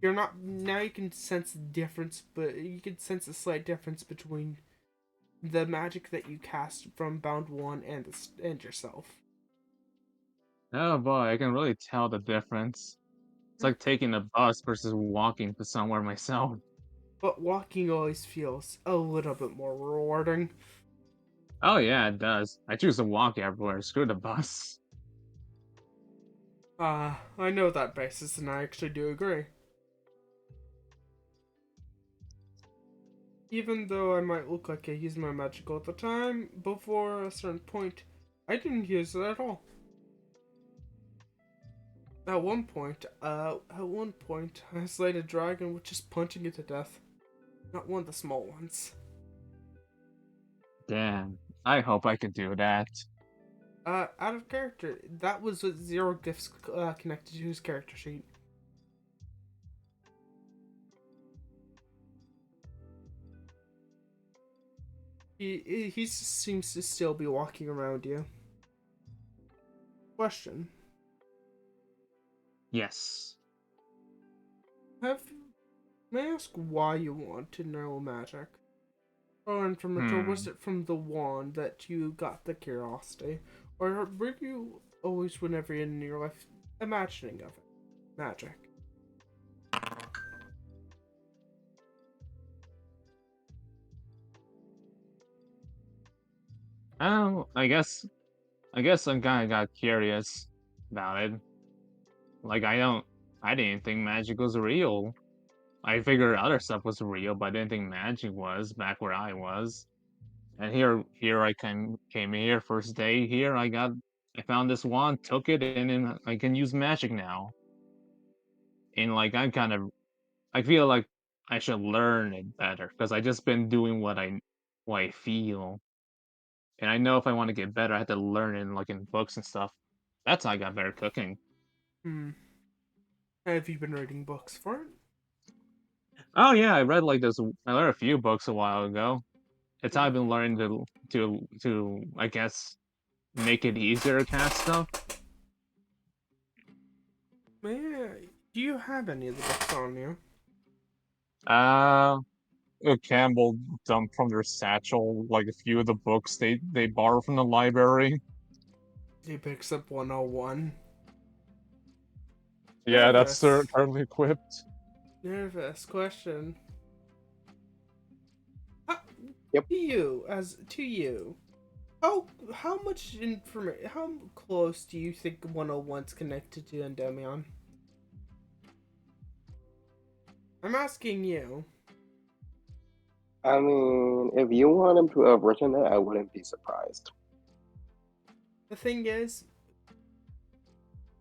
You're not now. You can sense the difference, but you can sense a slight difference between the magic that you cast from Bound Wand and yourself. Oh boy, I can really tell the difference. It's like taking a bus versus walking to somewhere myself. But walking always feels a little bit more rewarding. Oh yeah, it does. I choose to walk everywhere. Screw the bus. I know that basis, and I actually do agree. Even though I might look like I used my magic all the time, before a certain point, I didn't use it at all. At one point, I slayed a dragon with just punching it to death. Not one of the small ones. Damn. I hope I could do that. Out of character, that was with 0 gifts connected to his character sheet. He seems to still be walking around you. Question. Yes. May I ask why you want to know magic? Or from it, or was it from the wand that you got the curiosity? Or were you always, whenever in your life, imagining of it? Magic. Oh, I guess I kinda got curious about it. Like I didn't think magic was real. I figured other stuff was real, but I didn't think magic was back where I was. And here I came here first day here. I found this wand, took it, and then I can use magic now. And like I feel like I should learn it better because I just been doing what I feel. And I know if I want to get better, I have to learn it like in books and stuff. That's how I got better cooking. Have you been reading books for it? Oh yeah, I read I read a few books a while ago. It's how I've been learning to I guess make it easier to cast stuff. Do you have any of the books on you? Campbell dumped from their satchel like a few of the books they borrow from the library. He picks up 101. Yeah, that's Nervous. currently equipped. Nervous question. Yep. To you. How much information? How close do you think 101's connected to Endymion? I'm asking you. I mean, if you want him to have written it, I wouldn't be surprised. The thing is,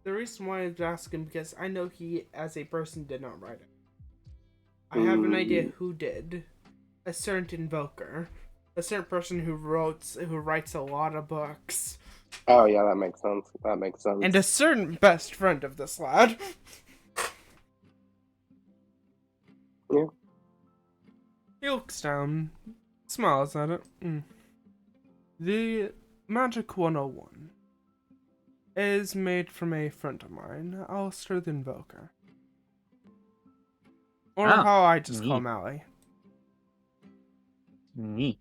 the reason why I'm asking because I know he, as a person, did not write it. I have an idea who did. A certain invoker, a certain person who writes a lot of books, Oh yeah, that makes sense. That makes sense. and a certain best friend of this lad. Yeah. He looks down, smiles at it. The Magic 101 is made from a friend of mine, Alistair the Invoker. Or Ah, how I just call neat. him Ali. Neat.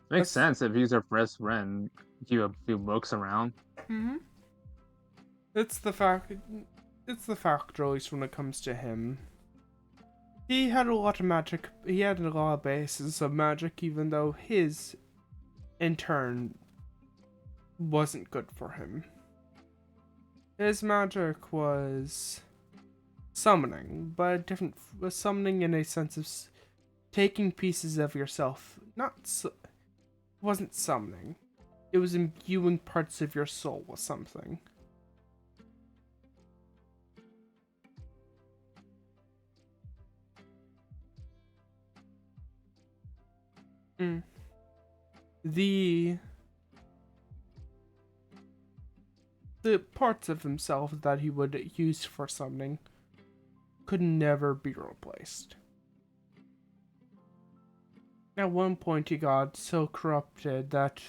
That's- Makes sense if he's your best friend. You have a few books around. It's the fact, at least when it comes to him. He had a lot of magic, he had a lot of bases of magic, even though his, in turn, wasn't good for him. His magic was summoning, but was summoning in a sense of taking pieces of yourself. Wasn't summoning. It was imbuing parts of your soul with something. The parts of himself that he would use for summoning could never be replaced. At one point he got so corrupted that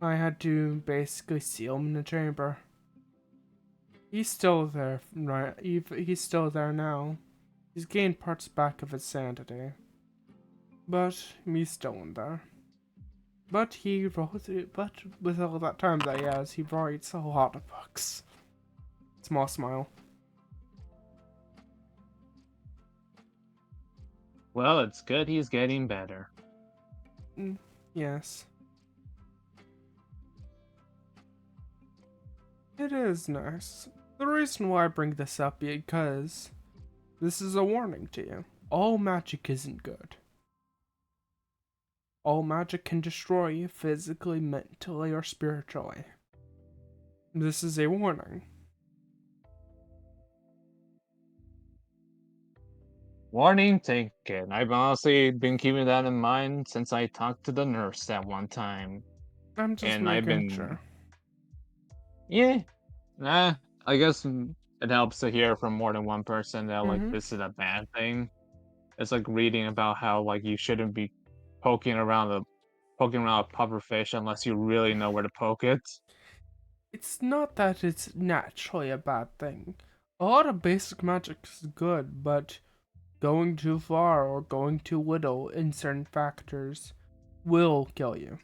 I had to basically seal him in a chamber. He's still there, right? He's still there now. He's gained parts back of his sanity. But he's still in there. But with all that time that he has, he writes a lot of books. Small smile. Well, it's good he's getting better. Yes. It is nice. The reason why I bring this up is because this is a warning to you. All magic isn't good. All magic can destroy you physically, mentally, or spiritually. This is a warning. Warning taken. I've honestly been keeping that in mind since I talked to the nurse that one time. I'm just And I've making been- sure. Yeah. I guess it helps to hear from more than one person that like Mhm. this is a bad thing. It's like reading about how like you shouldn't be poking around a pufferfish unless you really know where to poke it. It's not that it's naturally a bad thing. A lot of basic magic is good, but going too far or going too little in certain factors will kill you.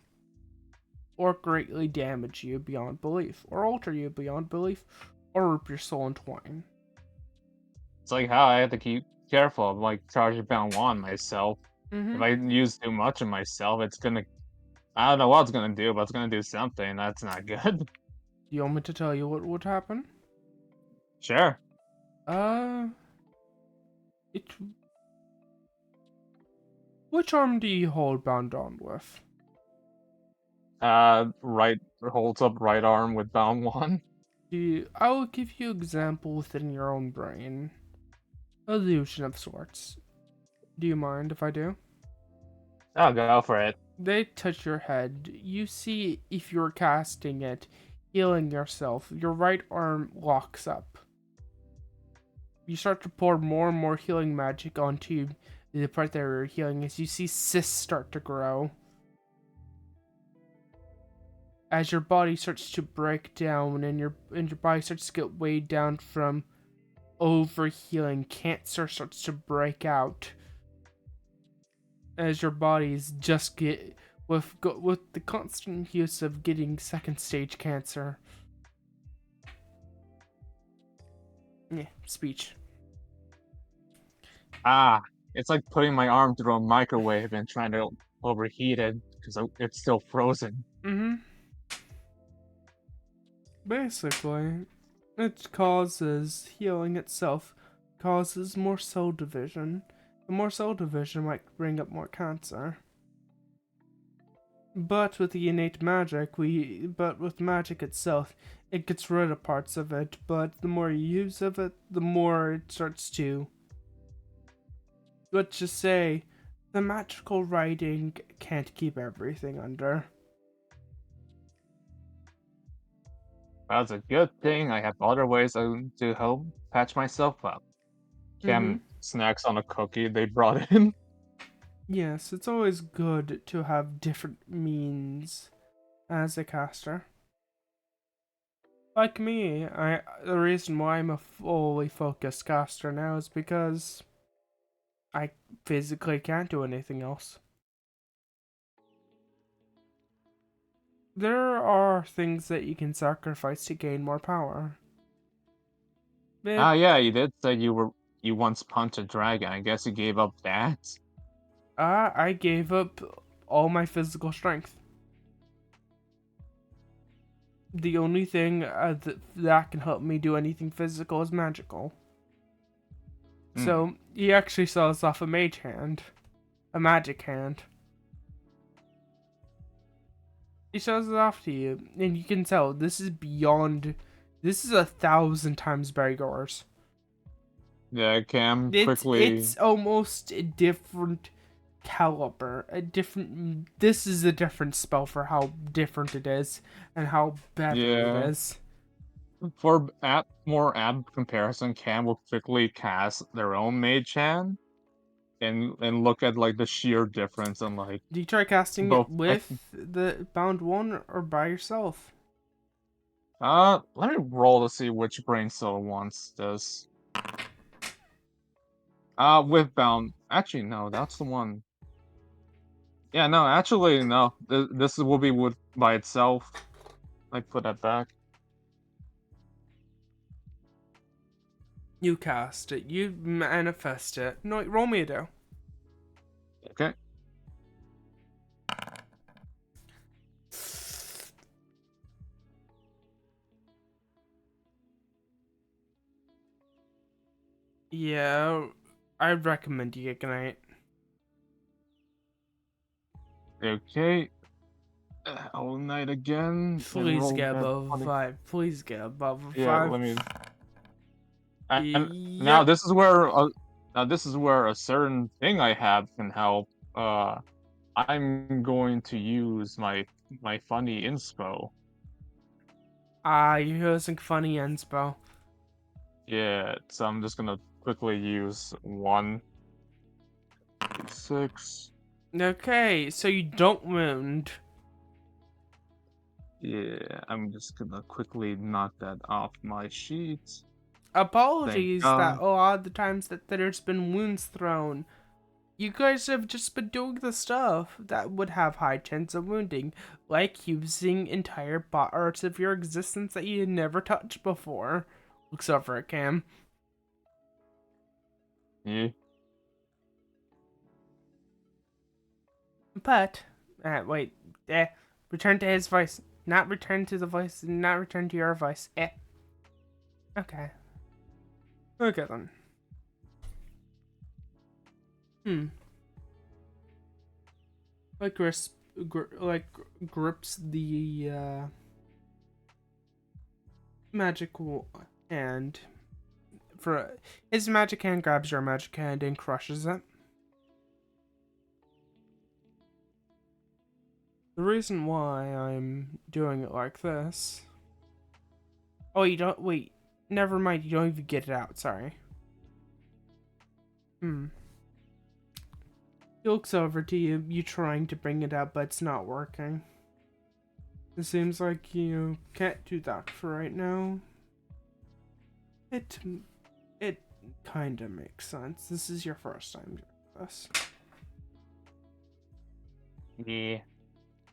Or greatly damage you beyond belief, or alter you beyond belief, or rip your soul in twain. It's like how I have to keep careful of like charging bound one myself. Mm-hmm. If I use too much of myself, it's gonna I don't know what it's gonna do, but it's gonna do something. That's not good. Do you want me to tell you what would happen? Sure. Which arm do you hold bound on with? Right holds up right arm with bound one. I will give you example within your own brain. Illusion of sorts. Do you mind if I do? I'll go for it. They touch your head. You see if you're casting it, healing yourself, your right arm locks up. You start to pour more and more healing magic onto the part that you're healing as you see cysts start to grow. As your body starts to break down and your body starts to get weighed down from overhealing, cancer starts to break out. As your body's just get with the constant use of getting second stage cancer. Yeah, speech. It's like putting my arm through a microwave and trying to overheat it. because it's still frozen. Mm-hmm. Basically, it causes healing itself, causes more cell division. The more cell division might bring up more cancer. But with the innate magic, but with magic itself, it gets rid of parts of it, but the more you use of it, the more it starts to. Let's just say, the magical writing can't keep everything under. That's a good thing. I have other ways to help patch myself up. Cam snacks on a cookie they brought in. Yes, it's always good to have different means as a caster. Like me, the reason why I'm a fully focused caster now is because I physically can't do anything else. There are things that you can sacrifice to gain more power. Yeah, you did say you once punched a dragon. I guess you gave up that. I gave up all my physical strength. The only thing that can help me do anything physical is magical. So, he actually sells off a mage hand. A magic hand. He shows it off to you, and you can tell this is beyond. This is 1,000 times yours. Yeah, Cam quickly. It's almost a different caliber. This is a different spell for how different it is and how better it is. For more apt comparison, Cam will quickly cast their own mage hand and look at like the sheer difference and like. Do you try casting both it with the bound one or by yourself? Let me roll to see which brain cell wants this. With bound. Actually, no, that's the one. Yeah, no, actually, no. This will be by itself. I put that back. You cast it. You manifest it. No, roll me a do. Okay. Yeah, I'd recommend you ignite. Okay. All night again. Please get above 5. Please get above 5. Yeah, let me. Yep. Now this is where a certain thing I have can help. I'm going to use my funny inspo. You're using funny inspo. Yeah, so I'm just gonna quickly use 1, 6. Okay, so you don't wound. Yeah, I'm just gonna quickly knock that off my sheet. Apologies Thank that God. a lot of the times that there's been wounds thrown. You guys have just been doing the stuff that would have high chance of wounding, like using entire parts of your existence that you had never touched before. Looks over at Cam. Yeah. But, return to his voice. Not return to the voice, not return to your voice. Okay. Okay then. Like grips the magical hand. His magic hand grabs your magic hand and crushes it. The reason why I'm doing it like this. Oh, you don't. Wait. Never mind. You don't even get it out. Sorry. He looks over to you. You trying to bring it out, but it's not working. It seems like you can't do that for right now. It kind of makes sense. This is your first time doing this. Yeah.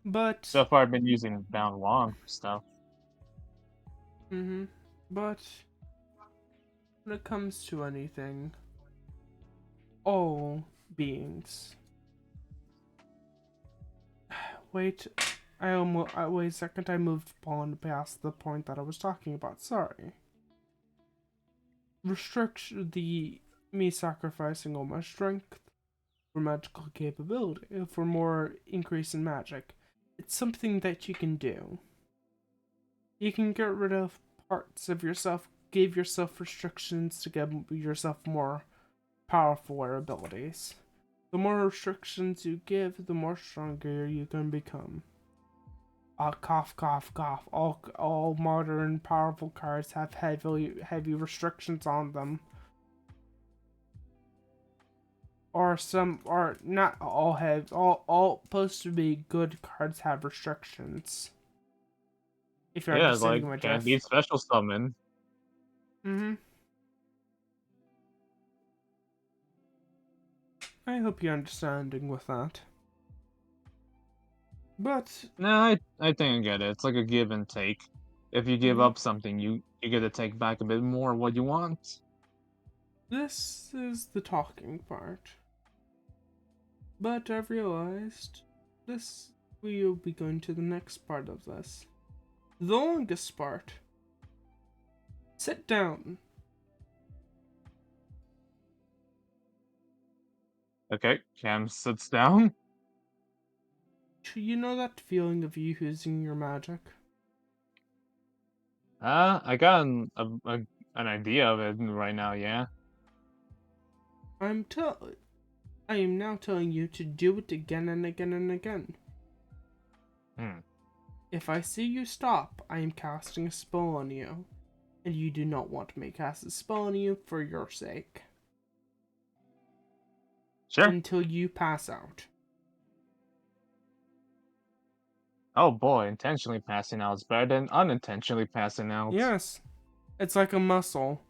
But So far, I've been using bound long stuff. But when it comes to anything, all beings wait. I almost. Wait a second. I moved on past the point that I was talking about. Sorry. Me sacrificing all my strength for magical capability, for more increase in magic. It's something that you can do. You can get rid of parts of yourself, give yourself restrictions to get yourself more powerful abilities. The more restrictions you give, the more stronger you can become. Cough, cough, cough. All modern powerful cards have heavy restrictions on them. Or not all have, all supposed to be good cards have restrictions. If you're Yeah, like understanding my can't drift. be special summon. Mm-hmm. I hope you're understanding with that. But No, I think I get it. It's like a give and take. If you give Mhm. up something, you get to take back a bit more what you want. this is the talking part. But I've realized we'll be going to the next part of this. The longest part. Sit down. Okay, Cam sits down. You know that feeling of you using your magic? I got an idea of it right now. Yeah. I am now telling you to do it again and again and again. Hmm. If I see you stop, I am casting a spell on you. And you do not want me to cast a spell on you for your sake. Sure. Until you pass out. Oh boy, intentionally passing out is better than unintentionally passing out. Yes. It's like a muscle.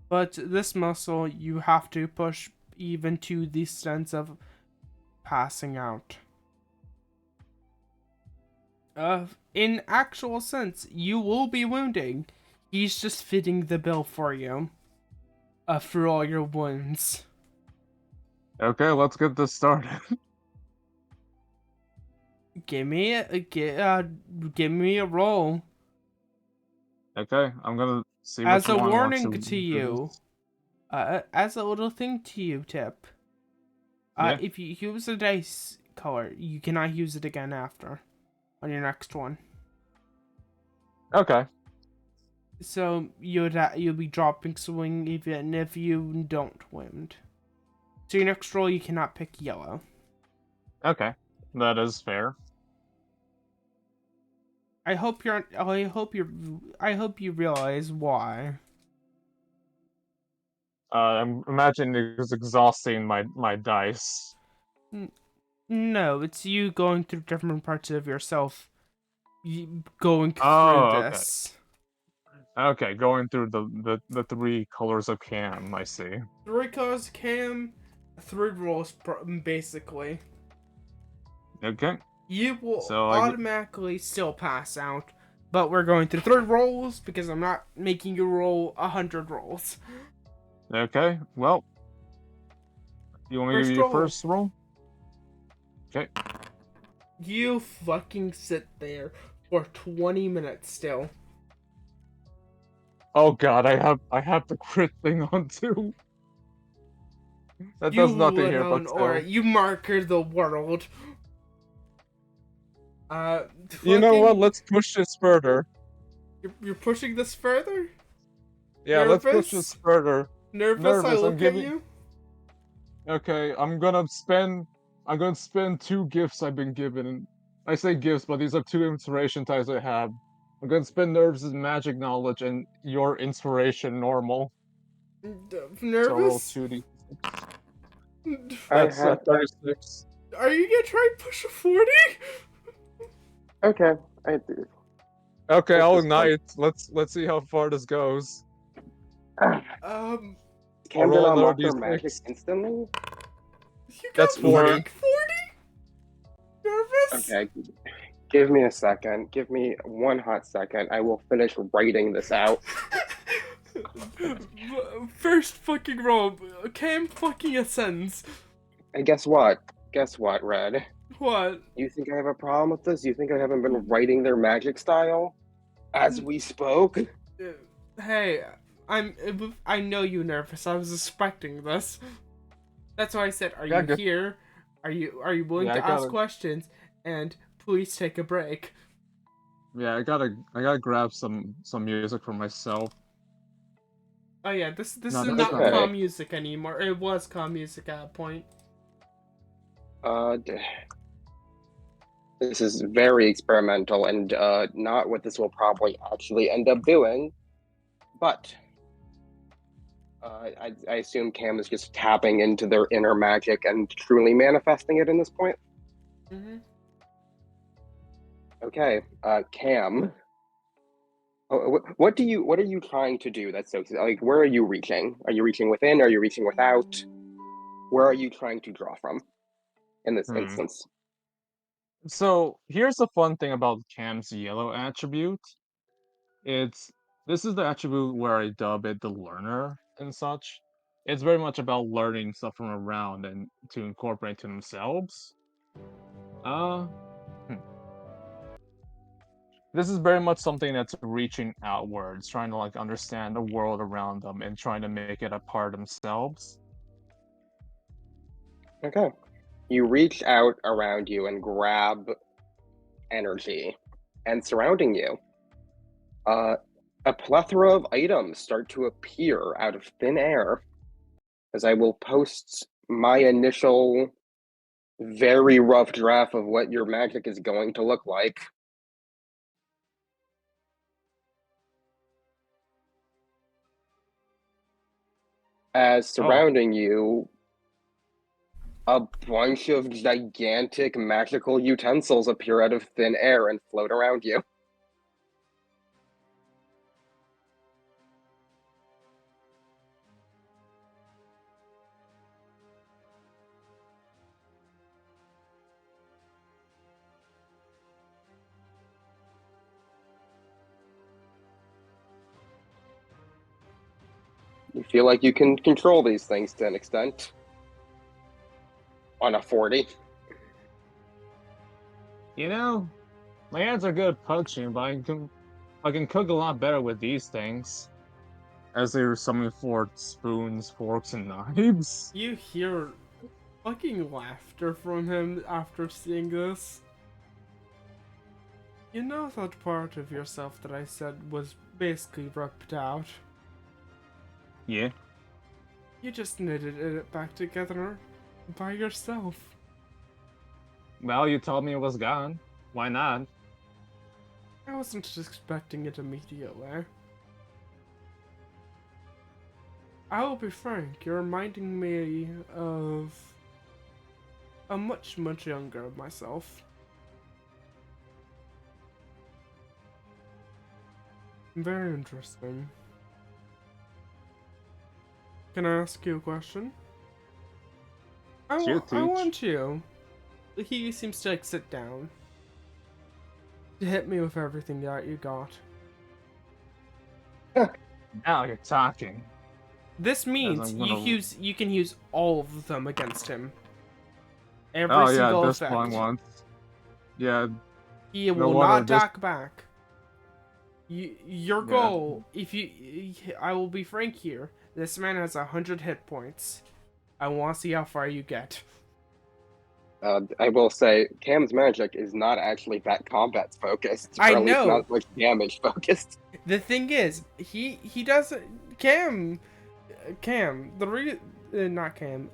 But this muscle, you have to push even to the sense of passing out. In actual sense, you will be wounding. He's just fitting the bill for you. For all your wounds. Okay, let's get this started. Give me a roll. Okay, I'm gonna see As which a one wants warning to to do you, this. as a little thing to you, Tip. Yeah. If you use a dice color, you cannot use it again after on your next one. Okay. So you'll be dropping swing even if you don't wound. So your next roll, you cannot pick yellow. Okay, that is fair. I hope you realize why. I'm imagining it was exhausting my dice. No, it's you going through different parts of yourself. Going Oh, through okay. this. Okay, going through the three colors of Cam, I see. 3 colors Cam, 3 rolls basically. Okay. You will So automatically still pass out, but we're going through 3 rolls because I'm not making you roll 100 rolls. Okay, well, you want me to First give you roll. first roll? Okay. You fucking sit there for 20 minutes still. Oh god, I have the crit thing on too. That You does nothing lit here, on but aura. still. You marker the world. You know what? fucking- Let's push this further. You're pushing this further? Yeah, let's push Nervous? this further. Nervous? I I'm look giving- at you. Okay, I'm gonna spend 2 gifts I've been given. I say gifts, but these are 2 inspiration types I have. I'm gonna spend Nerves' magic knowledge and your inspiration normal. So roll Nervous? 2d. I That's have 36. Are you gonna try and push a 40? okay. I do. Okay, This I'll is fun. ignite. Let's see how far this goes. Camden roll another unlock her d6. magic instantly. You That's got 40. fucking 40? Nervous? Okay, give me a second. Give me one hot second. I will finish writing this out. First fucking roll. Cam fucking ascends. And guess what? Guess what, Red? What? You think I have a problem with this? You think I haven't been writing their magic style as we spoke? Hey, I know you nervous. I was expecting this. That's why I said, "Are Yeah, you good. here? Are you willing Yeah, I to ask gotta- questions? And please take a break." Yeah, I gotta grab some music for myself. Oh yeah, this No, is that's not not calm it. music anymore. It was calm music at a point. This is very experimental and not what this will probably actually end up doing. But I assume Cam is just tapping into their inner magic and truly manifesting it in this point. Mm-hmm. Okay, Cam. What are you trying to do? That's so like. Where are you reaching? Are you reaching within? Are you reaching without? Where are you trying to draw from in this instance? So here's the fun thing about Cam's yellow attribute. This is the attribute where I dub it the learner and such. It's very much about learning stuff from around and to incorporate to themselves. Uh, hmm. This is very much something that's reaching outwards, trying to like understand the world around them and trying to make it a part of themselves. Okay. You reach out around you and grab energy, and surrounding you, a plethora of items start to appear out of thin air. As I will post my initial very rough draft of what your magic is going to look like. As surrounding you, a bunch of gigantic magical utensils appear out of thin air and float around you. You feel like you can control these things to an extent. On a 40. You know, my hands are good at punching, but I can cook a lot better with these things. As they were summoning for spoons, forks, and knives. You hear fucking laughter from him after seeing this. You know that part of yourself that I said was basically ripped out? Yeah. You just knitted it back together by yourself. Well, you told me it was gone. Why not? I wasn't expecting it immediately. I will be frank, you're reminding me of a much younger myself. Very interesting. Can I ask you a question? Shoot, I Teach. want you. He seems to like sit down. To hit me with everything that you got. Now you're talking. This means I'm gonna- you can use all of them against him. Every Oh yeah, single this effect. one once. Yeah, He no will wonder not this- attack back. Your Yeah. goal, if you, I will be frank here. This man has 100 hit points. I want to see how far you get. I will say, Cam's magic is not actually that combat focused. I or at least know. not much damage focused. The thing is, he doesn't. Cam, not Cam.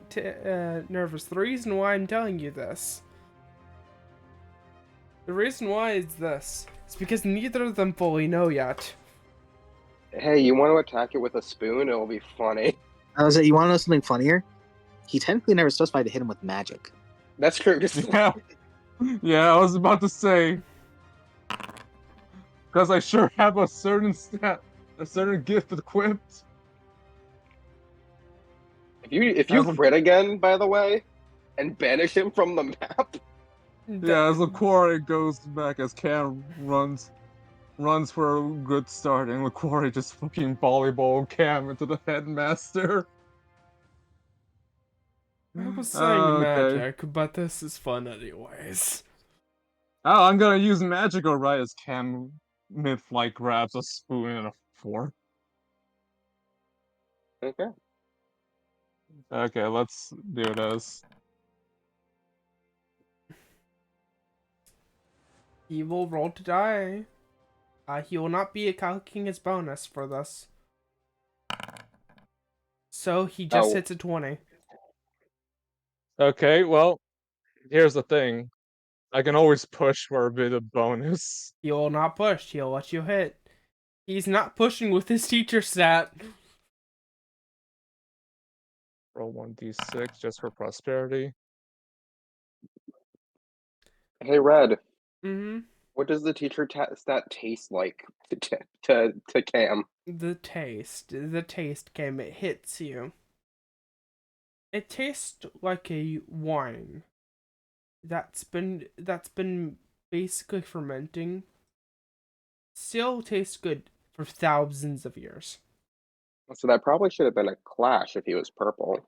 Nervous. The reason why I'm telling you this. The reason why is this. It's because neither of them fully know yet. Hey, you want to attack it with a spoon? It'll be funny. I was like, you want to know something funnier? He technically never specified to hit him with magic. That's true. Just Yeah. Yeah, I was about to say. Because I sure have a certain gift equipped. if you As a- crit again, by the way, and banish him from the map, Yeah, as LaQuarrie goes back as Cam runs for a good start, and LaQuarrie just fucking volleyball Cam into the headmaster. I was saying Okay. magic, but this is fun anyways. Oh, I'm gonna use magical right as Cam mid-flight grabs a spoon and a fork. Okay. Okay, let's do this. He will roll to die. He will not be calculating his bonus for this. So he just Oh. hits a 20. Okay, well, here's the thing. I can always push for a bit of bonus. He will not push. He'll let you hit. He's not pushing with his teacher stat. Roll 1d6 just for prosperity. Hey, Red. Mm-hmm. What does the teacher stat taste like to Cam? The taste came. It hits you. It tastes like a wine that's been basically fermenting. Still tastes good for thousands of years. So that probably should have been a clash if he was purple.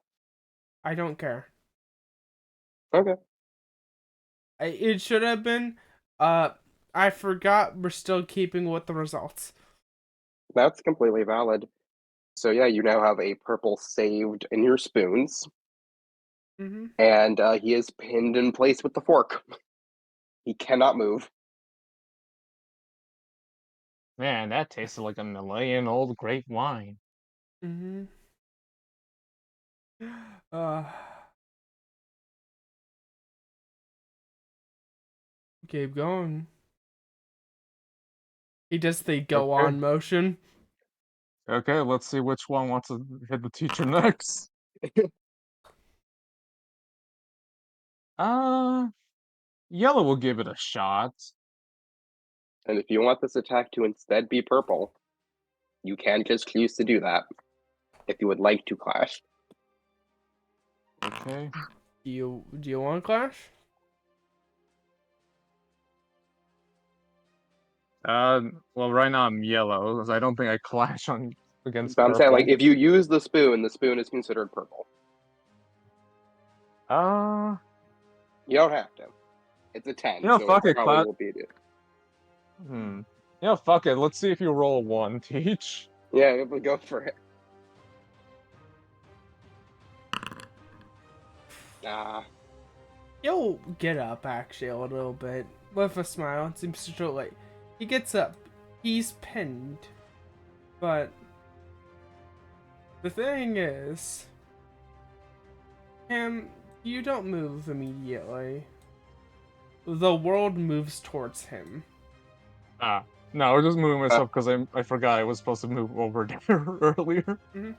I don't care. Okay. It should have been. I forgot. We're still keeping with the results. That's completely valid. So yeah, you now have a purple saved in your spoons, Mm-hmm. and he is pinned in place with the fork. He cannot move. Man, that tasted like a Malayan-old grape wine. Mm-hmm. Keep going. He does the go Okay. on motion. Okay, let's see which one wants to hit the teacher next. Yellow will give it a shot. And if you want this attack to instead be purple, you can just choose to do that. If you would like to clash. Okay. Do you want to clash? Well, right now I'm yellow, because I don't think I clash on against But I'm saying, like, purple. if you use the spoon is considered purple. You don't have to. It's a 10, You know, so fuck it it, probably will beat it. You know, fuck it. Let's see if you roll a 1, Teach. Yeah, we'll go for it. He'll get up actually a little bit with a smile. It seems to show like he gets up. He's pinned, but the thing is, you don't move immediately. The world moves towards him. No, I was just moving myself because I forgot I was supposed to move over there earlier. Mm-hmm.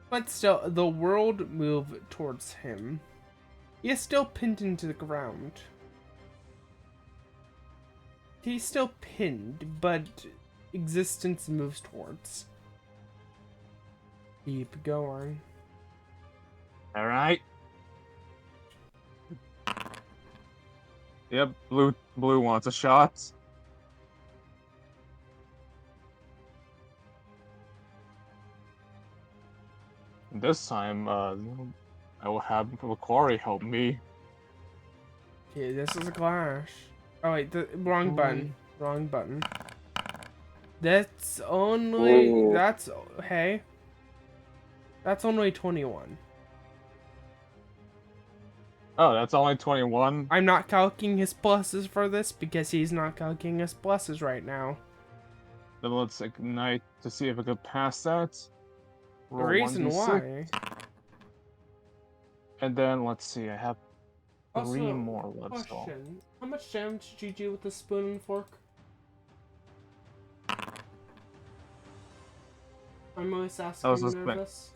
But still, the world moved towards him. He is still pinned into the ground. He's still pinned, but existence moves towards. Keep going. Alright. Yep, blue wants a shot. This time, I will have Macquarie help me. Okay, this is a clash. Oh wait, the wrong button. Wrong button. That's only Ooh. that's hey. That's only 21. Oh, that's only 21? I'm not calculating his pluses for this because he's not calculating his pluses right now. Then let's ignite to see if I could pass that. The Roll reason 1d6. why. And then let's see, I have three Also, more left. So. question: how much damage did you do with the spoon and fork? I'm always asking was just nervous.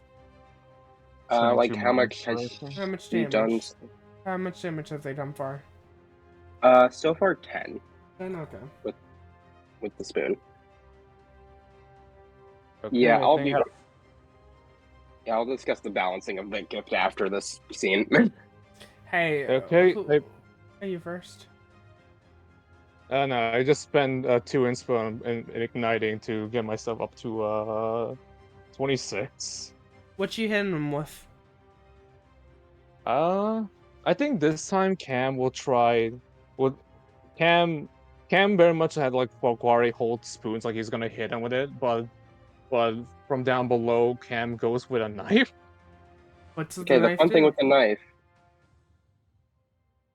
Like 22 how more much has inspiration. How much you damage? done? How much damage have they done far? So far 10 10, okay. with the spoon. Okay, Yeah, I think I'll discuss the balancing of the gift after this scene. Hey. Okay, Hey, you first. no, I just spent 2 inspo in igniting to get myself up to 26. What you hitting him with? I think this time Cam will try. Would Cam very much had like Fokwari hold spoons, like he's gonna hit him with it, but from down below, Cam goes with a knife. What's the Okay, the knife fun thing do? with the knife,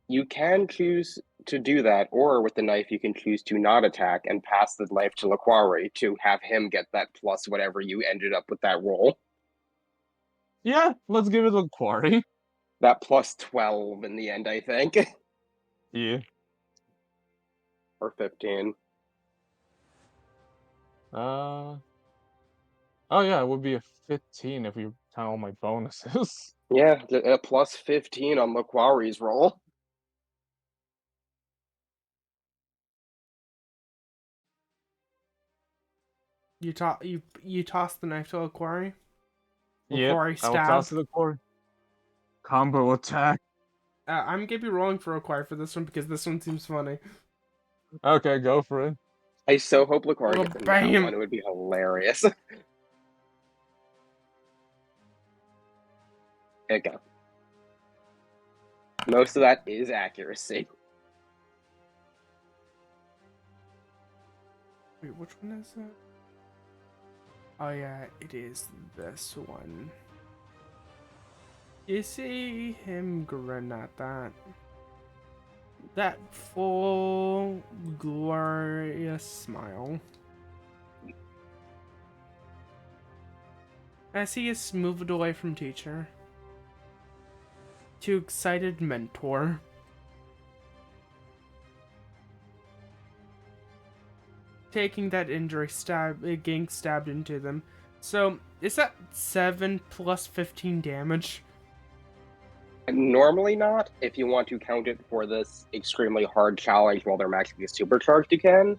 you can choose to do that, or with the knife, you can choose to not attack and pass the knife to Laquari to have him get that plus whatever you ended up with that roll. Yeah, let's give it a quarry. That plus 12 in the end, I think. Yeah. Or 15. Oh yeah, it would be a 15 if you count all my bonuses. Yeah, a plus 15 on Laquari's roll. You toss the knife to a quarry. Yep, Quarry I will toss stab. to the quarry. Combo attack. I'm gonna be rolling for a quarry for this one because this one seems funny. Okay, go for it. I so hope Laquari Oh, gets a nat bam. one. It would be hilarious. There you go. Most of that is accuracy. Wait, which one is it? Oh yeah, it is this one. You see him grin at that. That full, glorious smile. As he is moved away from teacher to excited mentor. Taking that injury, getting stabbed into them. So, is that 7 plus 15 damage? Normally not. If you want to count it for this extremely hard challenge while they're maximally supercharged, you can.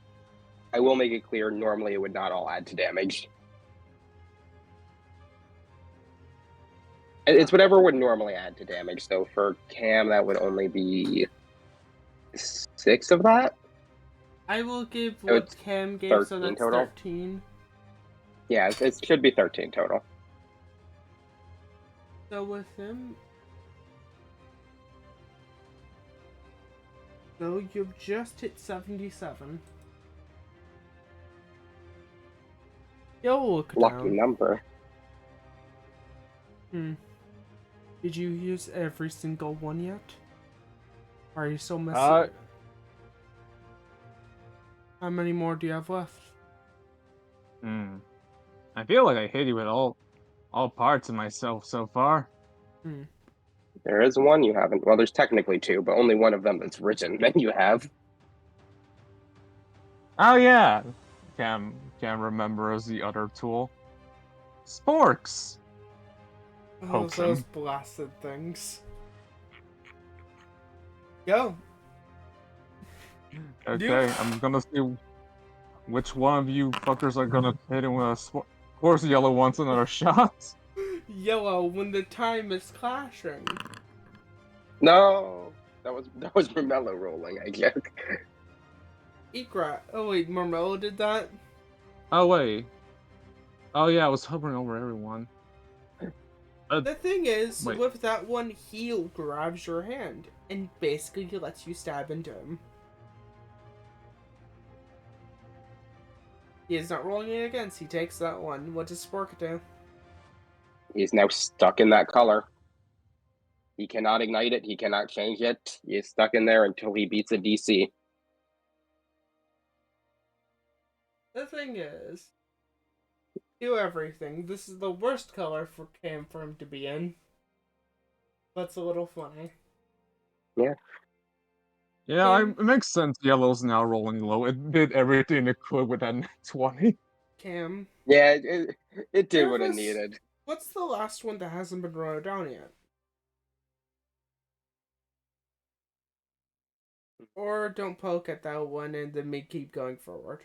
I will make it clear, normally it would not all add to damage. It's whatever would normally add to damage, so for Cam that would only be 6 of that? I will give So what it's Cam gave, so 13 that's total? 13. Yeah, it should be 13 total. So with him... So you've just hit 77. You'll look Lucky down. number. Did you use every single one yet? Are you still missing? How many more do you have left? I feel like I hit you with all parts of myself so far. There is one you haven't. Well, there's technically 2, but only one of them that's written that you have. Oh yeah, Cam remembers the other tool. Sporks. Oh, Pokes those him. blasted things. Go. Okay, I'm gonna see which one of you fuckers are gonna hit him with a sport. Of course, the yellow wants another shot. Yellow, when the time is clashing. No, that was Romello rolling, I guess. Ikra. Oh wait, Marmello did that? Oh wait. Oh yeah, I was hovering over everyone. The thing is, wait. with that one, he grabs your hand and basically lets you stab into him. He is not rolling it against, he takes that one. What does Spork do? He's now stuck in that color. He cannot ignite it, he cannot change it. He is stuck in there until he beats a DC. The thing is, do everything. This is the worst color for Cam for him to be in. That's a little funny. Yeah. Yeah, it makes sense. Yellow's now rolling low. It did everything it could with that 20. Cam. Yeah, it did what it Nervous? needed. What's the last one that hasn't been wrote down yet? Or don't poke at that one and then keep going forward.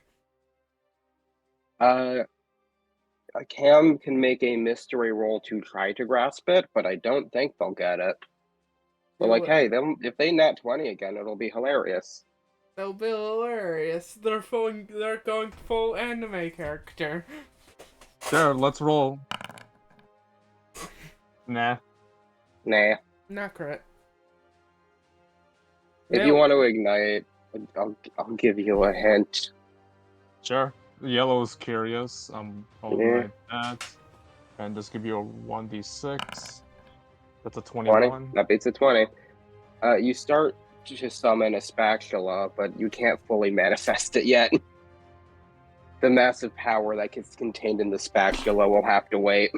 Cam can make a mystery roll to try to grasp it, but I don't think they'll get it. But like, hey, if they nat 20 again, it'll be hilarious. They'll be hilarious. They're going full anime character. Sure, let's roll. Nah. Nah. Not correct. If you want to ignite, I'll give you a hint. Sure. Yellow is curious. I'll Yeah. ignite that. And just give you a 1d6. That's a 20. 21. That beats a 20. You start to summon a spatula, but you can't fully manifest it yet. The massive power that gets contained in the spatula will have to wait.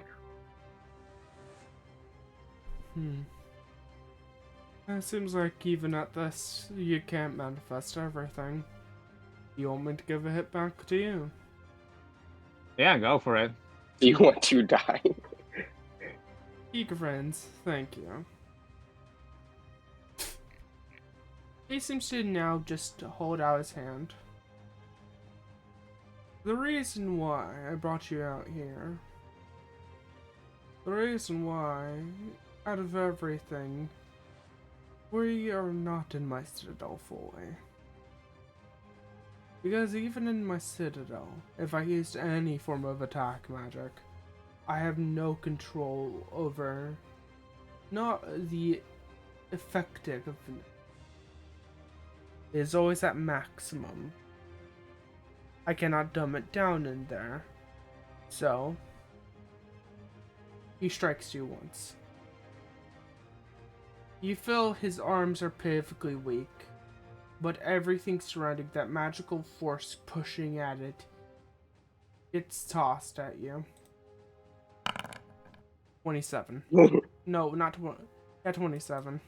It seems like even at this, you can't manifest everything. You want me to give a hit back to you? Yeah, go for it. Do you want to die? Eager friends, thank you. He seems to now just hold out his hand. The reason why I brought you out here, the reason why, out of everything, we are not in my citadel fully. Because even in my citadel, if I used any form of attack magic, I have no control over, not the effectiveness. It is always at maximum. I cannot dumb it down in there. So, he strikes you once. You feel his arms are pitifully weak, but everything surrounding that magical force pushing at it gets tossed at you. 27. No, not 20. Yeah, 27.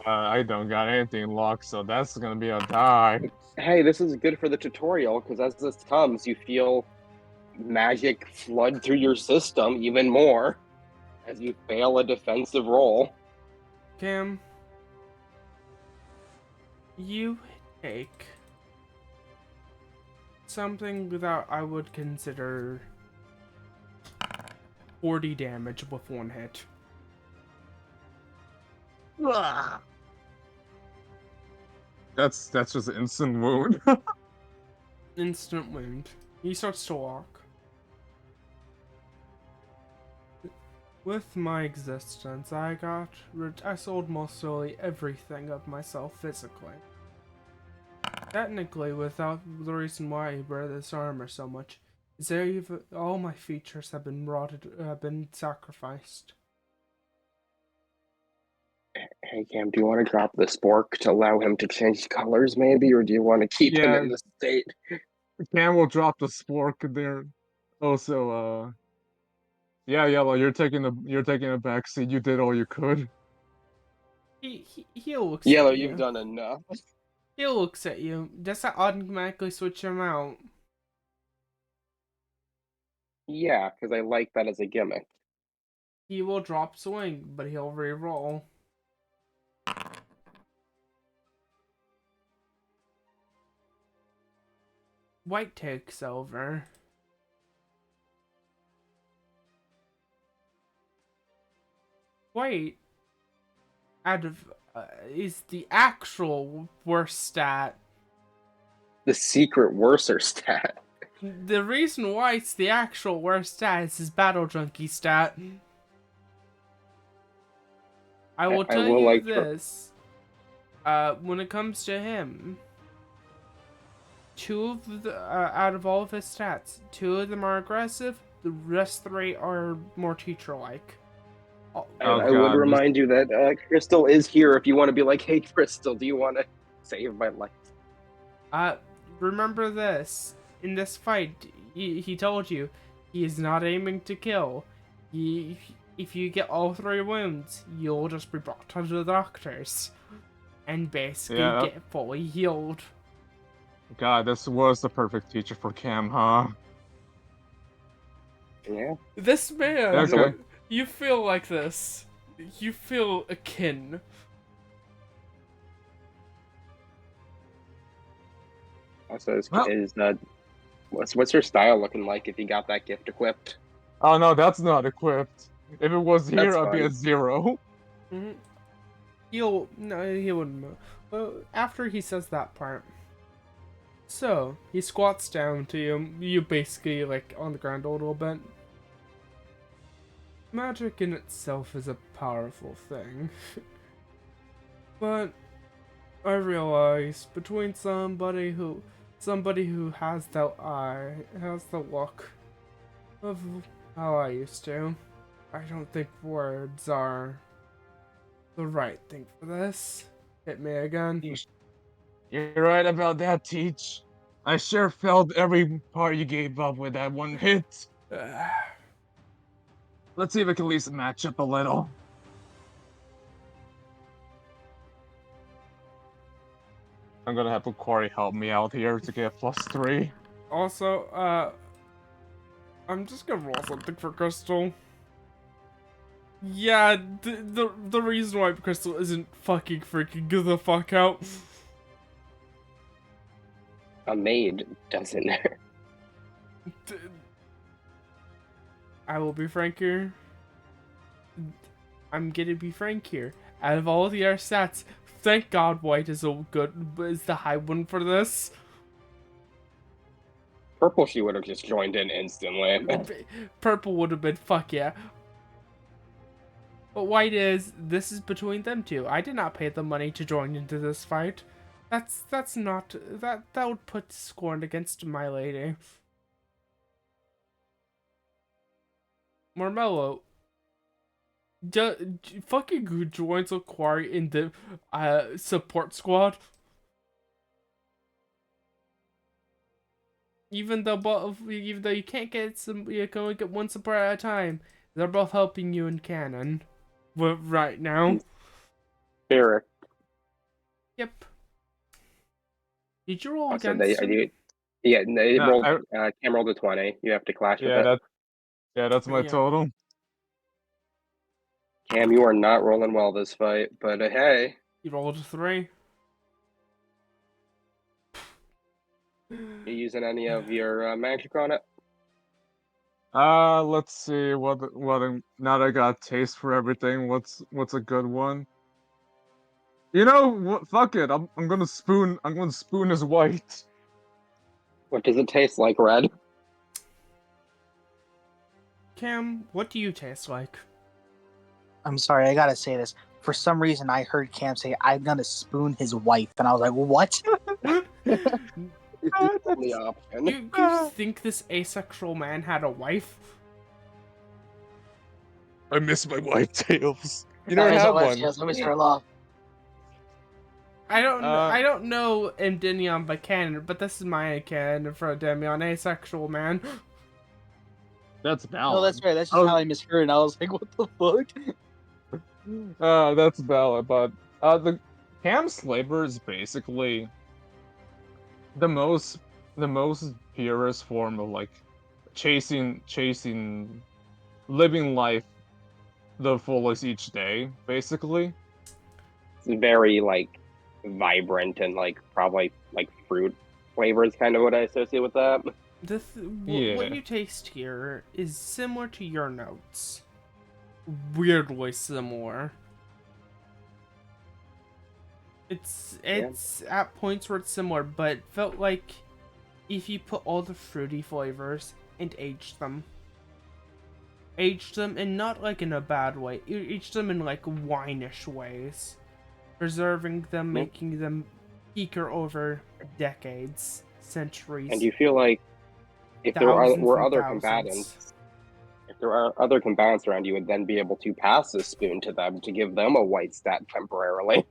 I don't got anything locked, so that's gonna be a die. Hey, this is good for the tutorial, because as this comes, you feel magic flood through your system even more as you fail a defensive roll. Cam, you take something that I would consider 40 damage with one hit. That's just an instant wound. Instant wound. He starts to walk. With my existence, I sold mostly everything of myself physically. Technically, without the reason why I wear this armor so much, is there even all my features have been sacrificed. Hey, Cam, do you want to drop the spork to allow him to change colors, maybe, or do you want to keep him Yeah. in this state? Cam will drop the spork there. Also, yeah, Yellow, you're taking a back seat. You did all you could. He looks Yellow, at you. you've done enough. He looks at you. Does that automatically switch him out? Yeah, because I like that as a gimmick. He will drop swing, but he'll re-roll. White takes over. White, out of is the actual worst stat. The secret worser stat. The reason why it's the actual worst stat is his battle junkie stat. I will tell will you like this. When it comes to him, out of all of his stats, 2 of them are aggressive. The rest 3 are more teacher-like. I would remind you that Crystal is here if you want to be like, hey, Crystal, do you want to save my life? Remember this. In this fight, he told you, he is not aiming to kill. If you get all 3 wounds, you'll just be brought to the doctors. And basically get fully healed. God, this was the perfect teacher for Cam, huh? Yeah. This man, Okay. you feel like this. You feel akin. Also, what's your style looking like if you got that gift equipped? Oh no, that's not equipped. If it was here, That's I'd be fine. at 0. Mm-hmm. He wouldn't move. Well, after he says that part. So, he squats down to you. You basically, like, on the ground a little bit. magic in itself is a powerful thing. But I realize between somebody who has the look of how I used to, I don't think words are the right thing for this. Hit me again. You're right about that, Teach. I sure felt every part you gave up with that one hit. Let's see if we can at least match up a little. I'm gonna have Corey help me out here to get +3. Also, I'm just gonna roll something for Crystal. Yeah, the reason why Crystal isn't fucking freaking the fuck out. A maid doesn't. I will be frank here. I'm gonna be frank here. Out of all the other stats, thank God White is the high one for this. Purple, she would have just joined in instantly. Purple would have been fuck yeah. But White this is between them two. I did not pay the money to join into this fight. That's not that would put scorn against my lady. Marmello, fucking joins Aquari in the support squad. Even though you can't get you can only get one support at a time. They're both helping you in canon. Right now. Eric. Yep. Did you roll Also, against him? they No, rolled. Cam rolled a 20. You have to clash with it. That's my Yeah. total. Cam, you are not rolling well this fight, but hey. You rolled a 3. You using any of your magic on it? Let's see now that I got a taste for everything. What's a good one? You know what? Fuck it. I'm gonna spoon his white. What does it taste like, Red? Cam, what do you taste like? I'm sorry, I gotta say this. For some reason, I heard Cam say, "I'm gonna spoon his wife," and I was like, "What?" It's the only option. You think this asexual man had a wife? I miss my white tails. You That never is had what one. she has, Mr. Law. I don't know Endymion by canon, but this is my canon for Endymion, asexual man. That's valid. No, that's right. That's just how I misheard, and I was like, "What the fuck?" That's valid, but the Cam's flavor is basically the most purest form of like chasing living life the fullest each day, basically. It's very like vibrant and like probably like fruit flavor is kind of what I associate with that. What you taste here is similar to your notes. Weirdly similar. It's at points where it's similar, but it felt like if you put all the fruity flavors and aged them and not like in a bad way, aged them in like wine-ish ways, preserving them, making them peaker over decades, centuries. And you feel like if there were other combatants, if there are other combatants around, you would then be able to pass the spoon to them to give them a white stat temporarily.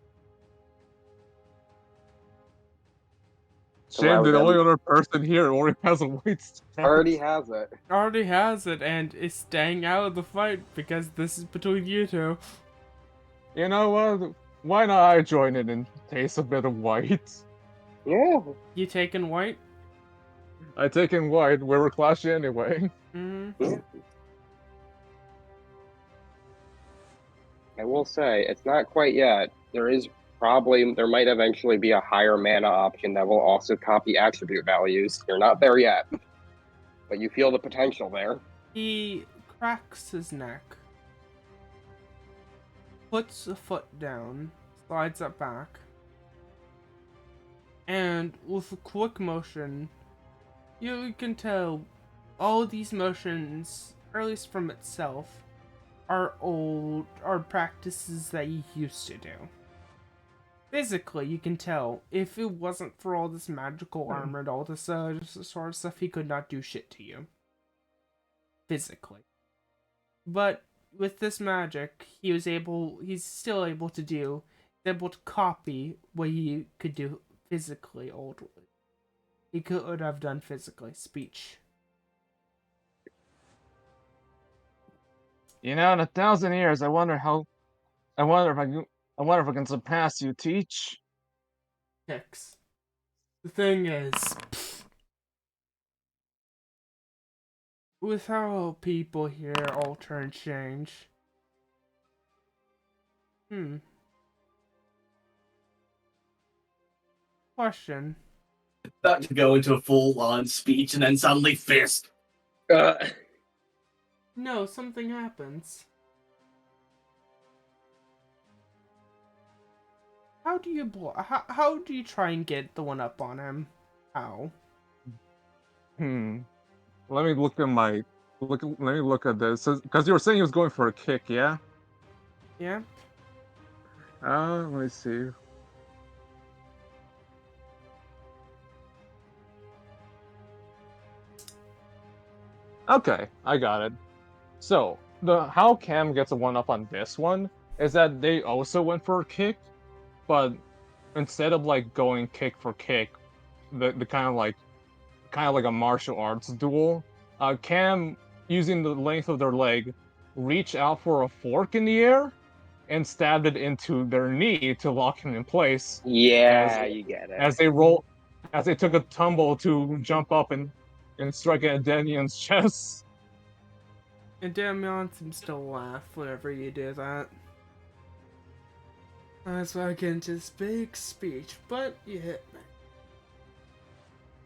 Shame the only other person here already has a white stat. Already has it, and is staying out of the fight because this is between you two. You know what? Why not I join in and taste a bit of white? Yeah. You taking white? I take in white. We were clashing anyway. Mm-hmm. I will say, it's not quite yet. There might eventually be a higher mana option that will also copy attribute values. You're not there yet, but you feel the potential there. He cracks his neck, puts a foot down, slides it back, and with a quick motion, you can tell all these motions, or at least from itself, are practices that he used to do. Physically, you can tell if it wasn't for all this magical armor and all this sort of stuff, he could not do shit to you. Physically. But with this magic, he's still able to copy what he could do physically he could have done physically. Speech. You know, in 1,000 years, I wonder if I can surpass you, Teach. Hicks. The thing is, with how people here alter and change. Question. About to go into a full-on speech and then suddenly fist. No, something happens. How do you how do you try and get the one up on him? How? Let me look at this. Because you were saying he was going for a kick, yeah? Yeah? Let me see. Okay, I got it. So, how Cam gets a 1-up on this one is that they also went for a kick, but instead of like going kick for kick, the kind of like a martial arts duel, Cam, using the length of their leg, reached out for a fork in the air and stabbed it into their knee to lock him in place. Yeah, you get it. As they took a tumble to jump up and strike at Daniel's chest. And Damian seems to laugh whenever you do that. That's why I get into this big speech, but you hit me.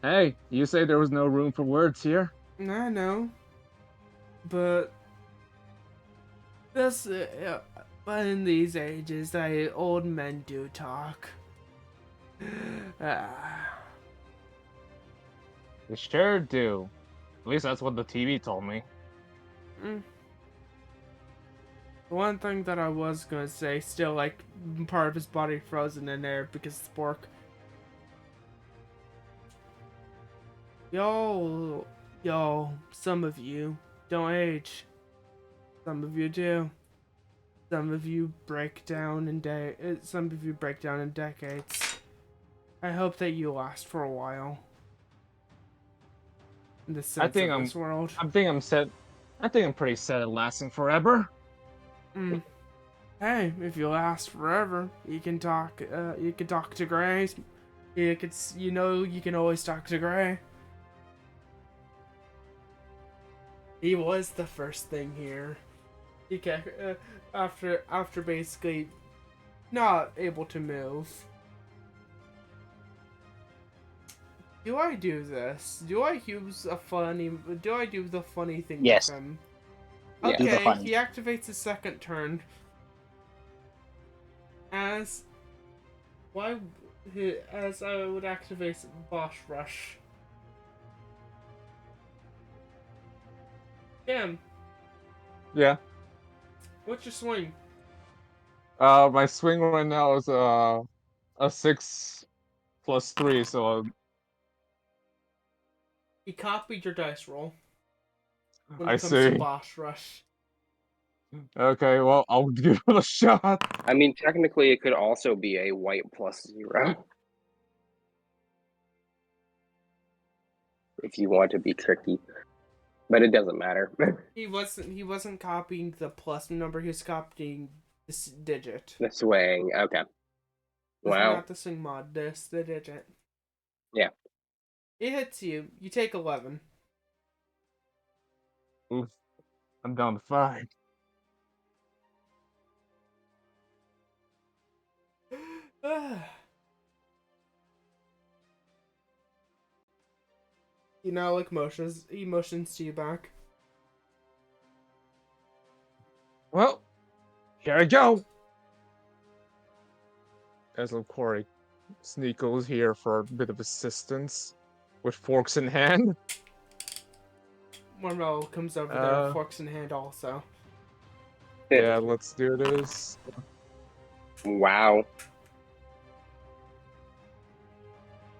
Hey, you say there was no room for words here? I know. But this, but in these ages, old men do talk. They sure do. At least that's what the TV told me. The one thing that I was gonna say, still like part of his body frozen in there because it's pork. Yo, some of you don't age. Some of you do. Some of you break down in decades. I hope that you last for a while. In the sense of this world. I think I'm pretty set at lasting forever. Hey, if you last forever, you can talk. You can talk to Gray. You can always talk to Gray. He was the first thing here. He after basically not able to move. Do I do this? Do I do the funny thing Yes. with him? Yeah. Do the Okay, funny. he activates his second turn. As I would activate Boss Rush. Damn, Yeah. what's your swing? My swing right now is a 6 plus 3, so He copied your dice roll. When I it comes to see. Boss Rush. Okay, well, I'll give it a shot. I mean, technically, it could also be a white +0. If you want to be tricky. But it doesn't matter. He wasn't copying the plus number, he was copying this digit. The swing, okay. This is Wow. not the swing mod, the digit. Yeah. It hits you. You take 11. Oof. I'm down to 5. You know, like emotions to you back. Well, here I go. As of Corey Sneakles here for a bit of assistance with forks in hand. Monroe comes over there, forks in hand also. Yeah, let's do this. Wow.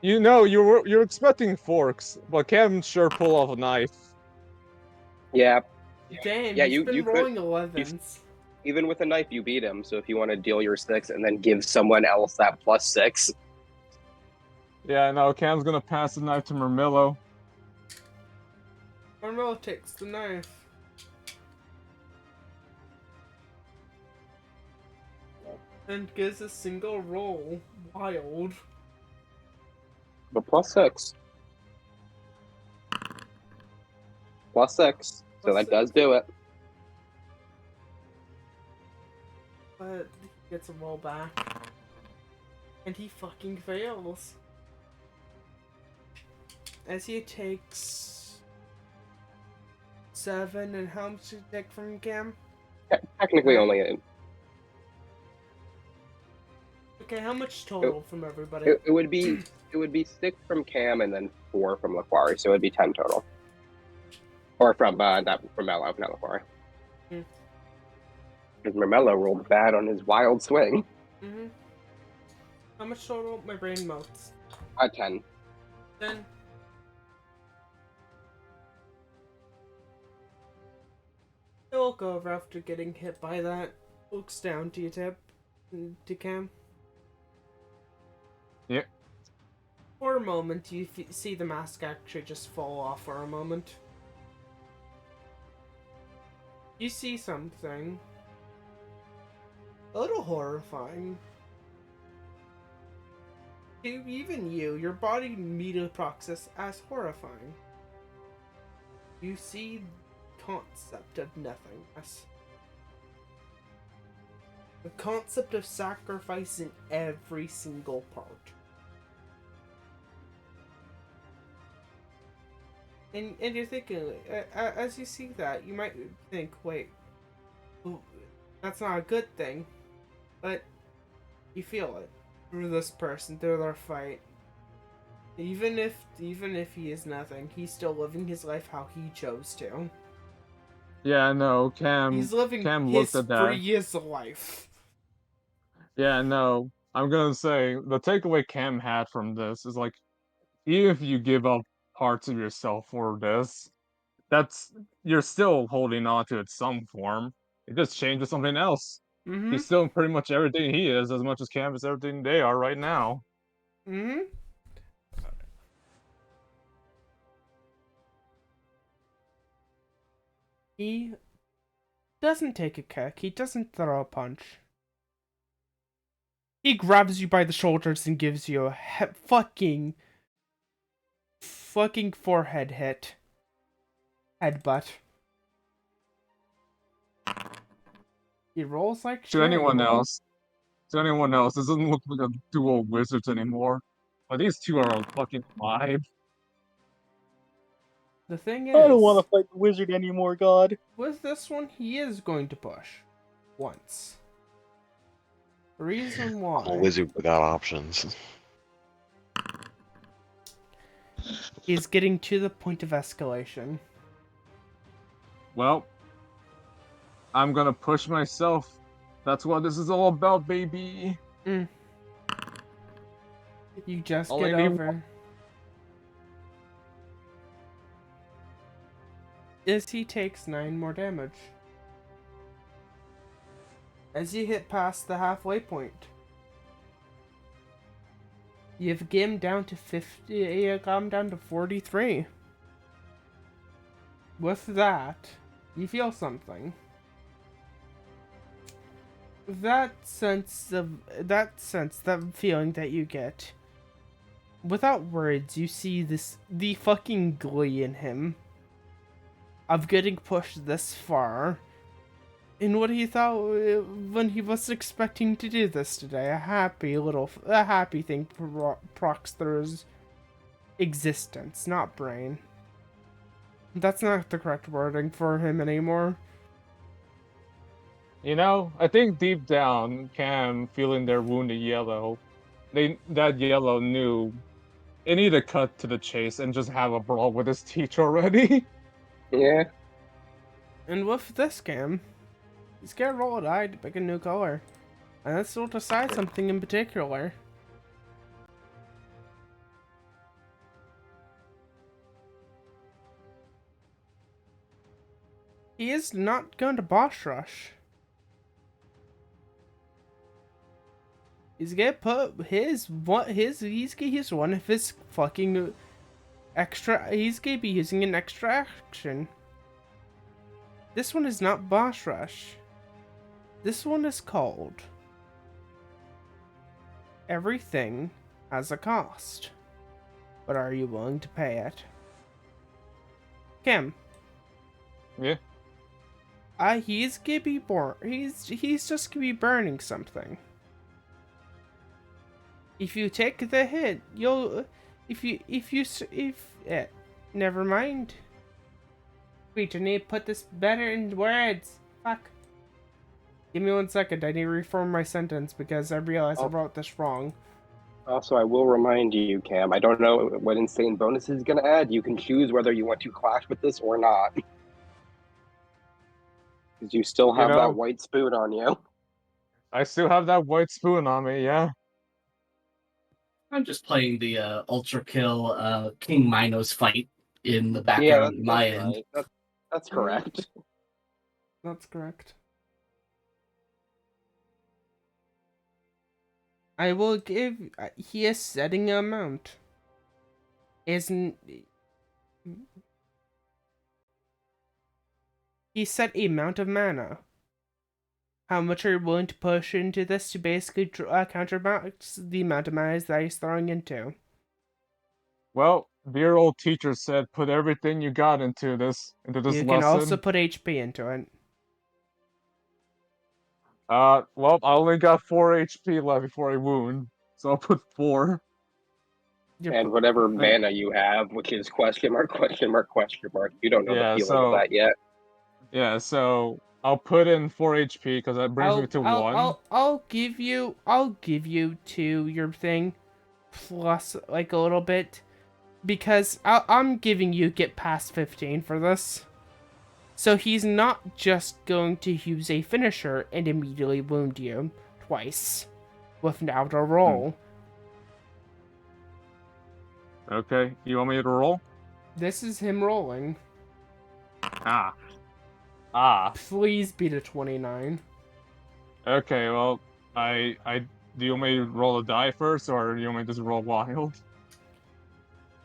You know, you're expecting forks, but Cam sure pull off a knife. Yeah. Damn, Yeah, he's you been could- rolling 11s. Even with a knife, you beat him. So if you want to deal your 6 and then give someone else that +6. Yeah, no, Cam's gonna pass the knife to Mermillo. Carmelo takes the knife. And gives a single roll. Wild. But +6. +6. So that does do it. But he gets a roll back. And he fucking fails. As he takes 7, and how much did he take from Cam? Technically only a, Okay, how much total from everybody? it would be 6 from Cam and then 4 from Laquari, so it would be 10 total. Or from from Mello, not Laquari. Hmm. Because Mermello rolled bad on his wild swing. Mm-hmm. How much total? My brain melts. 10. Then he'll look over after getting hit by that. Looks down to you, Tip. To Cam. Yep. For a moment, you see the mask actually just fall off for a moment. You see something a little horrifying. To even you, your body immediately processes as horrifying. You see the concept of nothingness. The concept of sacrifice in every single part. And you're thinking, as you see that, you might think, wait, that's not a good thing. But you feel it through this person, through their fight. Even if he is nothing, he's still living his life how he chose to. Yeah, no, He's living Cam his looked at that. freest life. Yeah, no, I'm gonna say the takeaway Cam had from this is like, even if you give up parts of yourself for this, you're still holding on to it some form. It just changes something else. Mm-hmm. He's still pretty much everything he is, as much as Cam is everything they are right now. Mm-hmm. He doesn't take a kick. He doesn't throw a punch. He grabs you by the shoulders and gives you a fucking forehead hit. Headbutt. He rolls like shit. To anyone else, this doesn't look like a duo of wizards anymore. But these two are fucking alive. The thing is, I don't want to fight the wizard anymore, God. with this one, he is going to push. Once. Reason why. I'm a wizard without options. Is getting to the point of escalation. Well, I'm gonna push myself. That's what this is all about, baby. You just All get I need- over. As he takes 9 more damage. As you hit past the halfway point. You've gamed down to 50, you got down to 43. With that, you feel something. That feeling that you get. Without words, you see the fucking glee in him. Of getting pushed this far. In what he thought when he was expecting to do this today. A happy thing for Proxter's existence, not brain. That's not the correct wording for him anymore. You know, I think deep down, Cam feeling their wounded yellow, that yellow knew it needed to cut to the chase and just have a brawl with his teacher already. Yeah. And with this game, He's got to roll a die to pick a new color. And this will decide something in particular. He is not going to boss rush. He's gonna put he's one of his fucking extra. He's gonna be using an extra action. This one is not boss rush. This one is called Everything Has a Cost. But are you willing to pay it? Kim. Yeah. He's gonna be he's just gonna be burning something. If you take the hit, you'll never mind. Wait, I need to put this better in words. Fuck. Give me 1 second, I need to reform my sentence because I realized I wrote this wrong. Also, I will remind you, Cam, I don't know what insane bonus he's going to add. You can choose whether you want to clash with this or not. Because you still have that white spoon on you. I still have that white spoon on me, yeah. I'm just playing the Ultra Kill King Minos fight in the background on my end. Right. That's correct. That's correct. I will give. He is setting an amount. Isn't. He set a amount of mana. How much are you willing to push into this to basically counterbalance the amount of mana that he's throwing into? Well, dear old teacher said, put everything you got into this You lesson. can also put HP into it. Well, I only got 4 HP left before I wound, so I'll put 4. And whatever mana you have, which is question mark, question mark, question mark. You don't know the feeling of that yet. Yeah, so I'll put in 4 HP because that brings me to 1. I'll give you 2 your thing, plus like a little bit, because I'm giving you get past 15 for this. So he's not just going to use a finisher and immediately wound you twice without a roll. Okay, you want me to roll? This is him rolling. Please beat a 29. Okay, well, do you want me to roll a die first, or do you want me to just roll wild?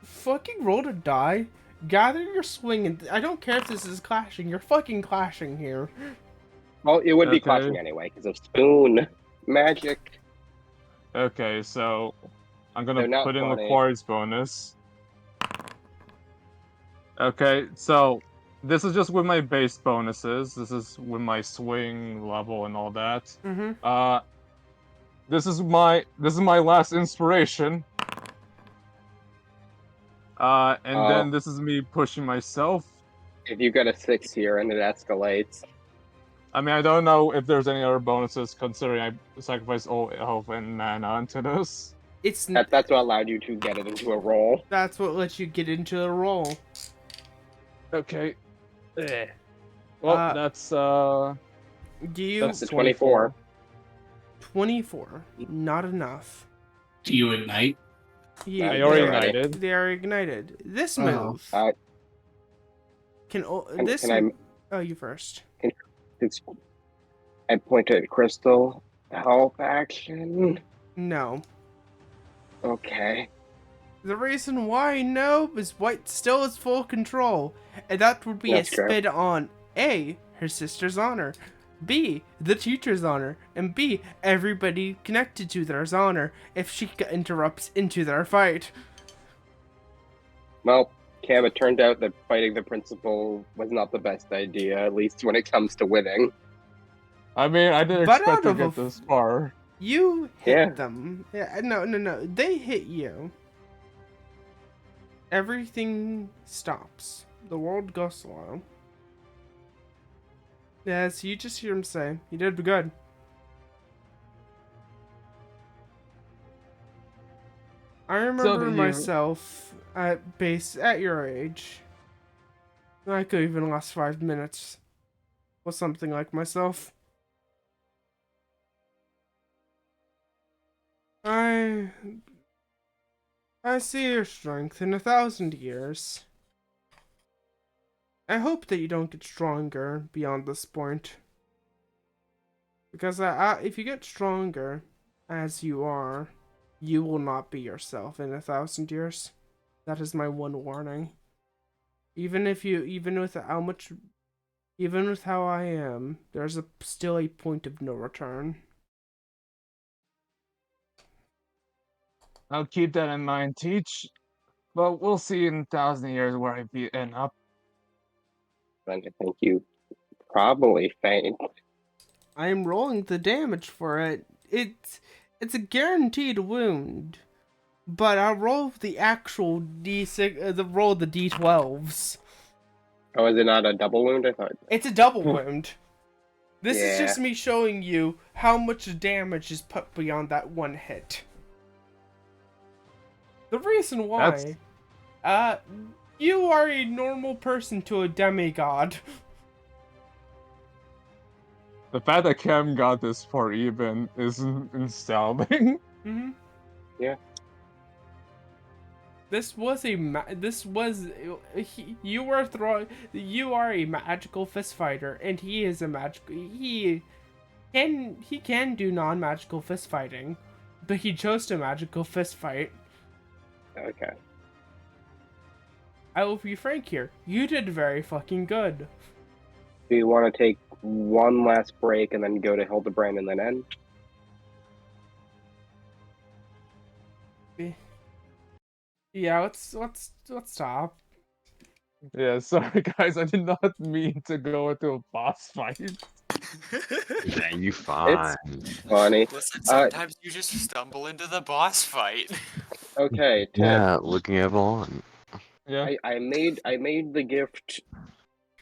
Fucking roll a die. Gather your swing, and I don't care if this is clashing. You're fucking clashing here. Well, it would be clashing anyway, because of spoon magic. Okay, so I'm gonna put in the quartz bonus. Okay, so this is just with my base bonuses. This is with my swing level and all that. This is my last inspiration. Then this is me pushing myself. If you get a 6 here and it escalates. I mean, I don't know if there's any other bonuses considering I sacrificed all health and mana into this. That's what allowed you to get it into a roll. That's what lets you get into a roll. Okay. Well, that's That's 24. 24. Not enough. Do you ignite? Yeah, I already ignited. They are ignited. This move you first. I point at crystal help action. No. Okay. The reason why no is White still has full control, and that would be a spin on A, her sister's honor, B, the teacher's honor, and B, everybody connected to their's honor if she interrupts into their fight. Well, Cam, it turned out that fighting the principal was not the best idea, at least when it comes to winning. I mean, I didn't expect to get this far. You hit them. Yeah, no. They hit you. Everything stops. The world goes slow. Yes, you just hear him say, you did good. I remember myself at your age. I could even last 5 minutes with something like myself. I see your strength in 1,000 years. I hope that you don't get stronger beyond this point. Because if you get stronger as you are, you will not be yourself in 1,000 years. That is my one warning. Even with how I am, there's still a point of no return. I'll keep that in mind, Teach. But we'll see in 1,000 years where I end up. Then I think you probably faint. I am rolling the damage for it. It's a guaranteed wound, but I'll roll the actual D6, roll the D12s. Oh, is it not a double wound? I thought. It's a double wound. This is Yeah. just me showing you how much damage is put beyond that one hit. The reason why, you are a normal person to a demigod. The fact that Cam got this far even is astounding. Mm-hmm. Yeah. You are a magical fist fighter, and he is a magical. He can do non-magical fist fighting, but he chose to magical fist fight. Okay. I will be frank here. You did very fucking good. Do you want to take one last break and then go to Hildebrand and then end? Yeah, let's stop. Yeah, sorry guys, I did not mean to go into a boss fight. Yeah, you fine. Funny. Listen, sometimes you just stumble into the boss fight. Okay, Tim. Yeah, looking at Vaughn. Yeah. I made the gift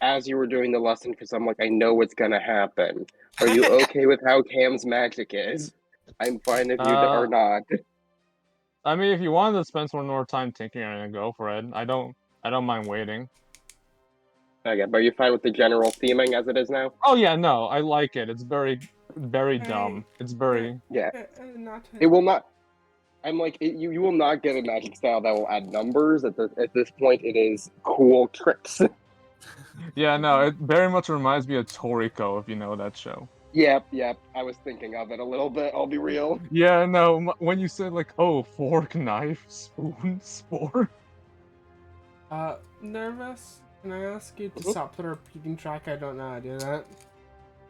as you were doing the lesson because I'm like, I know what's gonna happen. Are you okay with how Cam's magic is? I'm fine if you are not. I mean, if you wanted to spend some more time thinking and go for it, I don't mind waiting. Okay, but you're fine with the general theming as it is now? Oh yeah, no, I like it. It's very dumb. It's very Yeah. Not. It will not. I'm like, you will not get a magic style that will add numbers. At this point, it is cool tricks. Yeah, no, it very much reminds me of Toriko, if you know that show. Yep. I was thinking of it a little bit. I'll be real. Yeah, no, when you said like, oh, fork, knife, spoon, spore. Nervous? Can I ask you to stop the repeating track? I don't know how to do that.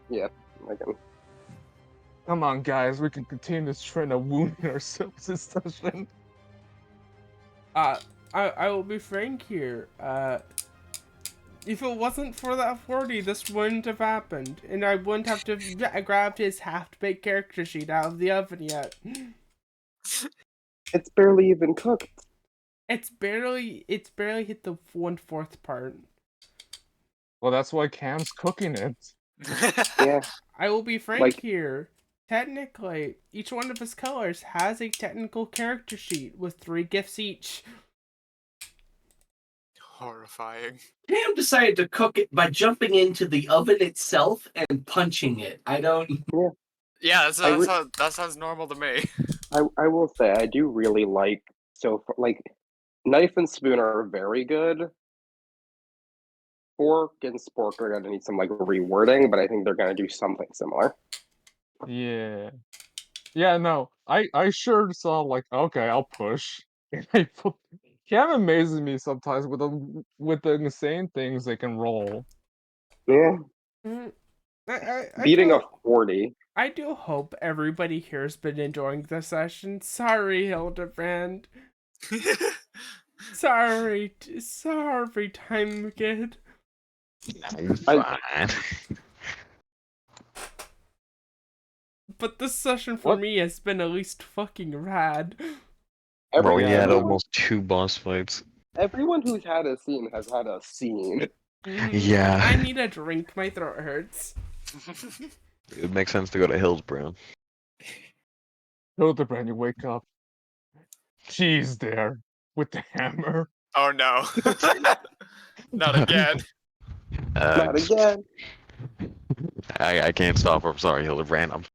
Yeah, I can. Come on, guys, we can continue this trend of wounding ourselves this session. I will be frank here. If it wasn't for that 40, this wouldn't have happened, and I wouldn't have to grabbed his half-baked character sheet out of the oven yet. It's barely even cooked. It's barely hit the 1/4 part. Well, that's why Cam's cooking it. Yeah. I will be frank Like- here. Technically, each one of his colors has a technical character sheet with 3 gifts each. Horrifying. Cam decided to cook it by jumping into the oven itself and punching it. I don't. Yeah, that sounds normal to me. I will say I do really like knife and spoon are very good. Fork and spork are gonna need some like rewording, but I think they're gonna do something similar. Yeah. Yeah, no, I sure saw like, okay, I'll push. And I put... Cam amazes me sometimes with the insane things they can roll. Yeah. Beating a 40. I do hope everybody here has been enjoying this session. Sorry, Hildebrand. Sorry, Time Kid. You fine. But this session for me has been at least fucking rad. Bro, you had everyone- almost 2 boss fights. Everyone who's had a scene has had a scene. Yeah. I need a drink. My throat hurts. It makes sense to go to Hillsborough. Hildebrand, you wake up. She's there with the hammer. Oh no. Not again. Not again. I can't stop her. I'm sorry, Hildebrand.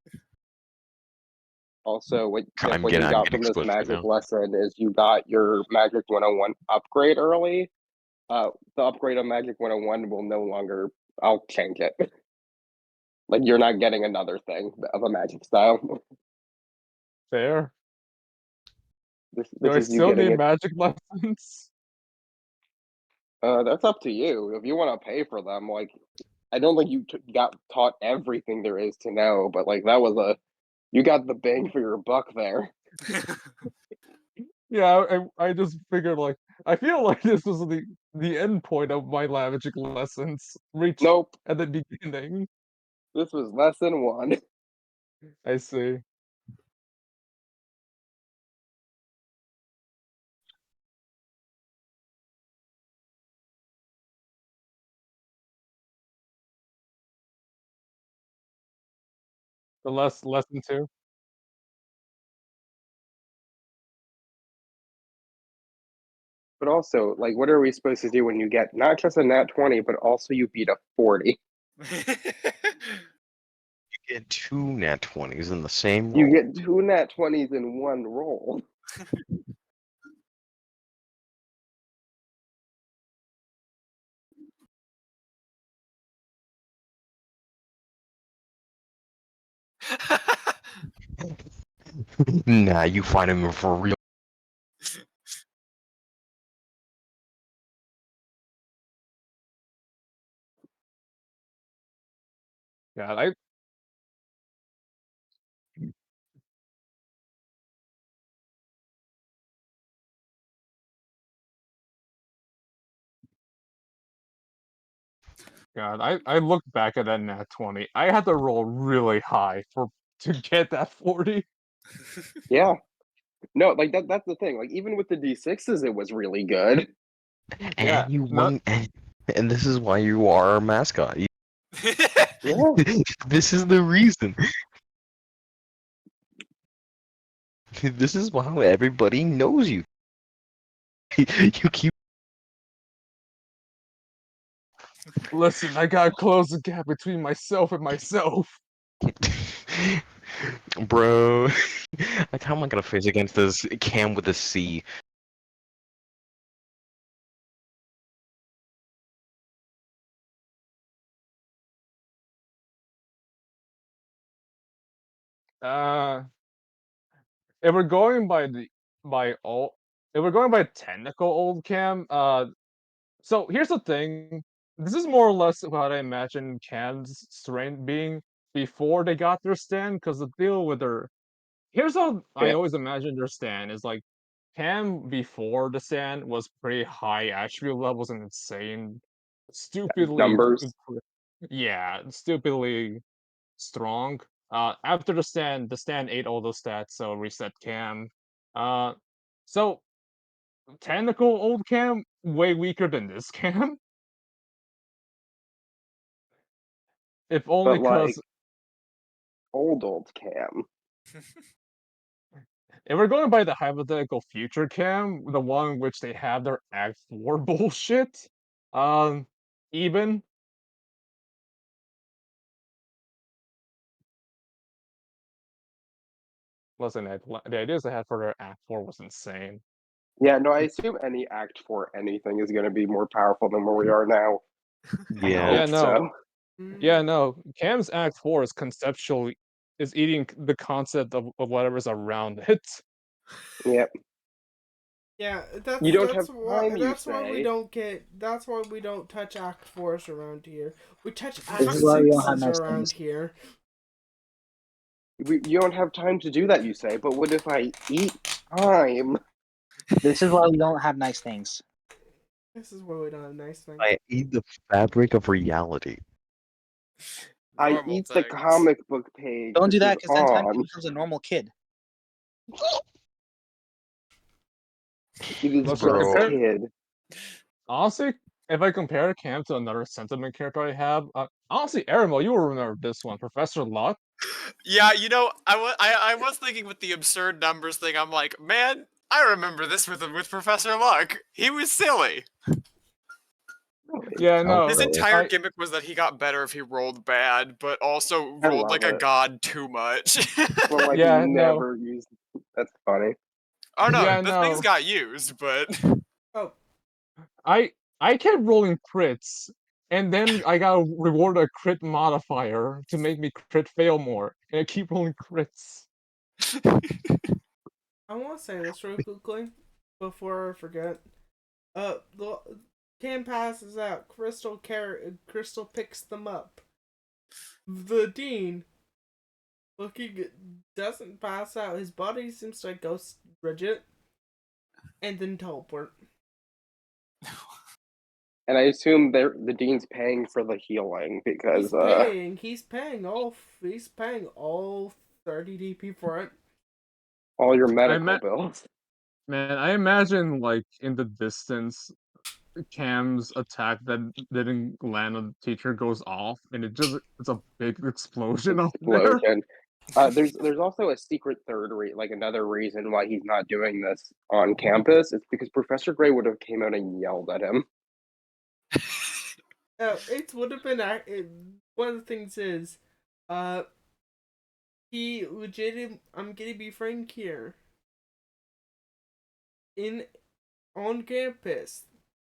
Also, what I'm what getting- you I'm got getting from this squished right magic now. lesson is you got your Magic 101 upgrade early. The upgrade on Magic 101 will no longer. I'll change it. Like you're not getting another thing of a magic style. Fair. This Do I is you still getting need it. magic lessons? That's up to you. If you want to pay for them, like I don't think you got taught everything there is to know, but like that was you got the bang for your buck there. Yeah, I just figured like I feel like this was the end point of my magic lessons reached Nope, at the beginning. this was lesson 1. I see. The lesson 2. But also, like, what are we supposed to do when you get not just a nat 20, but also you beat a 40? You get 2 nat 20s in the same You roll. get 2 nat 20s in one roll. Nah, you find him for real. God, I God, I look back at that nat 20. I had to roll really high to get that 40. Yeah. No, like that's the thing. Like even with the D6s, it was really good. And Yeah, you not won. And this is why you are our mascot. Yeah. This is the reason. This is why everybody knows you. You keep. listen, I gotta close the gap between myself and myself. Bro. Like, how am I gonna face against this Cam with a C? Uh if we're going by the by old if we're going by technical old cam, so here's the thing. This is more or less what I imagine Cam's strength being before they got their stand, because the deal with their here's how I Yeah. always imagined their stand is like Cam before the stand was pretty high attribute levels and insane, stupidly, Numbers. yeah, stupidly strong. After the stand ate all those stats, so reset Cam. Uh, so technical old Cam way weaker than this Cam, if only But like because old Cam. if we're going by the hypothetical future Cam, the one in which they have their Act 4 bullshit, um, even. Listen, the ideas they had for their Act 4 was insane. Yeah, no, I assume any act for anything is gonna be more powerful than where we are now. I Yeah. Yeah, hope no. so. Yeah, no. Cam's Act 4 is conceptually is eating the concept of whatever's around it. Yep. Yeah, that's You don't that's have why time, you that's why we say. don't get that's why we don't touch Act 4s around here. We touch Act This is why we don't have 6s nice around things. here. You don't have time to do that, you say. But what if I eat time? This is why we don't have nice things. This is why we don't have nice things. I eat the fabric of reality. I Normal eat the things. comic book page. Don't do this that, is because then time on. becomes a normal kid. It is Listen, just Bro. kid. honestly, if I compare Cam to another sentiment character I have, honestly, Arimo, you will remember this one, Professor Luck. Yeah, you know, I was thinking with the absurd numbers thing. I'm like, man, I remember this with Professor Luck. He was silly. Yeah, no. His Okay. entire I- gimmick was that he got better if he rolled bad, but also I rolled love like a it. god too much. Well, like Yeah, no. never used. That's funny. Oh no, Yeah, the things no. got used, but Oh, I kept rolling crits, and then I got rewarded a crit modifier to make me crit fail more, and I keep rolling crits. I want to say this real quickly before I forget. The Cam passes out. Crystal picks them up. The Dean doesn't pass out. His body seems to go rigid, and then teleport. And I assume the dean's paying for the healing because He's paying all 30 DP for it. all your I medical met bills. Man, I imagine like in the distance, Cam's attack that didn't land on the teacher goes off, and it's a big explosion out there. Explosion. There's also a secret like another reason why he's not doing this on campus. It's because Professor Gray would have came out and yelled at him. It would have been one of the things is, he legit. I'm gonna be frank here. On campus,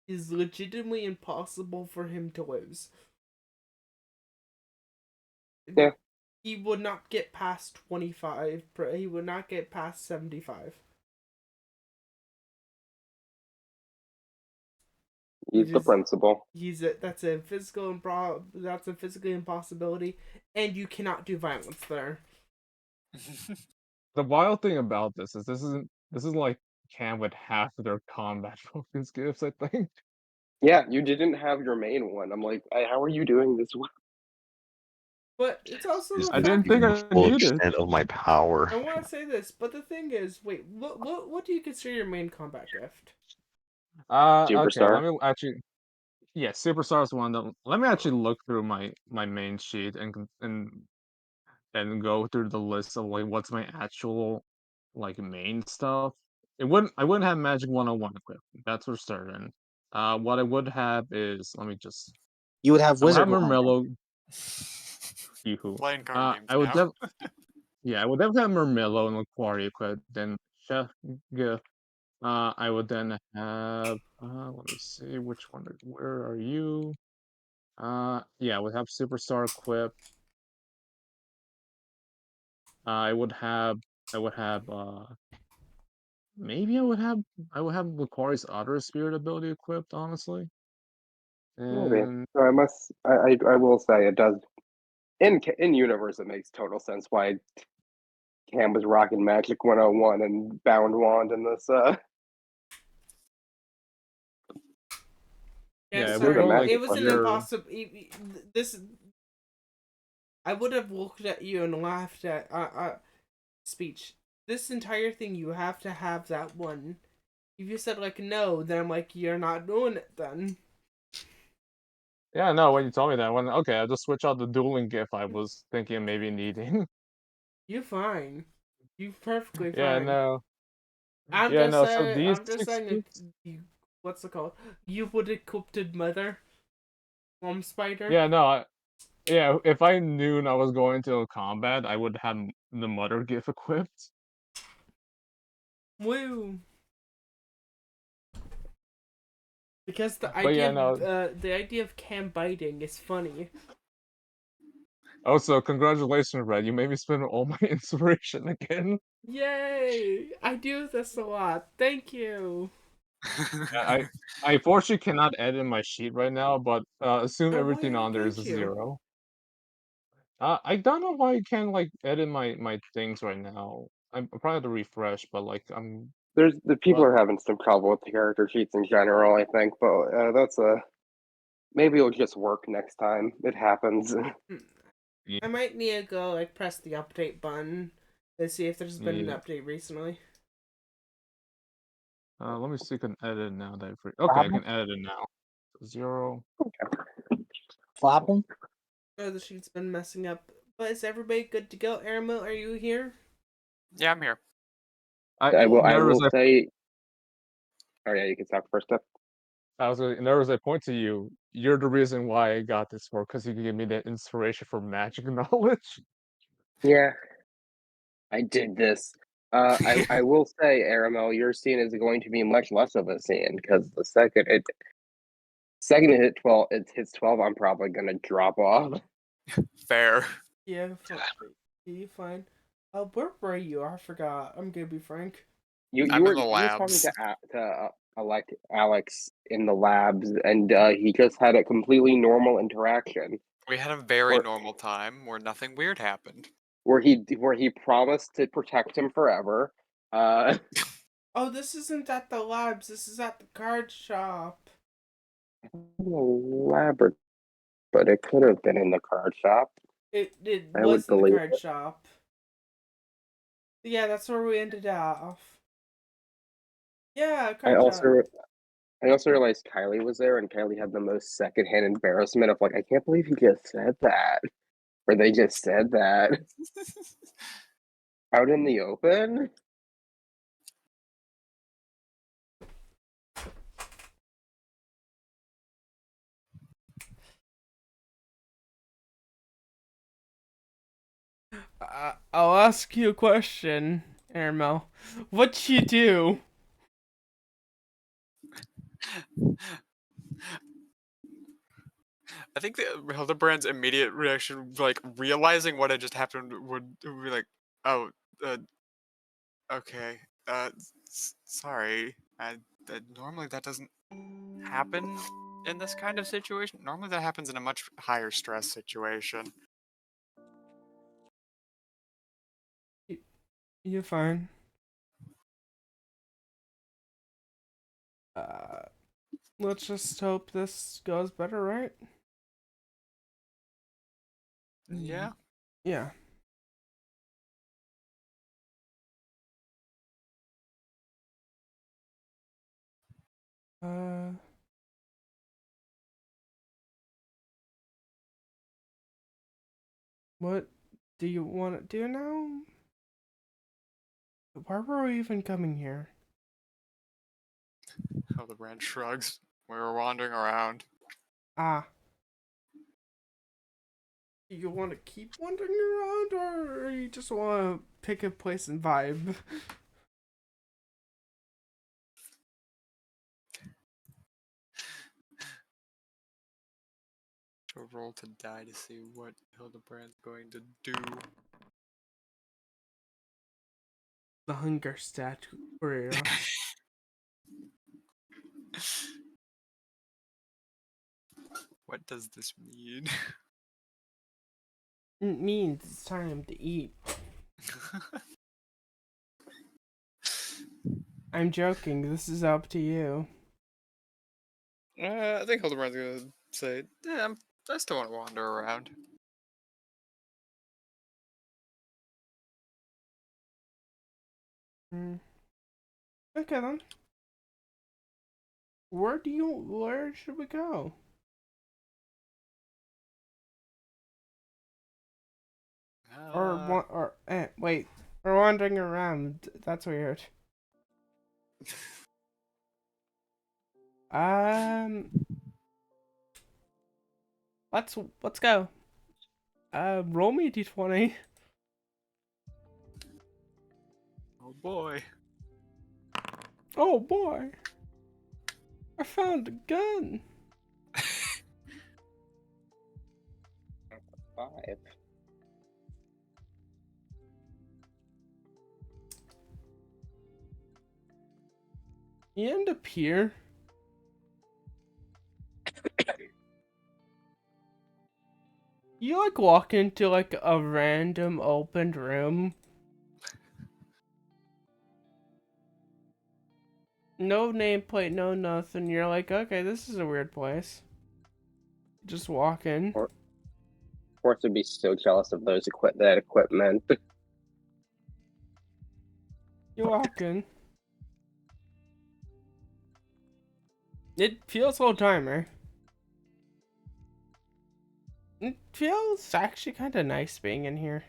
is legitimately impossible for him to lose. Yeah. He would not get past 25. He would not get past 75. He's the principal. That's a physical impossibility, and you cannot do violence there. The wild thing about this is like Cam with half of their combat focus gifts, I think. Yeah, you didn't have your main one. I'm like, how are you doing this one? But it's also Is the I fact didn't think the I full needed. extent of my power. I want to say this, but the thing is, wait, what do you consider your main combat gift? Okay, Superstar. let me actually. Yeah, Superstar is one. Let me actually look through my main sheet and go through the list of like what's my actual like main stuff. I wouldn't have Magic 101 equipped. That's for certain. What I would have is let me just. You would have I would have Wizard Wand. Mermello. Yoo-hoo. playing card games I would now. yeah, I would definitely have Mermello and Laquari equipped. Then Chef. I would then have. Let me see which one. Where are you? Yeah, I would have Superstar equipped. I would have. Maybe I would have. Laquari's Otter Spirit ability equipped. Honestly. Maybe. And So I will say it does in universe it makes total sense why Cam was rocking Magic 101 and Bound Wand in this. yeah, sorry, we're like it was an pure- impossible. This, I would have looked at you and laughed at speech. This entire thing, you have to have that one. If you said like no, then I'm like, you're not doing it then. Yeah, no. When you told me that, okay, I'll just switch out the dueling gift I was thinking of maybe needing. You fine. You perfectly fine. Yeah, no. I'm Yeah, just no. So saying. these I'm just 6 saying. gifts. What's it called? You would have equipped Mother, Mom Spider. Yeah, no. Yeah, if I knew I was going to combat, I would have the Mother gift equipped. Woo. Because the But yeah, idea of Cam biting is funny. Also, congratulations, Red. You made me spend all my inspiration again. Yay! I do this a lot. Thank you. Yeah, I unfortunately cannot edit my sheet right now, but assume everything on there is a thank you. 0. I don't know why I can't like edit my things right now. I'm probably have to refresh, but like I'm. There's the people Well- are having some trouble with the character sheets in general. I think, but that's maybe it'll just work next time. It happens. I might need to go like press the update button to see if there's been Yeah. an update recently. Let me see if I can edit now. Okay, I can edit it now. 0. Flop 'em? Oh, the sheet's been messing up. But is everybody good to go? Aramil, are you here? Yeah, I'm here. I will Nervous, say. Oh yeah, you can talk first up. And there was a point to you. You're the reason why I got this for, because you gave me the inspiration for magic knowledge. Yeah, I did this. I will say, Aramel, your scene is going to be much less of a scene because the second it hit 12, it hits 12. I'm probably gonna drop off. Fair. Yeah, you fine. Where were you? I forgot. I'm gonna be frank. You I'm were in the talking labs. to Alex in the labs, and he just had a completely normal interaction We had a very Or- normal time where nothing weird happened. where he promised to protect him forever. Oh, this isn't at the labs. This is at the card shop. Elaborate, but it could have been in the card shop. It I would was in the believe card shop. Yeah, that's where we ended off. Yeah, I card shop. also realized Kylie was there, and Kylie had the most secondhand embarrassment of like, I can't believe he just said that, or they just said that out in the open. I'll ask you a question, Airmel. What'd you do? I think the Hildebrand's immediate reaction, like realizing what had just happened, would be like, "Oh, okay, sorry. Normally that doesn't happen in this kind of situation. Normally that happens in a much higher stress situation." You're fine. Let's just hope this goes better, right? Yeah. Yeah. What do you want to do now? Why were we even coming here? Hildebrand shrugs. We were wandering around. Ah. You want to keep wandering around, or you just want to pick a place and vibe? To roll to die to see what Hildebrand's going to do. The hunger statue for you. What does this mean? It means it's time to eat. I'm joking. This is up to you. I think Hildebrand's gonna say, "Yeah, I still want to wander around." Okay then. Where should we go? Wait. We're wandering around. That's weird. Let's go. Roll me a d20. Oh boy. Oh boy. I found a gun. 5. You end up here. You like walk into like a random opened room. No nameplate, no nothing. You're like, okay, this is a weird place. Just walk in. Of course, would be so jealous of that equipment. You walk in. It feels old timer. It feels actually kind of nice being in here.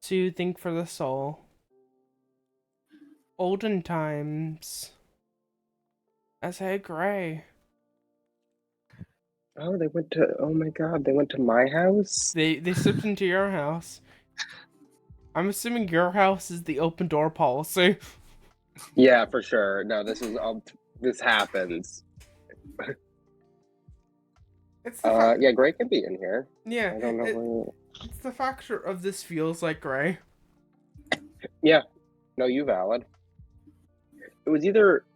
Soothing for the soul. Olden times. I say Gray. Oh, they went to. Oh my God, they went to my house. They slipped into your house. I'm assuming your house is the open door policy. Yeah, for sure. No, this is this happens. It's the Yeah, Gray could be in here. yeah. I don't know It's the factor of this feels like Gray. Yeah, no, you valid. It was either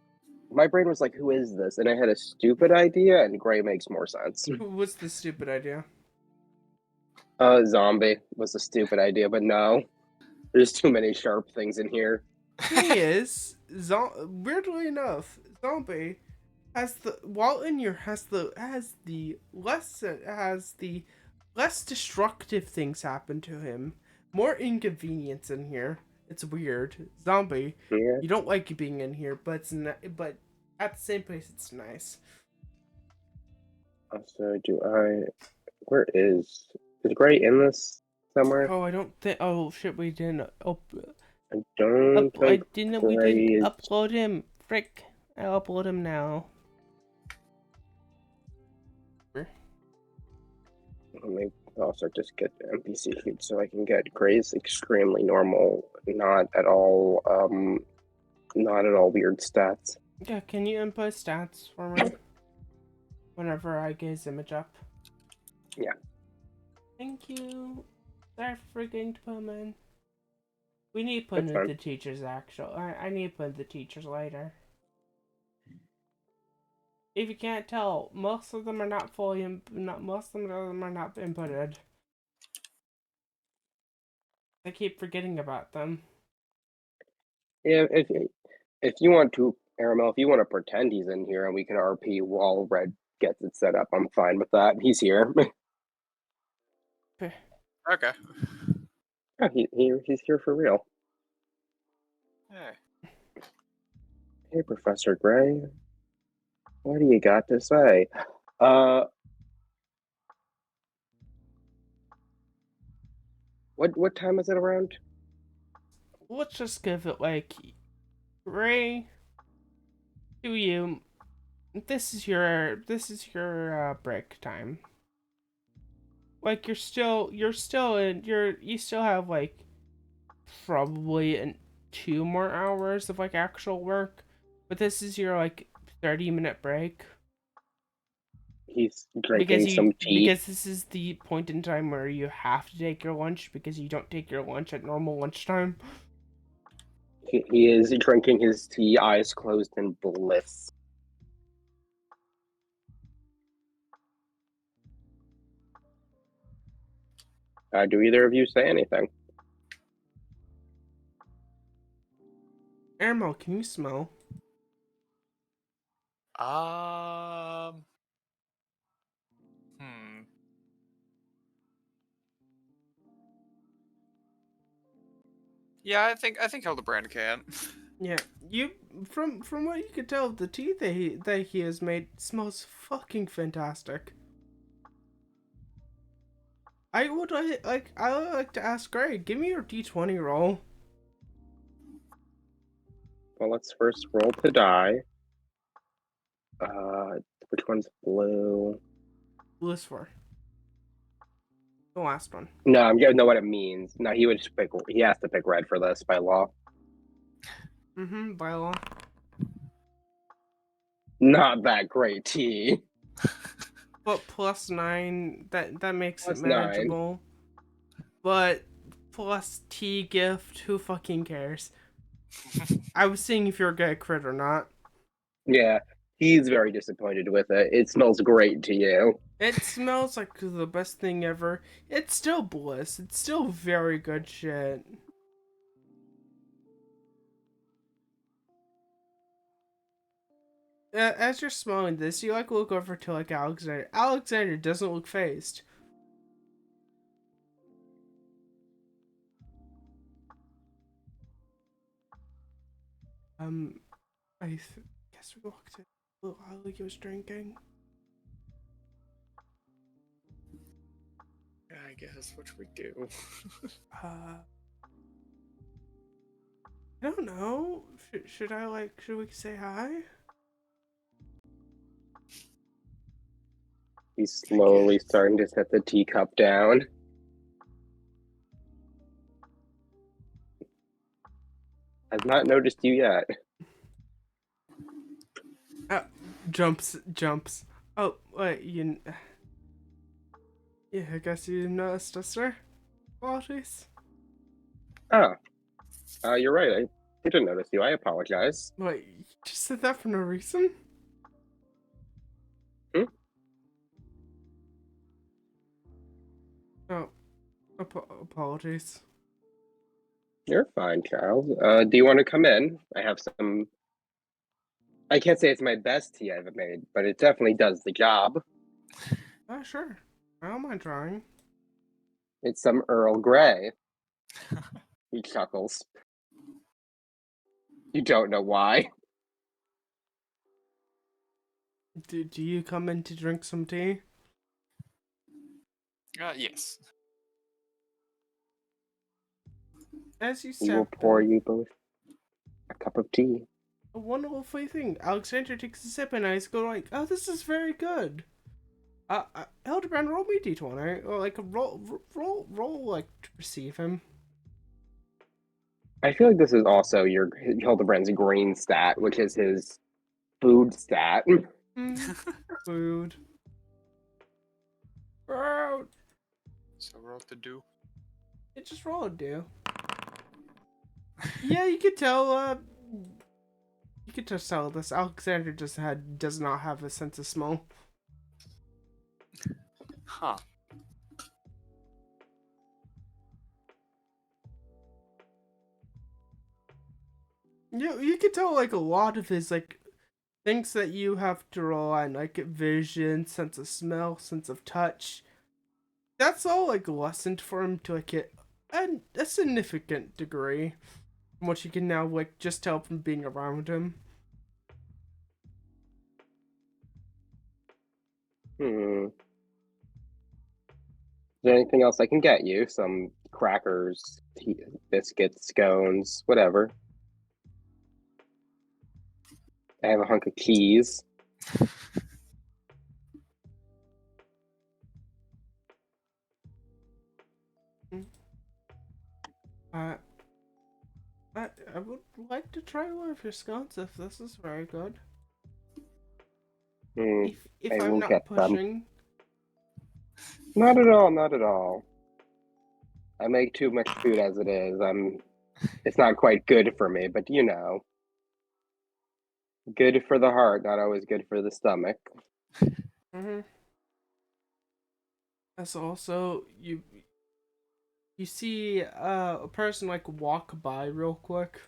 my brain was like, "Who is this?" and I had a stupid idea, and Gray makes more sense. What's the stupid idea? Zombie was a stupid idea, but no, there's too many sharp things in here. Thing is, weirdly enough, Zombie has the while in here has the less destructive things happen to him, more inconvenience in here. It's weird. Zombie, Yeah. you don't like being in here, but but at the same place it's nice. So where is Gray in this somewhere? Oh, I don't think. Oh shit, we didn't. I don't I think didn't. We Gray didn't is. upload him. Frick! I'll upload him now. Let me also just get the NPC feed so I can get Gray's extremely normal, not at all weird stats. Yeah, can you input stats for me? Whenever I get his image up. Yeah. Thank you. Sorry for forgetting to put him in. We need to put That's in fine. the teachers actually. I need to put in the teachers later. If you can't tell, most of them are not fully most of them are not inputted. I keep forgetting about them. Yeah, if you want to, Aramel, if you want to pretend he's in here and we can RP while Red gets it set up, I'm fine with that. He's here. Okay. Yeah, he's here for real. Hey. Hey, Professor Gray, what do you got to say? What time is it around? Let's just give it like Ray to you. This is your break time. Like you still have like probably 2 more hours of like actual work, but this is your like 30-minute break. He's drinking some tea. Because this is the point in time where you have to take your lunch because you don't take your lunch at normal lunchtime. He is drinking his tea, eyes closed in bliss. Do either of you say anything? Ermo, can you smell? Hmm. Yeah, I think Hildebrand can. Yeah, you from what you could tell, the tea that he has made smells fucking fantastic. I would like to ask Greg, give me your D20 roll. Well, let's first roll to die. Which one's blue? Blue is 4. The last one. No, I'm getting know what it means. No, he would just pick. He has to pick red for this by law. By law. Not that great tea. But +9, that makes Plus it manageable. 9. But plus tea gift, who fucking cares? I was seeing if you're gonna crit or not. Yeah, he's very disappointed with it. It smells great to you. It smells like the best thing ever. It's still bliss. It's still very good shit. As you're smelling this, you like look over to like Alexander. Alexander doesn't look phased. I guess we walked in a little while he was drinking. Yeah, I guess. What should we do? I don't know. Should we say hi? He's slowly starting to set the teacup down. I've not noticed you yet. Jumps. Oh, wait, yeah, I guess you noticed us, sir. Apologies. Oh, you're right. I didn't notice you. I apologize. Wait, you just said that for no reason? Hmm? Oh, apologies. You're fine, Charles. Do you want to come in? I have some. I can't say it's my best tea I've made, but it definitely does the job. Sure. I don't mind trying. It's some Earl Grey. He chuckles. You don't know why. Do you come in to drink some tea? Yes. As you We will step pour in, you both a cup of tea. a wonderful thing. Alexander takes a sip and I go like, "Oh, this is very good." Hildebrand, roll me d20, or like roll like to perceive him. I feel like this is also your Hildebrand's green stat, which is his food stat. Food. Bro, So we're off to do. it just roll a do. Yeah, you could tell. You could just tell this Alexander does not have a sense of smell. Huh. You could tell like a lot of his like things that you have to roll on, like vision, sense of smell, sense of touch. That's all like lessened for him to like a significant degree, from what you can now like just tell from being around him. Is there anything else I can get you? Some crackers, tea, biscuits, scones, whatever. I have a hunk of cheese. I would like to try one of your scones if this is very good. Mm, If I I'm will not get them. pushing. Not at all, not at all. I make too much food as it is. It's not quite good for me, but you know. Good for the heart, not always good for the stomach. That's also you see a person like walk by real quick.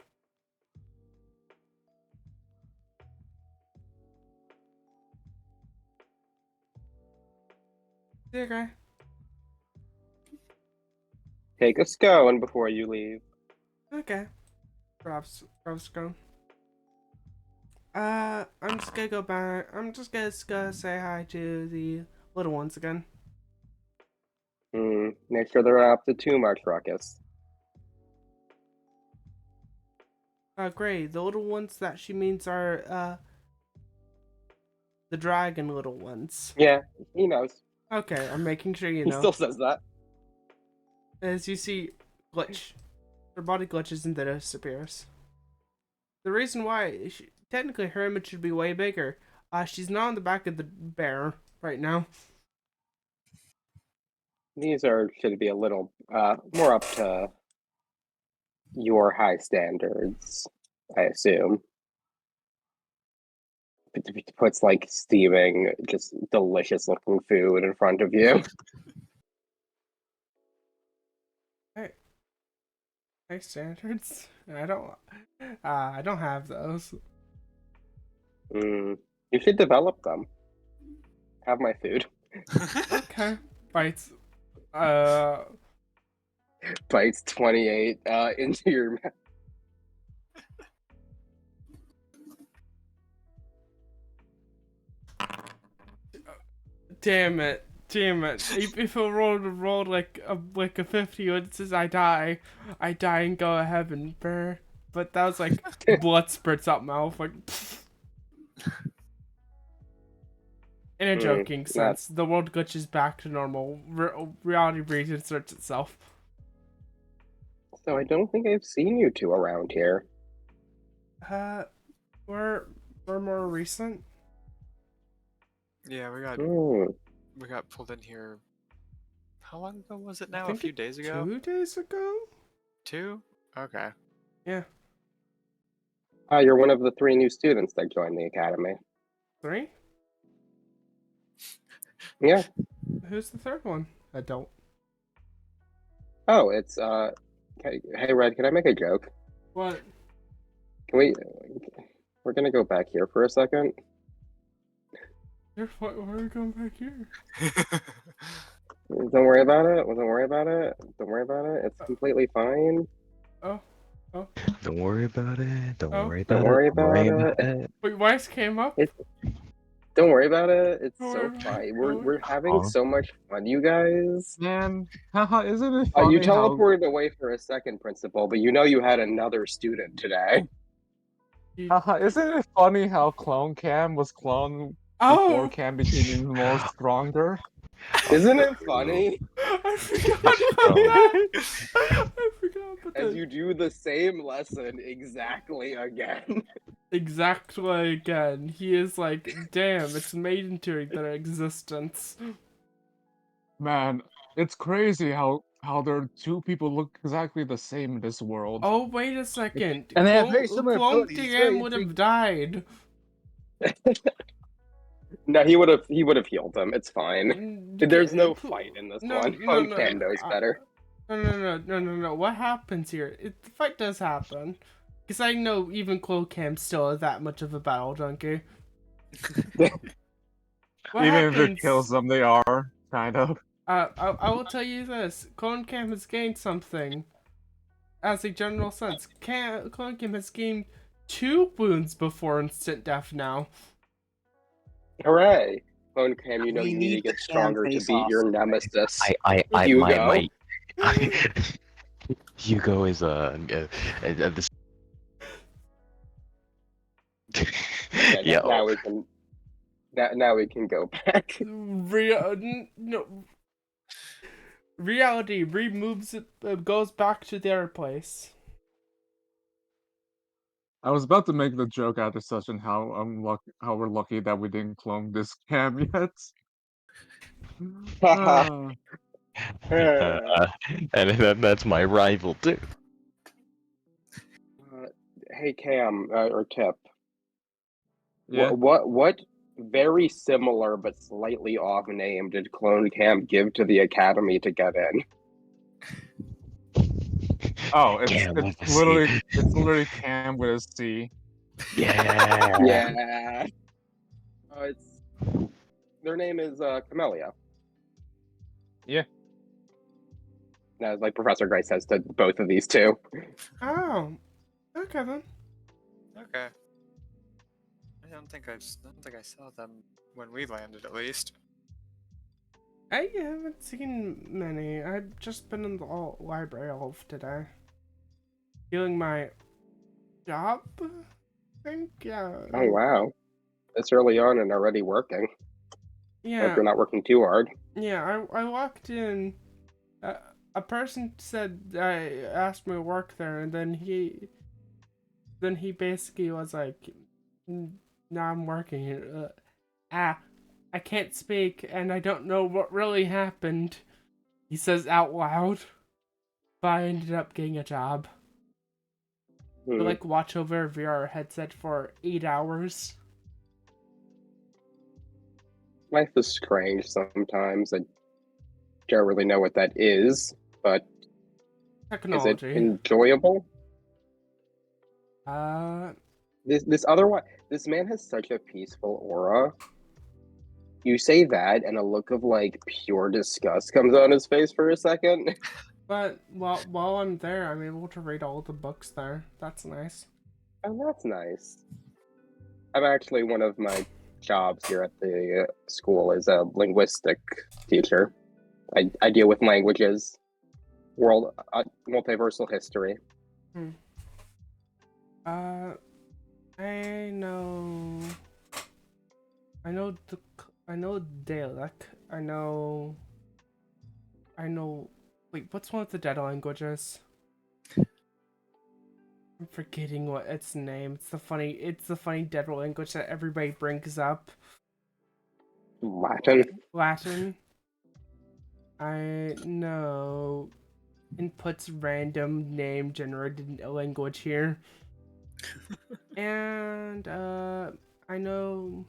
Okay. Take a scone before you leave. Okay. Grab scone. I'm just gonna go back. I'm just gonna say hi to the little ones again. Make sure they're not up to too much ruckus. Great. The little ones that she means are the dragon little ones. Yeah, he knows. Okay, I'm making sure you He know. still says that. As you see, glitch. Her body glitches and then disappears. The reason why, technically her image should be way bigger. She's not on the back of the bear right now. These should be a little more up to your high standards, I assume. Puts like steaming, just delicious looking food in front of you. High standards? I don't have those. You should develop them. Have my food. Okay. Bites. Bites 28 into your mouth. Damn it. If I rolled like a 50 and it says I die and go to heaven, brr. But that was like blood spurts out mouth, like In a Mm, joking that- sense, the world glitches back to normal. Reality reinserts itself. So I don't think I've seen you two around here. We're more recent. Yeah, Hmm. we got pulled in here. How long ago was it I now? A think few days ago? 2 days ago? 2? Okay. Yeah, You're one of the 3 new students that joined the academy. 3. Yeah. Who's the third one? I don't. Oh, it's Hey Red, can I make a joke? What? Can we? We're gonna go back here for a second. Why are we going back here? Don't worry about it. Don't worry about it. Don't worry about it. It's completely fine. Don't worry about it. Don't Oh. worry Don't about worry it. Don't worry about about it. Wait, Weiss came up? Don't worry about it. It's Don't so worry about it. fine. Don't We're having Aw. so much fun, you guys. Man, haha, isn't it funny You how teleported away for a second, Principal, but you know you had another student today. haha, isn't it funny how Clone Cam was cloned before Oh! Cam became even more stronger? Isn't it funny? I forgot Oh. about that! I forgot about As that. you do the same lesson exactly again. Exactly again. He is like, damn, it's made into their existence. Man, it's crazy how there are 2 people look exactly the same in this world. Oh, wait a second. And they have very similar Clone abilities. It's very DM would have died. No, he would have healed him. It's fine. There's no fight in this one. No, Cam knows better. No. What happens here? The fight does happen. Because I know even Clone Cam still is that much of a battle junkie. What Even if it happens? kills them, they are, kind of. I will tell you this. Clone Cam has gained something. As a general sense. Clone Cam has gained 2 wounds before instant death now. Hooray! Clone Cam, you know We you need to need get the stronger to Cam beat your face-off. nemesis. My Hugo. Hugo is this. Okay, Yeah. now we can. Now we can go back. Reality removes it, goes back to their place. I was about to make the joke after session how we're lucky that we didn't clone this Cam yet. Ah. And that's my rival too. Hey Cam or Tip. Yeah. What very similar but slightly off name did Clone Cam give to the academy to get in? Oh, Cam with a it's C. literally Cam with a C. Yeah. Yeah. Their name is Camellia. Yeah. Now, like Professor Gray says to both of these two. Oh, okay then. Okay. I don't think I saw them when we landed, at least. I haven't seen many. I've just been in the library all of today. Doing my job, I think, yeah. Oh wow. This early on and already working. Yeah. Hope you're not working too hard. Yeah, I walked in. A person said asked me to work there, and then he basically was like, "Now I'm working here." I can't speak, and I don't know what really happened. He says out loud, but I ended up getting a job. To like watch over a VR headset for 8 hours. Life is strange sometimes. I don't really know what that is, but Technology. is it enjoyable? This man has such a peaceful aura. You say that, and a look of like pure disgust comes on his face for a second. But while I'm there, I'm able to read all the books there. That's nice. Oh, that's nice. I'm actually one of my jobs here at the school is a linguistic teacher. I deal with languages, multiversal history. I know I know Dalek. I know. Wait, what's one of the dead languages? I'm forgetting what its name. It's the funny dead language that everybody brings up. Latin. Latin. I know. Inputs random name generated language here. And I know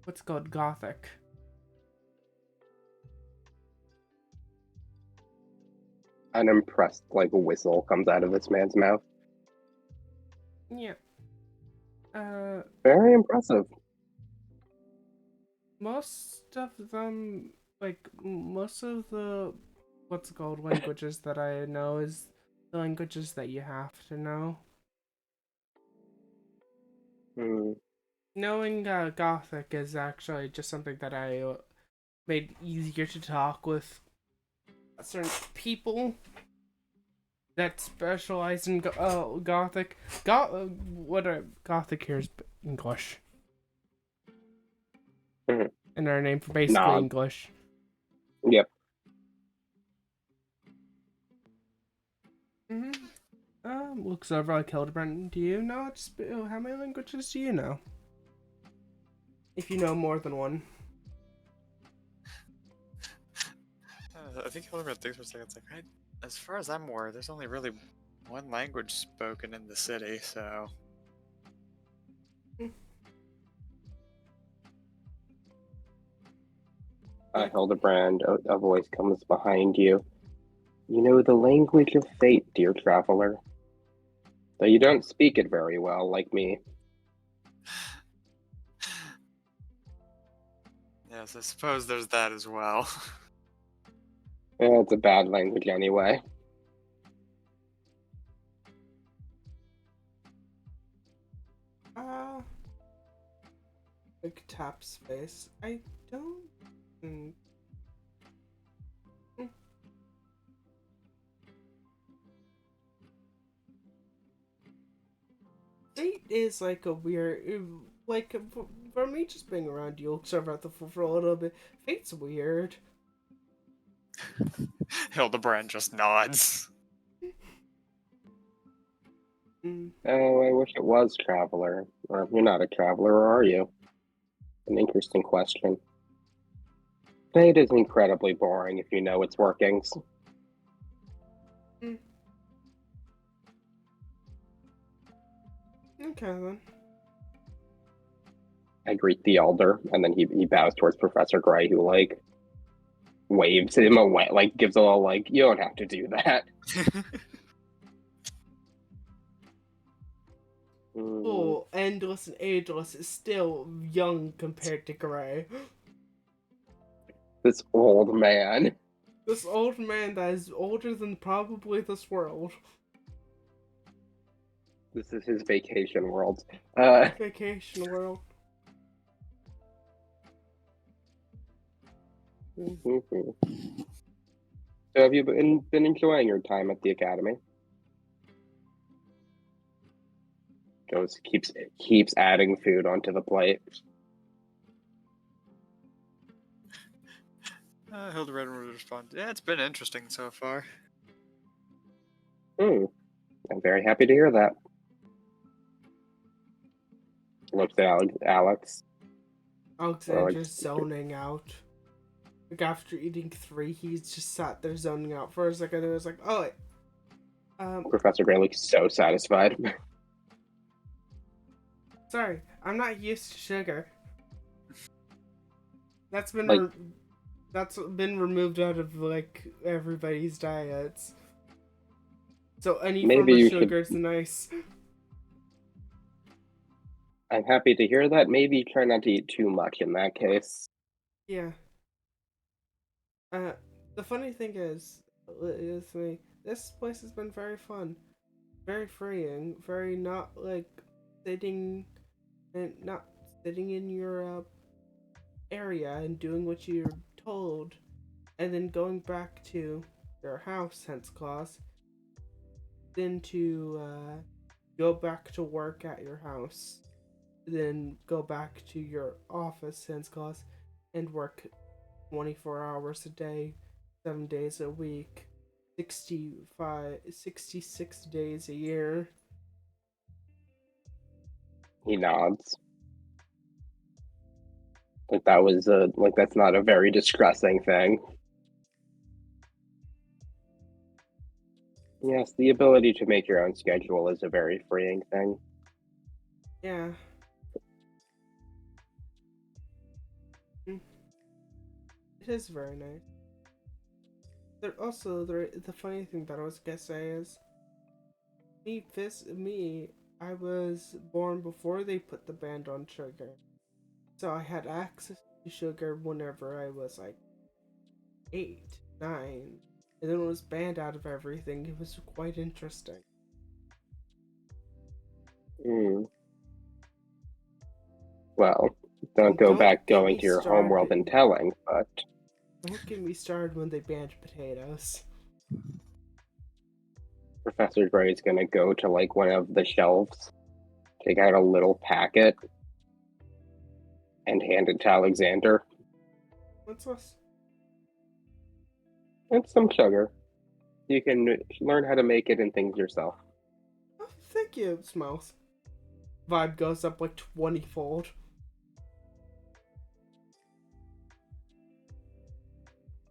what's called Gothic. An impressed like whistle comes out of this man's mouth. Yeah. Very impressive. Most of them, like most of the what's it called languages that I know is the languages that you have to know. Hmm. Knowing Gothic is actually just something that I made easier to talk with certain people that specialize in Gothic. Gothic here is English. Mhm. And our name for basically Nah. English. Yep. Looks over like Hildebrand. Do you know how many languages do you know? If you know more than one. I think Hildebrand thinks for a second. It's like, as far as I'm aware, there's only really one language spoken in the city, so. Hildebrand, a voice comes behind you. You know the language of fate, dear traveler. Though you don't speak it very well, like me. Yes, I suppose there's that as well. It's a bad language anyway. Like tap space. I don't think. Fate is like a weird, like for me just being around you, observe out the for a little bit. Fate's weird. Hildebrand just nods. Oh, I wish it was traveler. Or you're not a traveler, or are you? An interesting question. Fate is incredibly boring if you know its workings. Okay then. I greet the elder, and then he bows towards Professor Gray, who like waves him away, like gives a little like, you don't have to do that. Oh, endless and ageless is still young compared to Gray. This old man. This old man that is older than probably this world. This is his vacation world. Vacation world. So have you been enjoying your time at the academy? Goes keeps adding food onto the plate. Hildebrand would respond, yeah, it's been interesting so far. I'm very happy to hear that. Looks at Alex. Alexander's zoning out. Like after eating 3, he's just sat there zoning out for a second and was like, oh wait. Professor Gray looks so satisfied. Sorry, I'm not used to sugar. That's been Like- that's been removed out of like everybody's diets. So any Maybe form of you sugar is nice. I'm happy to hear that. Maybe try not to eat too much in that case. Yeah. The funny thing is with me, this place has been very fun, very freeing, very not like sitting in your area and doing what you're told, and then going back to your house, hence clause, then to go back to work at your house. then go back to your office, Sans Claus, and work 24 hours a day, 7 days a week, 66 days a year. He nods. Like that was like that's not a very distressing thing. Yes, the ability to make your own schedule is a very freeing thing. Yeah. It is very nice. There also the funny thing that I was gonna say is I was born before they put the ban on sugar. So I had access to sugar whenever I was like 8, 9. And then it was banned out of everything. It was quite interesting. Mm. Well, don't And go don't back get going me to your homeworld and started. telling, but Don't get me started when they banned potatoes. Professor Gray's gonna go to like one of the shelves, take out a little packet, and hand it to Alexander. What's this? It's some sugar. You can learn how to make it and things yourself. Oh, thank you, Smiles. Vibe goes up like 20-fold.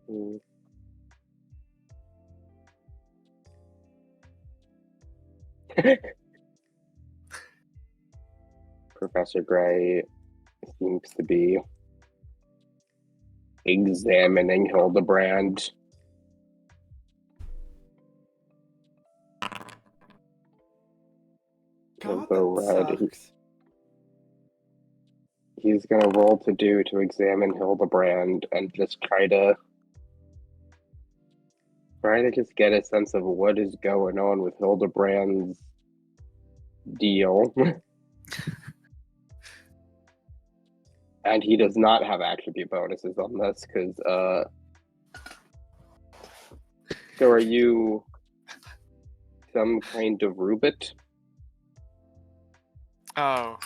Mm. Professor Gray seems to be examining Hildebrand. God, Hildo that Red. sucks. He's gonna roll to do to examine Hildebrand and just try to just get a sense of what is going on with Hildebrand's deal. And he does not have attribute bonuses on this because so are you some kind of Rubit? Oh,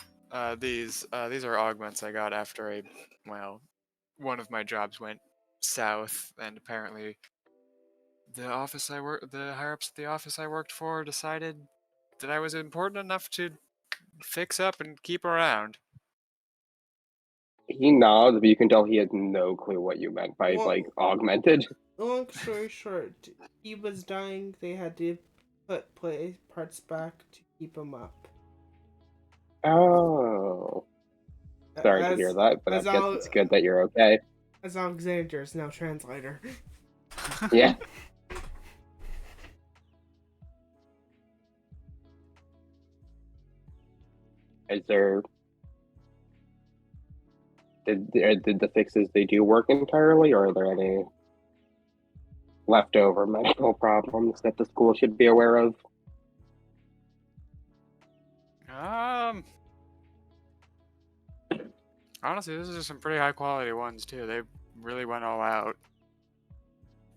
these are augments I got after one of my jobs went south, and apparently the higher ups at the office I worked for decided that I was important enough to fix up and keep around. He nods, but you can tell he has no clue what you meant by Well- like augmented. Long story short, he was dying. They had to put parts back to keep him up. Oh, sorry to hear that, but I guess it's good that you're okay. As Alexander is now translator. Yeah. Is there did the fixes they do work entirely, or are there any leftover medical problems that the school should be aware of? Honestly, these are some pretty high quality ones too. They really went all out.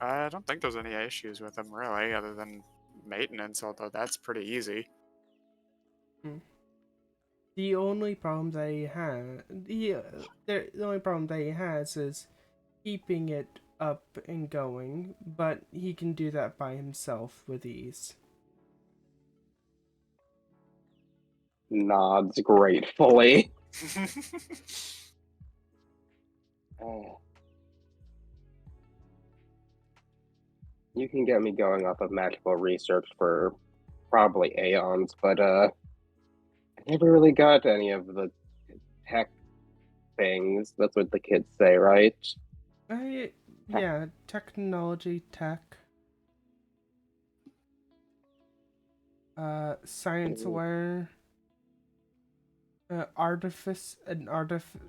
I don't think there's any issues with them really, other than maintenance. Although that's pretty easy. The only problem that he had, the only problem that he has is keeping it up and going, but he can do that by himself with ease. Nods gratefully. You can get me going off of magical research for probably aeons, but I never really got any of the tech things. That's what the kids say, right? Yeah, technology, tech. Science aware. Artifice and artificing.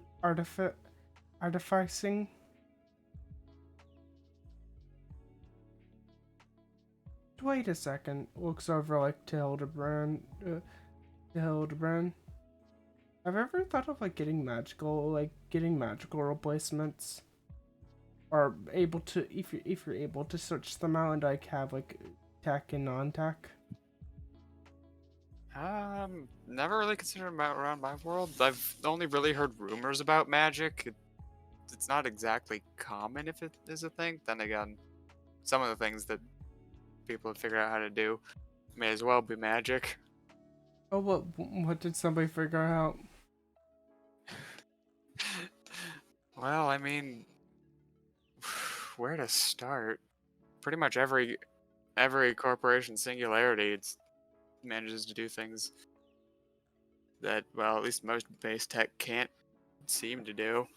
Wait a second. Looks over like to Hildebrand. Have you ever thought of getting magical replacements? Or able to, if you're able to search them out and have tech and non-tech? Never really considered about around my world. I've only really heard rumors about magic. It's not exactly common if it is a thing. Then again, some of the things that people have figured out how to do may as well be magic. Oh, what did somebody figure out? Well, I mean, where to start? Pretty much every corporation singularity manages to do things that, well, at least most base tech can't seem to do.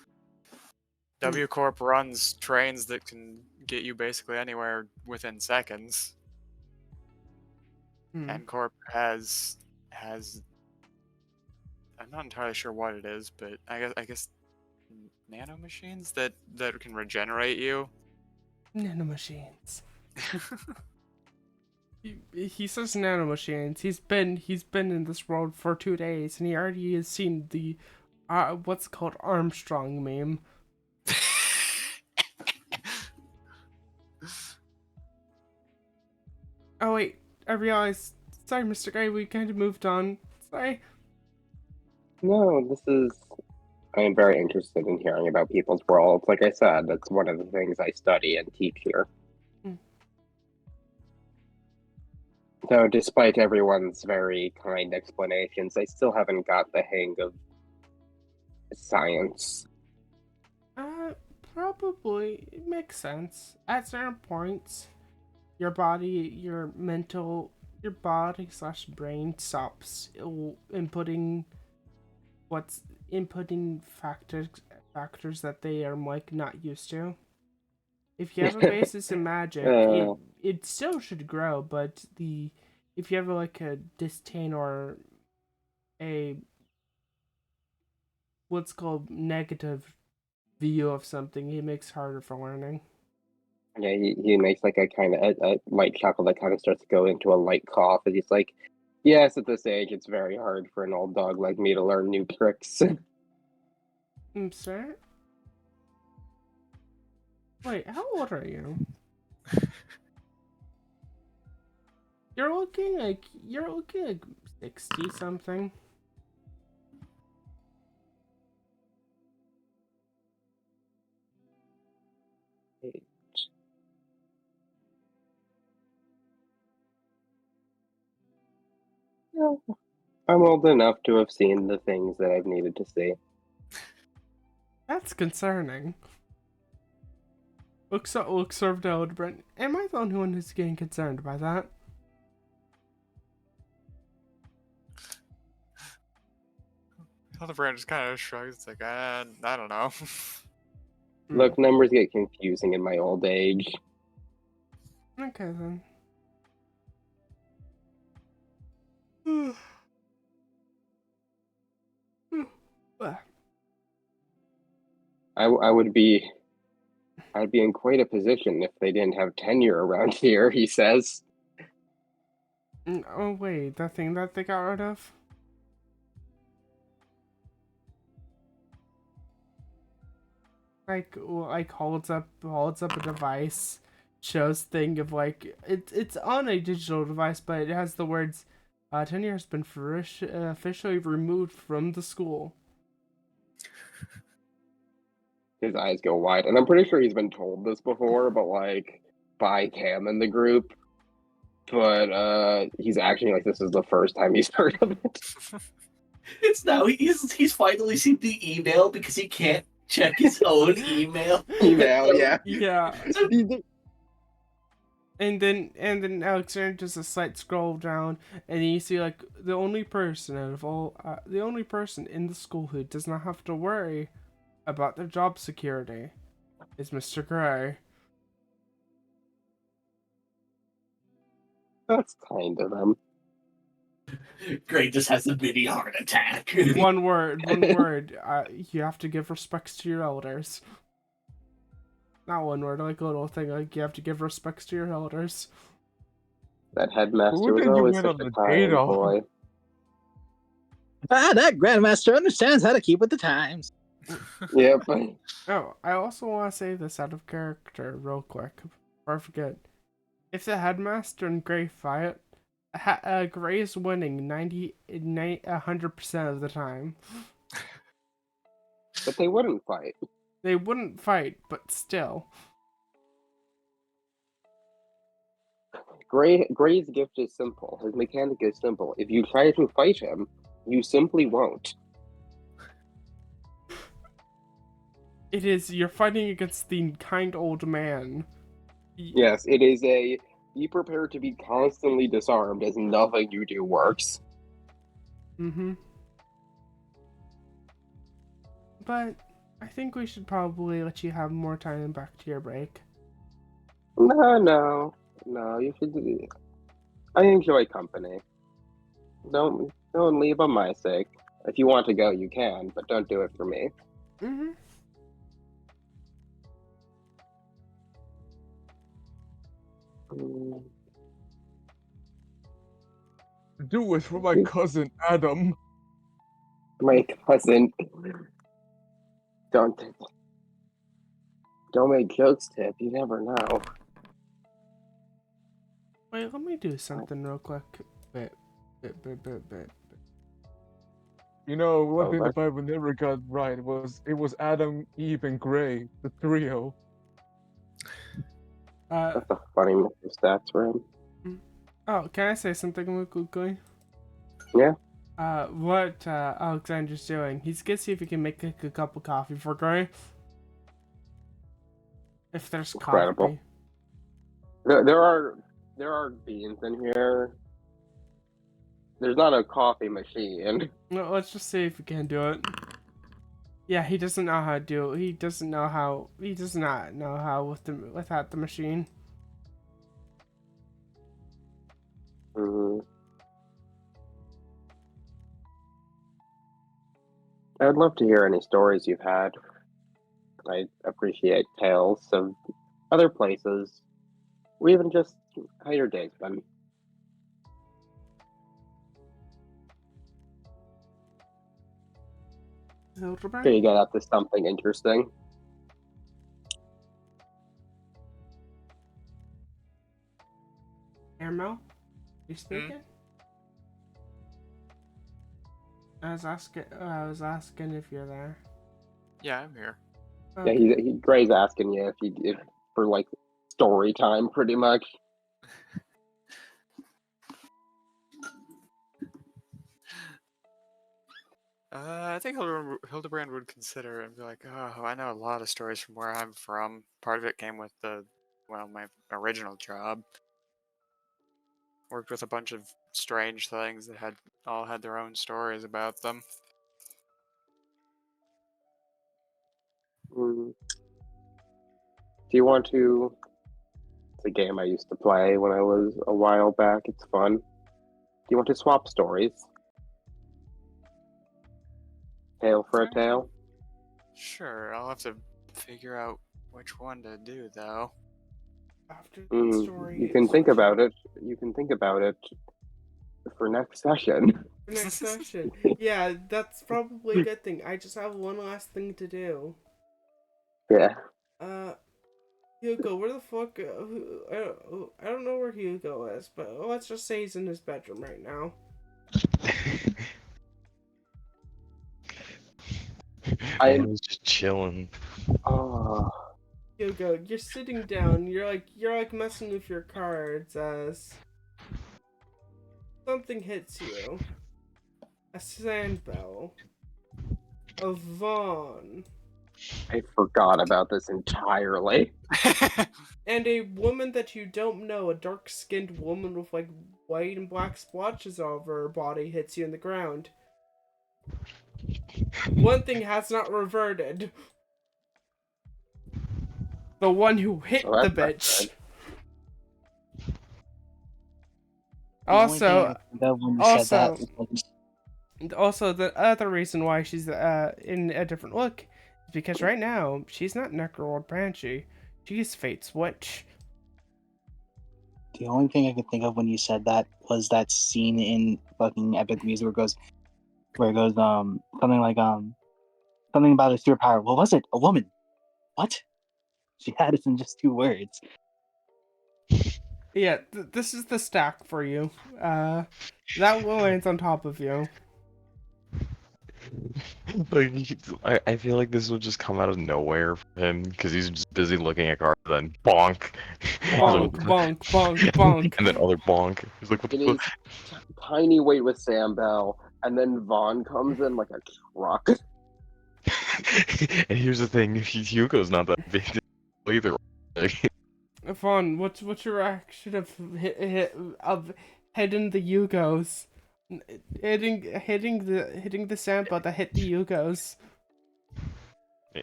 W Corp runs trains that can get you basically anywhere within seconds. Hmm. N Corp has I'm not entirely sure what it is, but I guess nano machines that can regenerate you. Nanomachines. He says nanomachines. He's been in this world for 2 days, and he already has seen the what's called Armstrong meme. Oh wait, I realized. Sorry, Mr. Guy, we kind of moved on. Sorry. No, I am very interested in hearing about people's worlds. Like I said, that's one of the things I study and teach here. Hmm. So, despite everyone's very kind explanations, I still haven't got the hang of science. Probably it makes sense. At certain points, your body, your body slash brain stops inputting factors that they are like not used to. If you have a basis in magic, it still should grow, but if you have like a disdain or a what's called negative view of something, it makes it harder for learning. Yeah, he makes like a kind of a light chuckle that kind of starts to go into a light cough, and he's like, "Yes, at this age, it's very hard for an old dog like me to learn new tricks." Sir? Wait, how old are you? You're looking like 60 something. No, I'm old enough to have seen the things that I've needed to see. That's concerning. Looks served out, Brent. Am I the only one who's getting concerned by that? Hildebrand just kind of shrugs. It's like, I don't know. Look, numbers get confusing in my old age. Okay then. I'd be in quite a position if they didn't have tenure around here, he says. Oh wait, that thing that they got rid of? Like holds up a device, shows thing of like it's on a digital device, but it has the words tenure has been officially removed from the school. His eyes go wide, and I'm pretty sure he's been told this before, but like by Cam in the group. But he's acting like this is the first time he's heard of it. It's now he's finally seen the email because he can't check his own email. Yeah. Yeah. And then Alexander does a slight scroll down, and you see like the only person in the school who does not have to worry about their job security is Mr. Gray. That's kind of them. Gray just has a mini heart attack. One word. You have to give respects to your elders. Not one word, like a little thing, like you have to give respects to your elders. That headmaster Who was did you always win such on a the kind data? boy. That Grandmaster understands how to keep with the times. Yep. Oh, I also want to say this out of character real quick before I forget. If the headmaster and Gray fight, Gray is winning 100% of the time. But they wouldn't fight. They wouldn't fight, but still. Gray's gift is simple. His mechanic is simple. If you try to fight him, you simply won't. It is, you're fighting against the kind old man. Yes, it is a be prepared to be constantly disarmed as nothing you do works. Mm-hmm. But I think we should probably let you have more time back to your break. No, you should. I enjoy company. Don't leave on my sake. If you want to go, you can, but don't do it for me. Mm-hmm. Mm, Do it for my cousin Adam. My cousin. Don't make jokes, Tip. You never know. Wait, let me do something real quick. Bit. You know, one Oh, thing the that's- Bible never got right was it was Adam, Eve, and Gray, the trio. That's a funny Mr. Stats for him. Oh, can I say something real quickly? Yeah. What Alexander's doing, he's gonna see if he can make a cup of coffee for Gray. If there's Incredible. coffee. There are beans in here. There's not a coffee machine. No, let's just see if he can do it. Yeah, he doesn't know how to do it. He does not know how without the machine. Mhm. I'd love to hear any stories you've had. I appreciate tales of other places, or even just how your day's been. Hildebrand? Can you get up to something interesting? Airmail? You speaking? I was asking if you're there. Yeah, I'm here. Yeah, Gray's asking you if for like story time, pretty much. I think Hildebrand would consider and be like, oh, I know a lot of stories from where I'm from. Part of it came with my original job. Worked with a bunch of strange things that all had their own stories about them. Do you want to? It's a game I used to play when I was a while back. It's fun. Do you want to swap stories? Tale for a tale? Sure, I'll have to figure out which one to do, though. After the story. You can think about it. You can think about it for next session. Next session. Yeah, that's probably a good thing. I just have one last thing to do. Yeah. Hugo, where the fuck? I don't know where Hugo is, but let's just say he's in his bedroom right now. I was just chilling. Oh. Hugo, you're sitting down. You're like messing with your cards as something hits you. A sandbell. A Vaughn. I forgot about this entirely. And a woman that you don't know, a dark-skinned woman with like white and black splotches all over her body, hits you in the ground. One thing has not reverted. The one who hit Oh, the that's not bitch. good. The only thing I can think of when you said that was- Also, the other reason why she's in a different look is because right now she's not Necrolord Banshee. She's Fate's Witch. the only thing I could think of when you said that was that scene in fucking Epic Music where it goes something like something about a superpower. What was it? A woman. What? She had it in just 2 words. Yeah, this is the stack for you. That will land on top of you. Like, I feel like this will just come out of nowhere for him because he's just busy looking at cards. Then bonk, He's Bonk, like, bonk, bonk, bonk. and then other bonk. He's like, what the Getting fuck? tiny weight with Sam Bell, and then Vaughn comes in like a truck. And here's the thing: Hugo's not that big either. Like, Vaughn, what's your reaction of hitting the Yugos? Hitting the sample that hit the Yugos.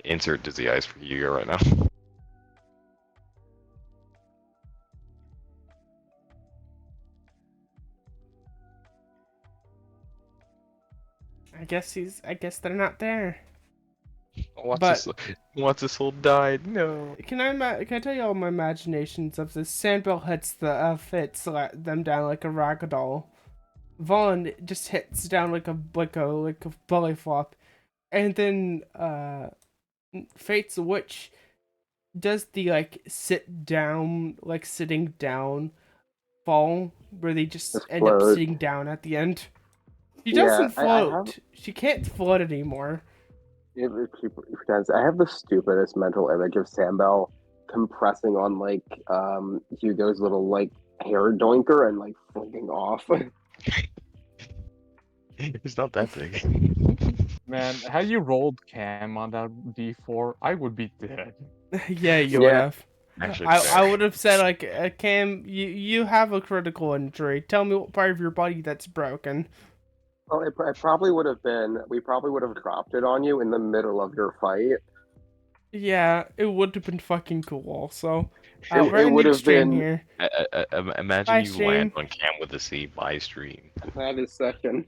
insert dizzy eyes for Hugo right now. I guess they're not there. What's his soul died? No. Can I tell you all my imaginations of this? Sandbell hits them down like a ragdoll. Vaughn just hits down like a belly flop, and then Fate's Witch does the sitting down fall where they just end up float. sitting down at the end. She Yeah, doesn't I float. have- She can't float anymore. It pretends. I have the stupidest mental image of Sam Bell compressing on like Hugo's little like hair doinker and like flicking off. It's not that big. Man, had you rolled Cam on that D4, I would be dead. Yeah, you would Yeah. have. Actually, I would have said Cam, you have a critical injury. Tell me what part of your body that's broken. Well, it probably would have been. We probably would have dropped it on you in the middle of your fight. Yeah, it would have been fucking cool. Also, It- we're it in would the have extreme been- here. Imagine Bye, you stream. land on Cam with a C by stream. That is second.